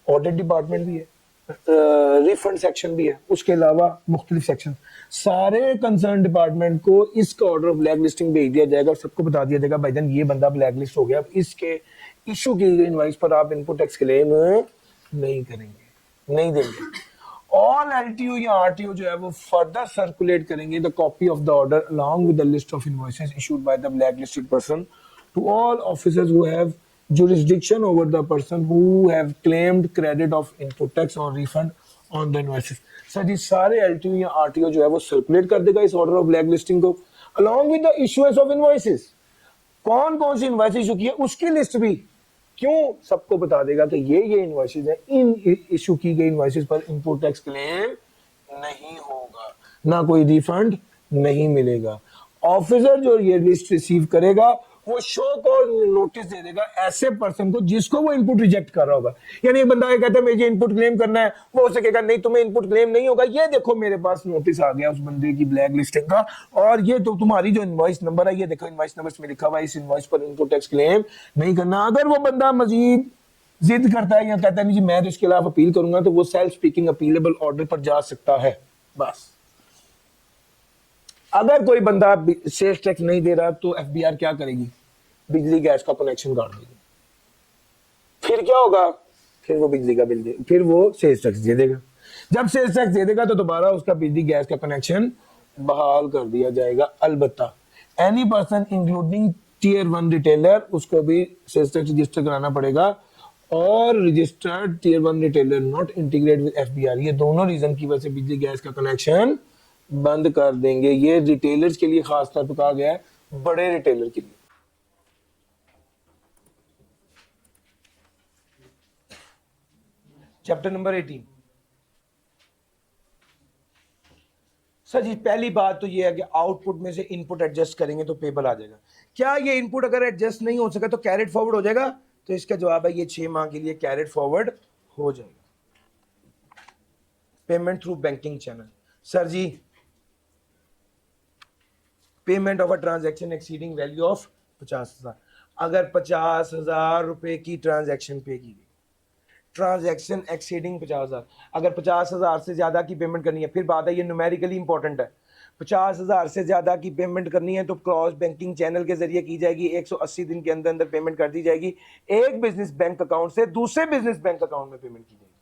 ऑडिट डिपार्टमेंट भी है, रिफंड सेक्शन भी है, उसके अलावा मुख्तलिफ सेक्शन, सारे कंसर्न डिपार्टमेंट को इसका ऑर्डर ऑफ ब्लैक लिस्टिंग भेज दिया जाएगा और सबको बता दिया जाएगा भाईजान ये बंदा ब्लैक लिस्ट हो गया, अब इसके इशू की गई इनवॉइस पर आप इनपुट टैक्स क्लेम नहीं करेंगे, नहीं देंगे। ऑल एलटीओ या आरटीओ जो है वो फर्दर सर्कुलेट करेंगे the copy of the order along with the list of invoices issued by the black listed person to all officers who have jurisdiction over the person who have claimed credit of input tax or refund on the invoices। Sir ये सारे LTO या RTO जो है वो circulate कर देगा इस order of black listing को along with the issuance of invoices। कौन कौन सी इनवॉइस इशू की है उसकी लिस्ट भी क्यों सबको बता देगा कि ये इनवॉइसेस हैं, इन इशू की गई इनवॉइसेस पर इनपुट टैक्स क्लेम नहीं होगा, ना कोई रिफंड नहीं मिलेगा। ऑफिसर जो ये लिस्ट रिसीव करेगा वो शो को नोटिस दे देगा ऐसे पर्सन को जिसको वो इनपुट रिजेक्ट कर रहा होगा। यानी एक बंदा कहता है मुझे इनपुट क्लेम करना है, वो उसे कहेगा नहीं तुम्हें इनपुट क्लेम नहीं होगा, ये देखो मेरे पास नोटिस आ गया उस बंदे की ब्लैक लिस्टिंग का, और ये तो तुम्हारी जो इनवॉइस नंबर है ये देखो इनवॉइस नंबर में लिखा हुआ है इस इनवॉइस पर इनपुट टैक्स क्लेम नहीं करना। अगर वो बंदा मजीद जिद करता है या कहता है नहीं जी मैं तो इसके खिलाफ अपील करूंगा, तो वो सेल्फ स्पीकिंग अपीलेबल ऑर्डर पर जा सकता है। बस अगर कोई बंदा सेल्स टैक्स नहीं दे रहा तो एफबीआर क्या करेगी, बिजली गैस का कनेक्शन काट देगी। फिर क्या होगा, फिर वो बिजली का बिल दे, फिर वो सेल्स टैक्स दे देगा। जब सेल्स टैक्स दे देगा तो दोबारा उसका बिजली गैस का कनेक्शन बहाल कर दिया जाएगा। अलबत्ता any person including tier 1 retailer, उसको भी सेल्स टैक्स रजिस्टर कराना पड़ेगा, और registered tier 1 retailer not integrate with FBR, ये दोनों रीजन की वजह से बिजली गैस का कनेक्शन बंद कर देंगे। ये रिटेलर्स के लिए खास तौर पर कहा गया है, बड़े रिटेलर के लिए। Chapter number 18। सर जी पहली बात तो ये है कि आउटपुट में से इनपुट एडजस्ट करेंगे तो पेबल आ जाएगा। क्या ये इनपुट अगर एडजस्ट नहीं हो सका तो कैरेट फॉरवर्ड हो जाएगा? तो इसका जवाब है ये 6 माह के लिए कैरेट फॉरवर्ड हो जाएगा। Payment through banking channel. Sir ji payment of a transaction exceeding value of 50,000, अगर 50,000 रुपए की ट्रांजैक्शन पे की गई, ट्रांजैक्शन एक्सीडिंग 50,000, अगर 50,000 से ज्यादा की पेमेंट करनी है, फिर बात है ये न्यूमेरिकली इंपॉर्टेंट है, 50,000 से ज्यादा की पेमेंट करनी है तो क्रॉस बैंकिंग चैनल के जरिए की जाएगी, 180 दिन के अंदर अंदर पेमेंट कर दी जाएगी, एक बिजनेस बैंक अकाउंट से दूसरे बिजनेस बैंक अकाउंट में पेमेंट की जाएगी।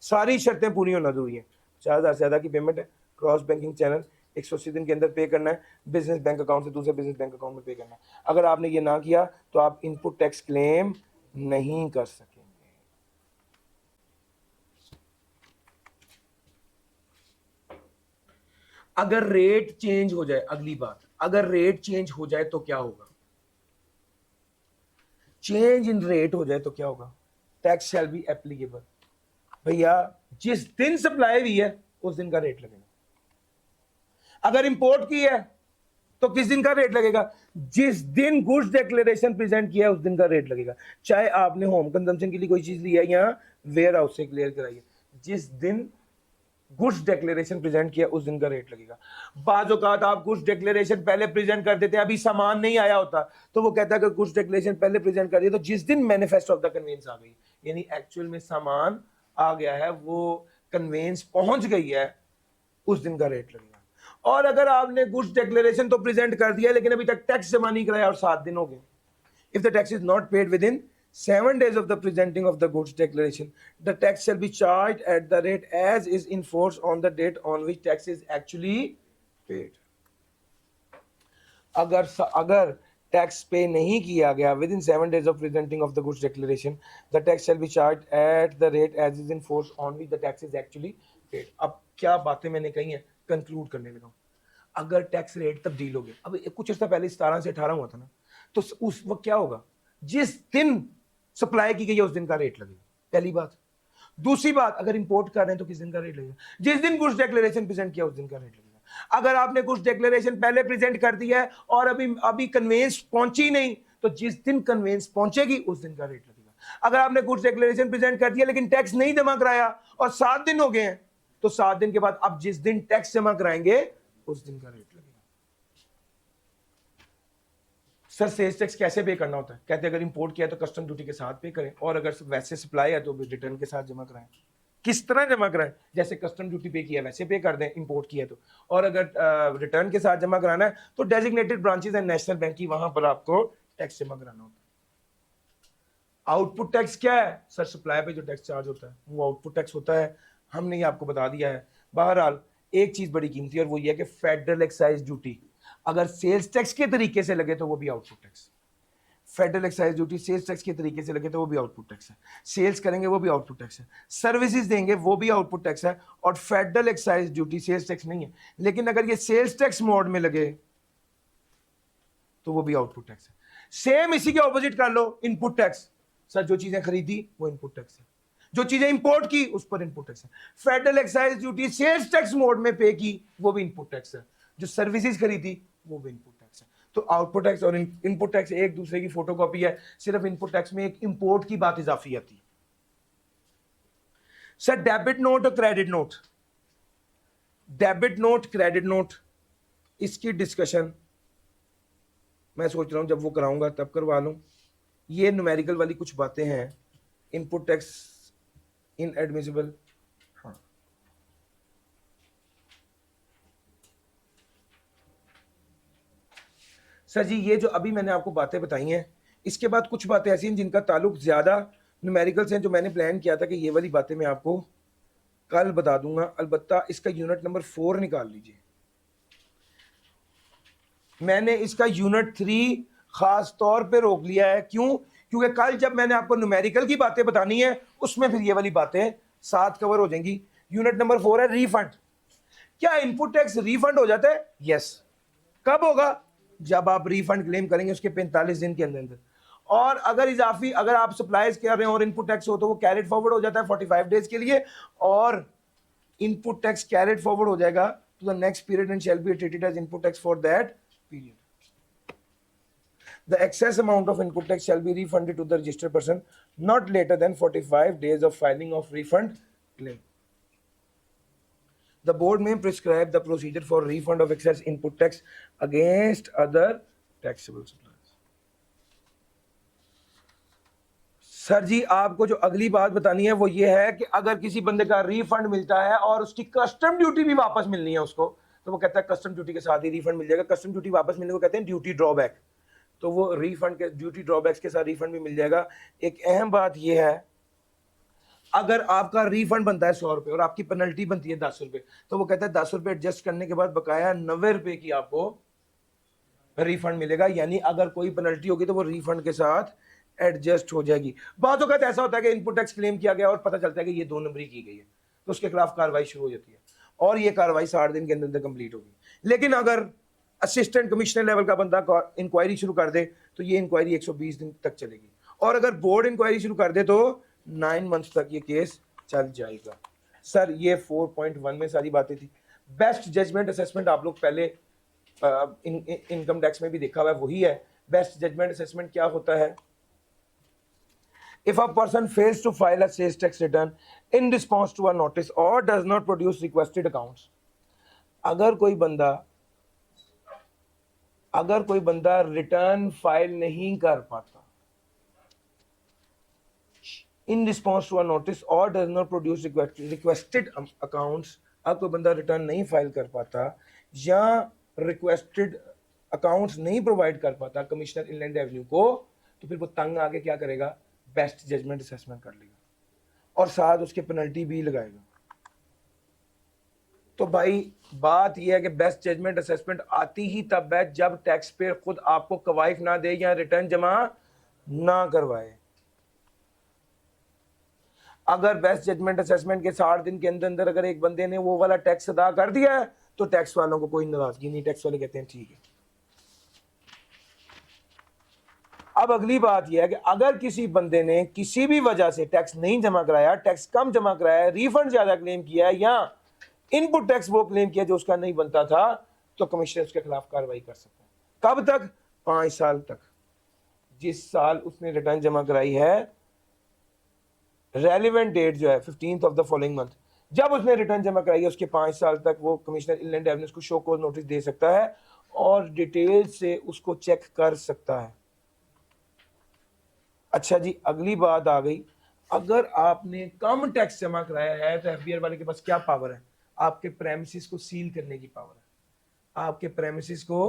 सारी शर्तें पूरी होना जरूरी है। 50,000 से ज्यादा की पेमेंट है, क्रॉस बैंकिंग चैनल, 180 दिन के अंदर पे करना है, बिजनेस बैंक अकाउंट से दूसरे बिजनेस बैंक अकाउंट में पे करना है। अगर आपने ये ना किया तो आप इनपुट टैक्स क्लेम नहीं कर सकेंगे। अगर रेट चेंज हो जाए, अगली बात, अगर रेट चेंज हो जाए तो क्या होगा? चेंज इन रेट हो जाए तो क्या होगा? Tax shall be applicable. भैया जिस दिन सप्लाई हुई है उस दिन का रेट लगेगा। अगर इंपोर्ट की है तो किस दिन का रेट लगेगा? जिस दिन गुड्स डिक्लेरेशन प्रेजेंट किया है उस दिन का रेट लगेगा। चाहे आपने होम कंजम्पशन के लिए कोई चीज ली है या वेयर हाउस से क्लियर कराई है, जिस दिन गुड्स डिक्लेरेशन प्रेजेंट किया उस दिन का रेट लगेगा। बाज़ औक़ात आप गुड्स डिक्लेरेशन पहले प्रेजेंट कर देते हैं, अभी सामान नहीं आया होता, तो वो कहता है कि गुड्स डिक्लेरेशन पहले प्रेजेंट कर दिया, तो जिस दिन मैनिफेस्ट ऑफ द कन्वेंस आ गई, यानी एक्चुअल में सामान आ गया है, वो कन्वेंस पहुंच गई है, उस दिन का रेट लगेगा। और अगर आपने गुड्स डिक्लेरेशन तो प्रेजेंट कर दिया लेकिन अभी तक टैक्स जमा नहीं कराया और 7 दिन हो गए, if the tax is not paid with in 7 days of the presenting of the goods declaration, the tax shall be charged at the rate as is in force on the date on which tax is actually paid. अगर tax पे नहीं किया गया with in 7 days of presenting of the goods declaration, the tax shall be charged at the rate as is in force on which the tax is actually paid. अब क्या बातें मैंने कही हैं, कंक्लूड करने लगा हूं। अगर टैक्स रेट तब्दील हो गया, अब कुछ अर्सा पहले 17 से 18 हुआ था ना, तो उस वक्त क्या होगा? जिस दिन सप्लाई की गई है उस दिन का रेट लगेगा, पहली बात। दूसरी बात, अगर इंपोर्ट कर रहे हैं तो किस दिन का रेट लगेगा? जिस दिन गुड्स डिक्लेरेशन प्रेजेंट किया उस दिन का रेट लगेगा। अगर आपने गुड्स डिक्लेरेशन पहले प्रेजेंट कर दिया है और अभी कन्वेंस पहुंची नहीं, तो जिस दिन कन्वेंस पहुंचेगी उस दिन का रेट लगेगा। अगर आपने गुड्स डिक्लेरेशन प्रेजेंट कर दिया लेकिन टैक्स नहीं जमा कराया और 7 दिन हो गए हैं, तो 7 दिन के बाद अब जिस दिन टैक्स जमा कराएंगे उस दिन का रेट लगेगा। सर सेल्स टैक्स कैसे पे करना होता है? कहते हैं अगर इंपोर्ट किया तो कस्टम ड्यूटी के साथ पे करें, और अगर वैसे सप्लाई है तो रिटर्न के साथ जमा कराएं। किस तरह जमा कराएं? जैसे कस्टम ड्यूटी पे किया वैसे पे कर दें इंपोर्ट किया तो, और अगर रिटर्न के साथ जमा कराना है तो designated branches and national bank की वहां पर आपको टैक्स जमा कराना होता है। आउटपुट टैक्स क्या है? सर सप्लाई पे जो टैक्स चार्ज होता है वो आउटपुट टैक्स होता है, हमने ये आपको बता दिया है। बहरहाल एक चीज बड़ी कीमती है और वो ये है कि फेडरल एक्साइज ड्यूटी अगर सेल्स टैक्स के तरीके से लगे तो वो भी output tax. Federal excise duty sales tax के तरीके से लगे तो वो भी आउटपुट टैक्स है। सेल्स करेंगे वो भी आउटपुट टैक्स है, सर्विसेज देंगे वो भी आउटपुट टैक्स है, और federal excise duty sales tax नहीं है, लेकिन अगर ये सेल्स टैक्स मोड में लगे तो वो भी आउटपुट टैक्स है। सेम इसी के ऑपोजिट कर लो इनपुट टैक्स। सर जो चीजें खरीदी वो इनपुट टैक्स है, जो चीजें इंपोर्ट की उस पर इनपुट टैक्स है। Federal excise duty sales tax mode में पे की वो भी इनपुट टैक्स है, जो सर्विसेज खरीदी वो भी इनपुट टैक्स है। तो आउटपुट टैक्स और इनपुट टैक्स एक दूसरे की फोटोकॉपी है, सिर्फ इनपुट टैक्स में एक इंपोर्ट की बात इजाफी आती है। सर डेबिट नोट और credit note, debit note credit note, इसकी डिस्कशन मैं सोच रहा हूं जब वो कराऊंगा तब करवा लूं। ये न्यूमेरिकल वाली कुछ बातें हैं, इनपुट टैक्स इनएडमिसिबल। हाँ सर जी, ये जो अभी मैंने आपको बातें बताई हैं, इसके बाद कुछ बातें ऐसी हैं जिनका ताल्लुक ज्यादा न्यूमेरिकल से, जो मैंने प्लान किया था कि ये वाली बातें मैं आपको कल बता दूंगा। अलबत्ता इसका यूनिट नंबर 4 निकाल लीजिए। मैंने इसका यूनिट 3 खास तौर पे रोक लिया है, क्यों? क्योंकि कल जब मैंने आपको न्यूमेरिकल की बातें बतानी है उसमें फिर ये वाली बातें साथ कवर हो जाएंगी। यूनिट नंबर 4 है रीफंड। क्या इनपुट टैक्स रीफंड हो जाता है? यस। कब होगा? जब आप रीफंड क्लेम करेंगे उसके 45 दिन के अंदर अंदर। और अगर इजाफी अगर आप सप्लाईज कर रहे हैं और इनपुट टैक्स हो तो वो कैरिड फॉरवर्ड हो जाता है 45 डेज के लिए, और इनपुट टैक्स कैरिड फॉरवर्ड हो जाएगा to the next period and shall be treated as input tax for that period. The excess amount of input tax shall be refunded to the registered person not later than 45 days of filing of refund claim. The board may prescribe the procedure for refund of excess input tax against other taxable suppliers. Sir ji आपको जो अगली बात बतानी है वो ये है कि अगर किसी बंदे का रिफंड मिलता है और उसकी कस्टम ड्यूटी भी वापस मिलनी है उसको, तो वो कहता है कस्टम ड्यूटी के साथ ही रिफंड मिल जाएगा। कस्टम ड्यूटी वापस मिलने को कहते हैं ड्यूटी ड्रॉबैक, तो वो रिफंड के ड्यूटी ड्रॉबैक्स के साथ रिफंड भी मिल जाएगा। एक अहम बात ये है, अगर आपका रिफंड बनता है 100 रुपए और आपकी पेनल्टी बनती है 10 रुपए, तो वो कहता है 10 रुपए एडजस्ट करने के बाद बकाया 90 रुपए की आपको रिफंड मिलेगा। यानी अगर कोई पेनल्टी होगी तो वो रिफंड के साथ एडजस्ट हो जाएगी। बहुत वक्त ऐसा होता है कि इनपुट टैक्स क्लेम किया गया और पता चलता है कि ये 2 नंबरी की गई है, तो उसके खिलाफ कार्रवाई शुरू हो जाती है और ये कार्रवाई 60 दिन के अंदर अंदर कंप्लीट होगी। लेकिन अगर असिस्टेंट कमिश्नर लेवल का बंदा इंक्वायरी शुरू कर दे तो ये इंक्वायरी 120 दिन तक चलेगी, और अगर बोर्ड इंक्वायरी शुरू कर दे तो 9 मंथ्स तक ये केस चल जाएगा। सर ये 4.1 में सारी बातें थी। बेस्ट जजमेंट असेसमेंट आप लोग पहले इनकम टैक्स में भी देखा हुआ है, वही है। बेस्ट जजमेंट असेसमेंट क्या होता है? If a person fails to file a sales tax return in response to a notice or does not produce requested accounts, अगर कोई बंदा रिटर्न फाइल नहीं कर पाता in response to a notice or does not produce requested accounts, अगर कोई बंदा return नहीं फाइल कर पाता या रिक्वेस्टेड अकाउंट्स नहीं प्रोवाइड कर पाता कमिश्नर इनलैंड रेवेन्यू को, तो फिर वो तंग आके क्या करेगा? बेस्ट जजमेंट असेसमेंट कर लेगा और साथ उसके पेनल्टी भी लगाएगा। तो भाई बात यह है कि बेस्ट जजमेंट असेसमेंट आती ही तब है जब टैक्स पेयर खुद आपको कवायफ ना दे या रिटर्न जमा ना करवाए। अगर बेस्ट जजमेंट असेसमेंट के 60 दिन के अंदर अंदर अगर एक बंदे ने वो वाला टैक्स अदा कर दिया है तो टैक्स वालों को कोई नाराजगी नहीं, टैक्स वाले कहते हैं ठीक है। अब अगली बात यह है कि अगर किसी बंदे ने किसी भी वजह से टैक्स नहीं जमा कराया, टैक्स कम जमा कराया, रिफंड ज्यादा क्लेम किया या इनपुट टैक्स वो क्लेम किया जो उसका नहीं बनता था, तो कमिश्नर उसके खिलाफ कार्रवाई कर सकता है। कब तक? 5 साल तक। जिस साल उसने रिटर्न जमा कराई है, रेलिवेंट डेट जो है 15th of the following month, जब उसने रिटर्न जमा कराई है उसके 5 साल तक वो कमिश्नर इनलैंड रेवेन्यू को शो कॉज नोटिस दे सकता है और डिटेल से उसको चेक कर सकता है। अच्छा जी, अगली बात आ गई, अगर आपने कम टैक्स जमा कराया है तो एफबीआर वाले के पास क्या पावर है? आपके प्रेमिसेस को सील करने की पावर है। आपके प्रेमिसेस को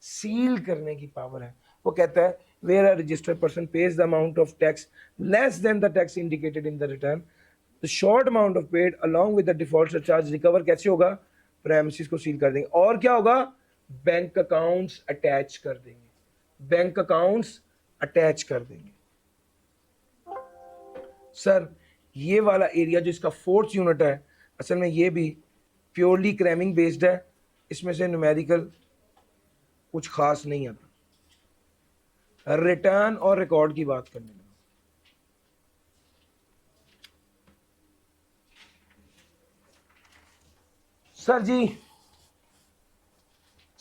सील करने की पावर है। वो कहता है where a registered person pays the amount of tax less than the tax indicated in the return, the short amount of paid along with the default surcharge recover कैसे होगा? Premises को seal कर देंगे। और क्या होगा? बैंक अकाउंट्स अटैच कर देंगे। बैंक अकाउंट्स अटैच कर देंगे। सर ये वाला एरिया जो इसका 4th यूनिट है, असल में ये भी प्योरली क्रैमिंग बेस्ड है, इसमें से न्यूमेरिकल कुछ खास नहीं आता। रिटर्न और रिकॉर्ड की बात करने लगा। सर जी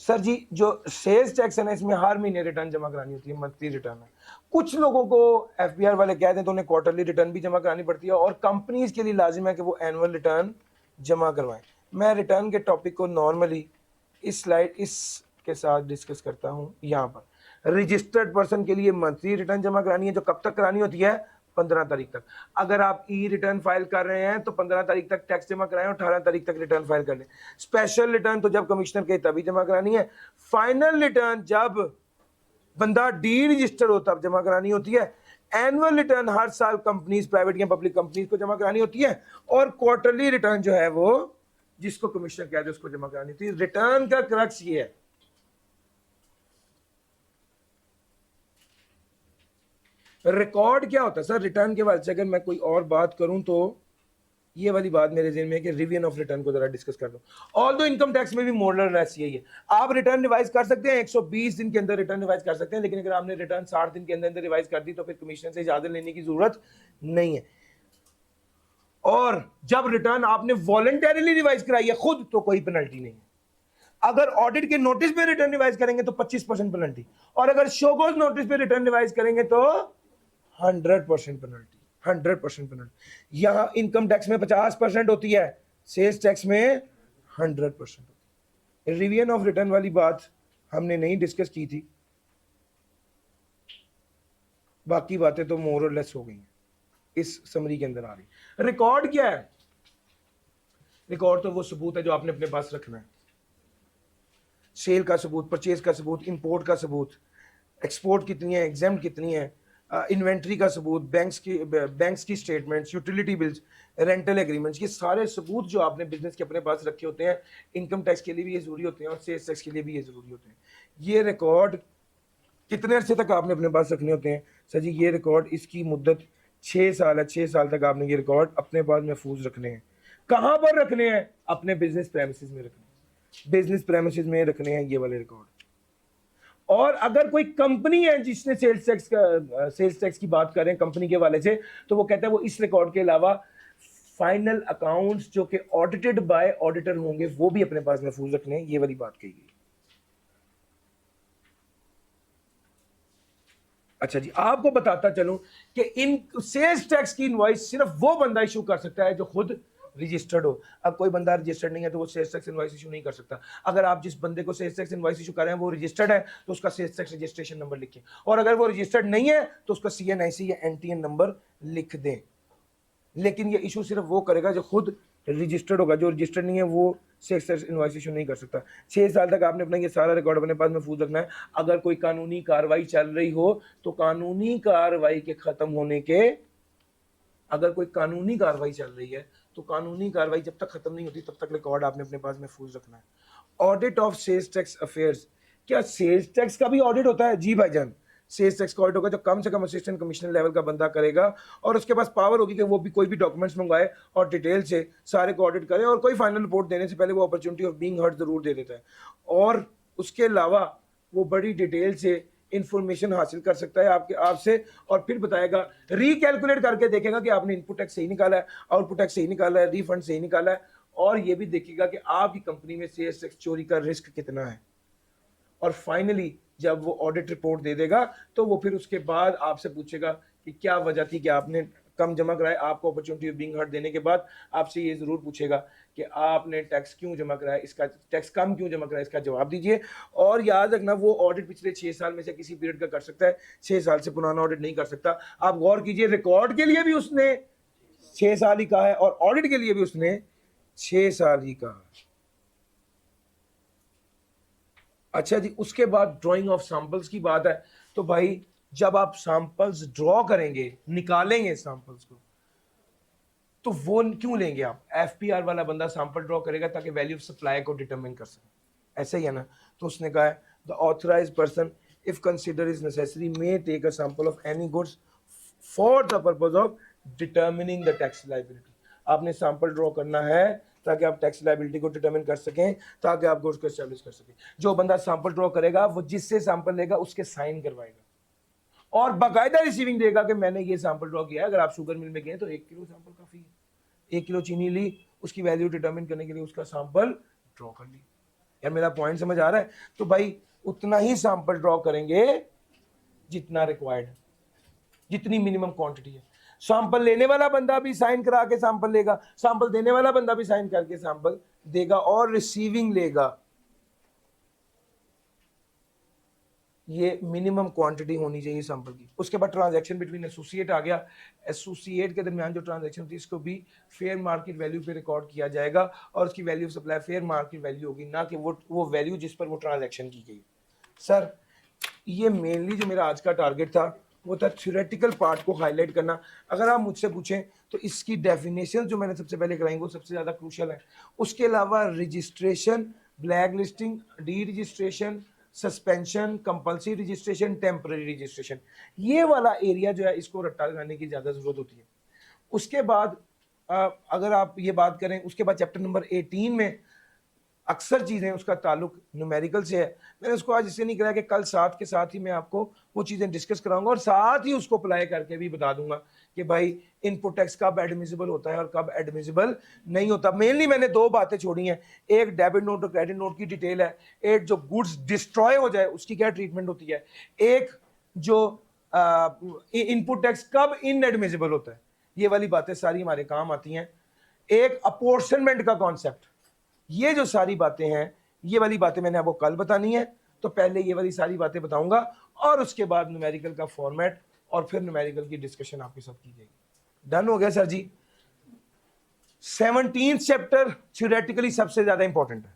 सर जी जो सेल्स टैक्स है ना, इसमें हर महीने रिटर्न जमा करानी होती है, मंथली रिटर्न है। कुछ लोगों को एफबीआर वाले कहते हैं तो उन्हें क्वार्टरली रिटर्न भी जमा करानी पड़ती है, और कंपनीज के लिए लाजिम है कि वो एनुअल रिटर्न जमा करवाएं। मैं रिटर्न के टॉपिक को नॉर्मली इस स्लाइड इसके साथ डिस्कस करता हूँ। यहाँ पर रजिस्टर्ड पर्सन के लिए मंथली रिटर्न जमा करानी है, जो कब तक करानी होती है, 15 तारीख तक। अगर आप ई रिटर्न फाइल कर रहे हैं तो 15 तारीख तक टैक्स जमा कराएं और 18 तारीख तक रिटर्न फाइल कर लें। स्पेशल रिटर्न तो जब कमिश्नर के तभी जमा करानी है। फाइनल रिटर्न जब बंदा डी रजिस्टर हो तब जमा करानी होती है। एनुअल रिटर्न हर साल कंपनीज, प्राइवेट या पब्लिक कंपनीज को जमा करानी होती है, और क्वार्टरली रिटर्न जो है वो जिसको कमिश्नर कहते हैं उसको जमा करानी होती है। रिटर्न का क्रक्स ये है। रिकॉर्ड क्या होता है सर रिटर्न के बाद से, अगर मैं कोई और बात करूं तो ये वाली बात मेरे ज़हन में है कि रिवीजन ऑफ रिटर्न को जरा डिस्कस कर दो। ऑल दो इनकम टैक्स में भी मॉडल यही है, आप रिटर्न रिवाइज कर सकते हैं, 120 दिन के अंदर रिटर्न रिवाइज कर सकते हैं, लेकिन अगर आपने रिटर्न 60 दिन के अंदर अंदर रिवाइज कर दी तो फिर कमीशन से इजाजत लेने की जरूरत नहीं है। और जब रिटर्न आपने वॉलंटरीली रिवाइज कराई है खुद तो कोई पेनल्टी नहीं है। अगर ऑडिट के नोटिस पे रिटर्न रिवाइज करेंगे तो 25% पेनल्टी, और अगर शोगोज नोटिस पे रिटर्न रिवाइज करेंगे तो 100% पेनल्टी। 100% पेनल्टी। यहां इनकम टैक्स में 50% होती है, सेल्स टैक्स में 100% होती है। रिवीजन ऑफ रिटर्न वाली बात हमने नहीं डिस्कस की थी, बाकी बातें तो मोर और लेस हो गई हैं, इस समरी के अंदर आ रही। रिकॉर्ड क्या है? रिकॉर्ड तो वो सबूत है जो आपने अपने पास रखना है। सेल का सबूत, परचेज का सबूत, इंपोर्ट का सबूत, एक्सपोर्ट कितनी है, एग्जाम कितनी है, इन्वेंट्री का सबूत, बैंक्स की statements, utility bills, rental agreements, ये सारे सबूत जो आपने बिजनेस के अपने पास रखे होते हैं, इनकम टैक्स के लिए भी ये जरूरी होते हैं और सेल्स टैक्स के लिए भी ये जरूरी होते हैं। ये रिकॉर्ड कितने अरसे तक आपने अपने पास रखने होते हैं? सर जी ये रिकॉर्ड, इसकी मुद्दत 6 साल है। 6 साल तक आपने ये रिकॉर्ड अपने पास महफूज रखने हैं। कहाँ पर रखने हैं? अपने बिजनेस प्रेमिसेस में रखने हैं। बिजनेस प्रेमिसेस में रखने हैं ये वाले रिकॉर्ड। और अगर कोई कंपनी है जिसने सेल्स टैक्स की बात करें कंपनी के वाले से, तो वो कहता है वो इस रिकॉर्ड के अलावा फाइनल अकाउंट्स जो कि ऑडिटेड बाय ऑडिटर होंगे वो भी अपने पास महफूज रखने हैं। ये वाली बात कही गई। अच्छा जी, आपको बताता चलूं कि इन सेल्स टैक्स की इनवॉइस सिर्फ वो बंदा इशू कर सकता है जो खुद रजिस्टर्ड हो। अब कोई बंदा रजिस्टर्ड नहीं है तो वो सेल्स टैक्स इनवॉइस इशू नहीं कर सकता। अगर आप जिस बंदे को सेल्स टैक्स इनवॉइस इशू कर रहे हैं वो रजिस्टर्ड है तो उसका सेल्स टैक्स रजिस्ट्रेशन नंबर लिखें, और अगर वो रजिस्टर्ड नहीं है तो उसका CNIC या NTN नंबर लिख दें। लेकिन ये इशू सिर्फ वो करेगा जो खुद रजिस्टर्ड होगा, जो रजिस्टर्ड नहीं है वो सेल्स टैक्स इनवॉइस इशू नहीं कर सकता। 6 साल तक आपने अपना ये सारा रिकॉर्ड अपने पास महफूज रखना है। अगर कोई कानूनी कार्रवाई चल रही हो तो कानूनी कार्रवाई के खत्म होने के, अगर कोई कानूनी कार्रवाई चल रही है तो कानूनी कार्रवाई जब तक खत्म नहीं होती तब तक रिकॉर्ड आपने अपने पास महफूज रखना है। Audit of sales tax affairs, क्या सेल्स टैक्स का भी ऑडिट होता है? जी भाईजान, सेल्स टैक्स का ऑडिट होगा जो कम से कम असिस्टेंट कमिश्नर लेवल का बंदा करेगा, और उसके पास पावर होगी कि वो भी कोई भी डॉक्यूमेंट्स मंगवाए और डिटेल से सारे को ऑडिट करे, और कोई फाइनल रिपोर्ट देने से पहले वो अपॉर्चुनिटी ऑफ बीइंग हर्ड जरूर दे देता है। और उसके अलावा वो बड़ी डिटेल से इंफॉर्मेशन हासिल कर सकता है आपसे, और फिर बताएगा, रिकैलकुलेट करके देखेगा कि आपने इनपुट टैक्स सही निकाला है, आउटपुट टैक्स सही निकाला है, रिफंड सही निकाला है, और ये भी देखेगा कि आपकी कंपनी में सेल्स टैक्स चोरी का रिस्क कितना है। और फाइनली जब वो ऑडिट रिपोर्ट दे देगा तो वो फिर उसके बाद आपसे पूछेगा कि क्या वजह थी कि आपने कम जमा कराए। आपको अपॉर्चुनिटी ऑफ बीइंग हर्ड देने के बाद आपसे ये जरूर पूछेगा कि आपने टैक्स क्यों जमा कराया, इसका टैक्स कम क्यों जमा कराया, इसका जवाब दीजिए। और याद रखना वो ऑडिट पिछले 6 साल में से किसी पीरियड का कर सकता है, 6 साल से पुराना ऑडिट नहीं कर सकता। आप गौर कीजिए, रिकॉर्ड के लिए भी उसने 6 साल ही कहा है और ऑडिट के लिए भी उसने 6 साल ही कहा। अच्छा जी, उसके बाद ड्राइंग ऑफ सैंपल्स की बात है। तो भाई जब आप सैंपल्स ड्रॉ करेंगे, निकालेंगे सैंपल्स को, तो वो क्यों लेंगे आप? FPR वाला बंदा सैंपल ड्रॉ करेगा ताकि वैल्यू ऑफ सप्लाई को डिटरमिन कर सके, ऐसे ही है ना। तो उसने कहा है the authorised person if consider is necessary may take a sample of any goods for the purpose of determining the tax liability. आपने सैंपल ड्रॉ करना है ताकि आप टैक्स लायबिलिटी को डिटरमिन कर सकें, ताकि आप गुड्स को एस्टैब्लिश कर सकें। जो बंदा सैंपल ड्रॉ करेगा वो जिससे सैंपल लेगा उसके साइन करवाएगा और बाकायदा रिसीविंग देगा कि मैंने ये सैंपल ड्रॉ किया है। अगर आप शुगर मिल में गए तो 1 किलो सैंपल काफी है, 1 किलो चीनी ली, उसकी वैल्यू डिटरमिन करने के लिए उसका सैंपल ड्रॉ कर ली। यार मेरा पॉइंट समझ आ रहा है? तो भाई उतना ही सैंपल ड्रॉ करेंगे जितना रिक्वायर्ड, जितनी मिनिमम क्वांटिटी है। सैंपल लेने वाला बंदा भी साइन करा के सैंपल लेगा, सैंपल देने वाला बंदा भी साइन करके सैंपल देगा, और रिसीविंग लेगा। ये मिनिमम क्वांटिटी होनी चाहिए सैंपल की। उसके बाद ट्रांजैक्शन बिटवीन एसोसिएट आ गया। एसोसिएट के दरमियान जो ट्रांजैक्शन थी इसको भी फेयर मार्केट वैल्यू पे रिकॉर्ड किया जाएगा, और उसकी value of supply fair market value होगी, ना कि वो वैल्यू जिस पर वो ट्रांजैक्शन की गई। सर ये मेनली जो मेरा आज का टारगेट था वो था थ्योरेटिकल पार्ट को हाईलाइट करना। अगर आप मुझसे पूछें तो इसकी डेफिनेशन जो मैंने सबसे पहले कराई वो सबसे ज़्यादा क्रूशियल है। उसके अलावा registration, black listing, D registration, suspension, compulsory registration, temporary registration, ये वाला एरिया जो है इसको रट्टा लगाने की ज़्यादा ज़रूरत होती है। उसके बाद अगर आप ये बात करें, उसके बाद चैप्टर नंबर 18 में अक्सर चीज़ें उसका ताल्लुक न्यूमेरिकल से है। मैंने उसको आज इससे नहीं कराया कि कल साथ के साथ ही मैं आपको वो चीज़ें डिस्कस कराऊंगा, और साथ ही उसको अप्लाई करके भी बता दूंगा कि भाई इनपुट टैक्स कब एडमिसिबल होता है और कब एडमिसिबल नहीं होता। मेनली मैंने दो बातें छोड़ी हैं, एक डेबिट नोट और क्रेडिट नोट की डिटेल है, एक जो गुड्स डिस्ट्रॉय हो जाए उसकी क्या ट्रीटमेंट होती है, एक जो इनपुट टैक्स कब इनएडमिसिबल होता है। ये वाली बातें सारी हमारे काम आती हैं। एक अपोर्शनमेंट का कॉन्सेप्ट, ये जो सारी बातें हैं, ये वाली बातें मैंने आपको कल बतानी है, तो पहले ये वाली सारी बातें बताऊंगा, और उसके बाद न्यूमेरिकल का फॉर्मेट, और फिर न्यूमेरिकल की डिस्कशन आपके साथ की जाएगी। डन हो गया सर जी? 17th चैप्टर थ्योरेटिकली सबसे ज्यादा इंपॉर्टेंट है,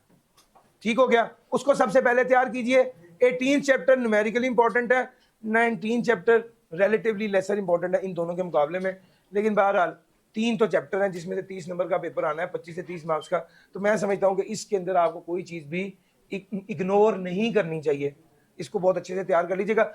ठीक हो गया? उसको सबसे पहले तैयार कीजिए। 18th चैप्टर न्यूमेरिकली इंपॉर्टेंट है, 19th chapter relatively laser important है इन दोनों के मुकाबले में। लेकिन बहरहाल 3 तो चैप्टर हैं जिसमें से 30 नंबर का पेपर आना है, 25 से 30 मार्क्स का। तो मैं समझता हूं कि इसके अंदर आपको कोई चीज़ भी इग्नोर नहीं करनी चाहिए, इसको बहुत अच्छे से तैयार कर लीजिएगा।